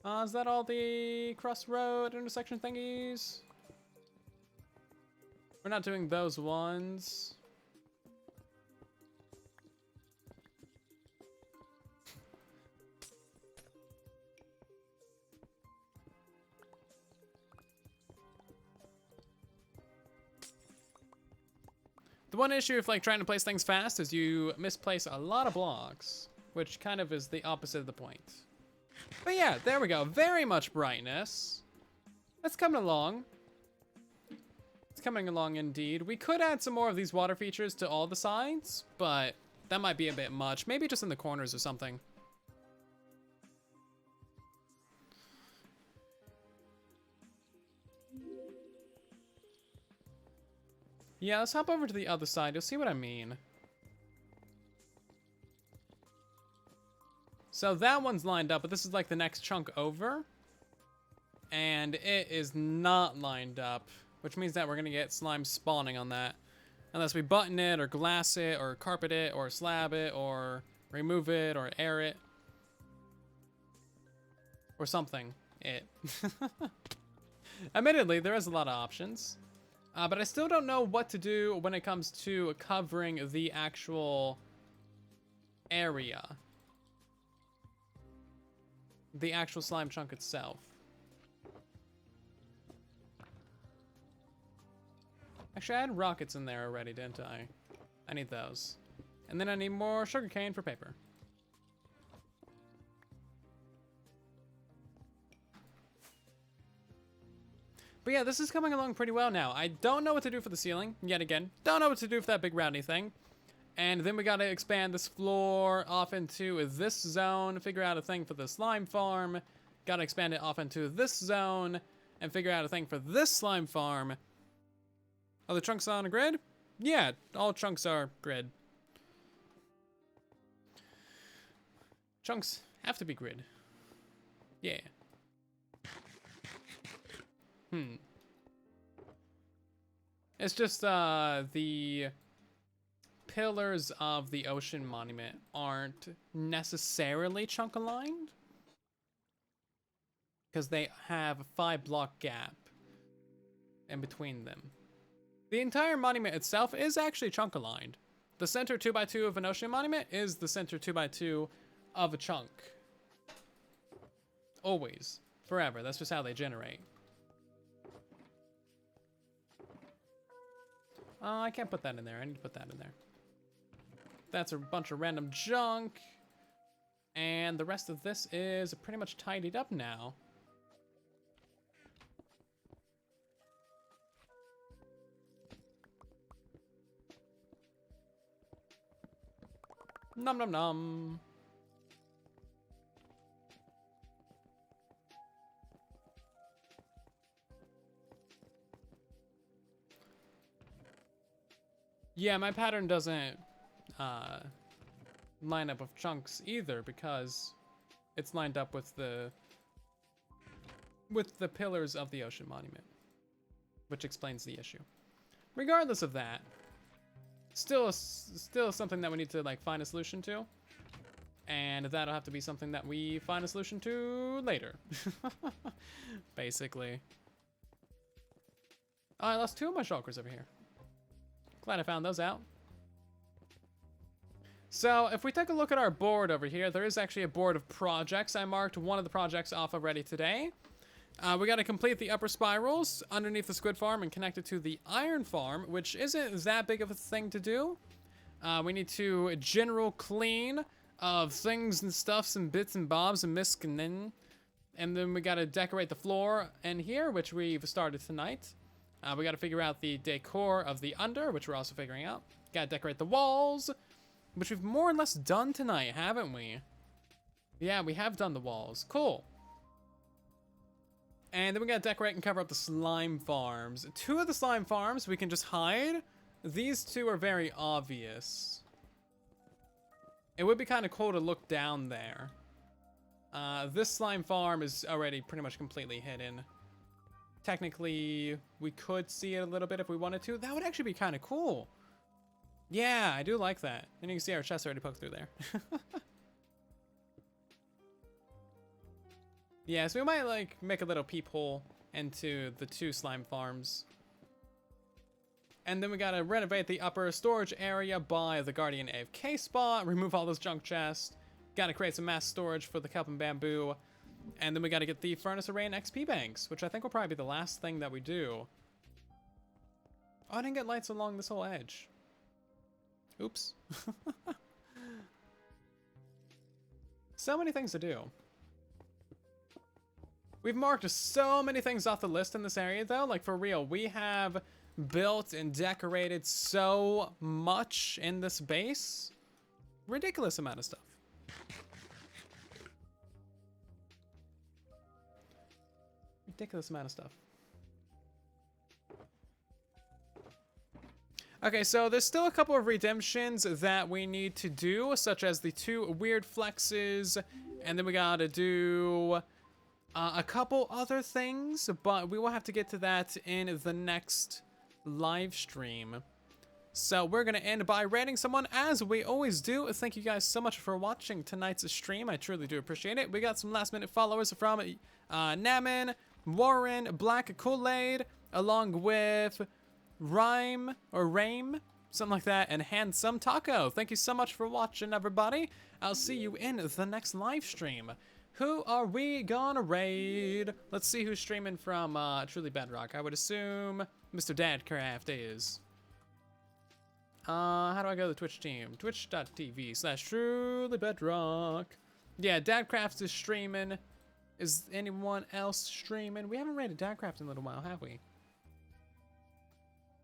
Is that all the crossroad intersection thingies? We're not doing those ones. The one issue of like trying to place things fast is you misplace a lot of blocks, which kind of is the opposite of the point. But yeah, there we go. Very much brightness. That's coming along. It's coming along indeed. We could add some more of these water features to all the sides, but that might be a bit much. Maybe just in the corners or something. Yeah, let's hop over to the other side. You'll see what I mean. So that one's lined up, but this is like the next chunk over. And it is not lined up, which means that we're going to get slime spawning on that. Unless we button it, or glass it, or carpet it, or slab it, or remove it, or air it. Or something. Admittedly, there is a lot of options. But I still don't know what to do when it comes to covering the actual area. The actual slime chunk itself. Actually, I had rockets in there already, didn't I? I need those. And then I need more sugarcane for paper. But yeah, this is coming along pretty well now. I don't know what to do for the ceiling, yet again. Don't know what to do for that big roundy thing. And then we gotta expand this floor off into this zone, figure out a thing for the slime farm. Gotta expand it off into this zone, and figure out a thing for this slime farm. Are the chunks on a grid? Yeah, all chunks are grid. Chunks have to be grid. Yeah. It's just the pillars of the ocean monument aren't necessarily chunk aligned because they have a 5-block gap in between them. The entire monument itself is actually chunk aligned. The center 2x2 of an ocean monument is the center 2x2 of a chunk. Always. Forever. That's just how they generate. I can't put that in there. I need to put that in there. That's a bunch of random junk. And the rest of this is pretty much tidied up now. Nom nom nom. Yeah, my pattern doesn't line up with chunks either because it's lined up with the pillars of the ocean monument, which explains the issue. Regardless of that, still something that we need to like find a solution to, and that'll have to be something that we find a solution to later. Basically. Oh, I lost 2 of my shulkers over here. Glad I found those out. So if we take a look at our board over here, there is actually a board of projects. I marked one of the projects off already today. We got to complete the upper spirals underneath the squid farm and connect it to the iron farm, which isn't that big of a thing to do. We need to general clean of things and stuffs and bits and bobs and misc, and then we got to decorate the floor in here, which we've started tonight. We got to figure out the decor of the under, which we're also figuring out. Got to decorate the walls, which we've more or less done tonight, haven't we? Yeah, we have done the walls. Cool. And then we got to decorate and cover up the slime farms. 2 of the slime farms we can just hide. These 2 are very obvious. It would be kind of cool to look down there. This slime farm is already pretty much completely hidden. Technically, we could see it a little bit if we wanted to. That would actually be kind of cool. Yeah, I do like that. And you can see our chest already poked through there. Yeah, so we might like make a little peephole into the 2 slime farms. And then we gotta renovate the upper storage area by the Guardian AFK spot, remove all those junk chests. Gotta create some mass storage for the kelp and bamboo. And then we gotta get the furnace array and XP banks, which I think will probably be the last thing that we do. Oh, I didn't get lights along this whole edge. Oops. So many things to do. We've marked so many things off the list in this area, though. Like, for real, we have built and decorated so much in this base. Ridiculous amount of stuff. Ridiculous amount of stuff. Okay, so there's still a couple of redemptions that we need to do, such as the 2 weird flexes, and then we gotta do a couple other things, but we will have to get to that in the next live stream. So we're gonna end by rating someone, as we always do. Thank you guys so much for watching tonight's stream. I truly do appreciate it. We got some last-minute followers from Namin, Warren, Black Kool-Aid, along with Rhyme or Rame, something like that, and Handsome Taco. Thank you so much for watching, everybody. I'll see you in the next live stream. Who are we gonna raid? Let's see who's streaming from Truly Bedrock. I would assume Mr. Dadcraft is. How do I go to the Twitch team? Twitch.tv/TrulyBedrock. Yeah, Dadcraft is streaming. Is anyone else streaming? We haven't raided Dadcraft in a little while, have we?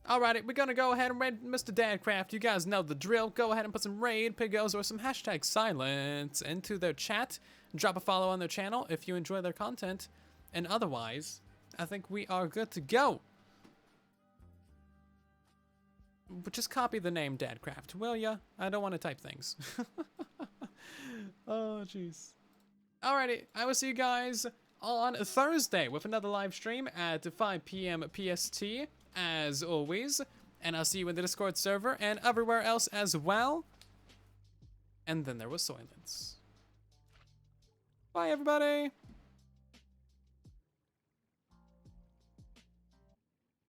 Alrighty, we're gonna go ahead and raid Mr. Dadcraft. You guys know the drill. Go ahead and put some raid pigos or some hashtag silence into their chat. Drop a follow on their channel if you enjoy their content. And otherwise, I think we are good to go. But just copy the name Dadcraft, will ya? I don't want to type things. Oh, jeez. Alrighty, I will see you guys on Thursday with another live stream at 5 p.m. PST, as always. And I'll see you in the Discord server and everywhere else as well. And then there was silence. Bye, everybody.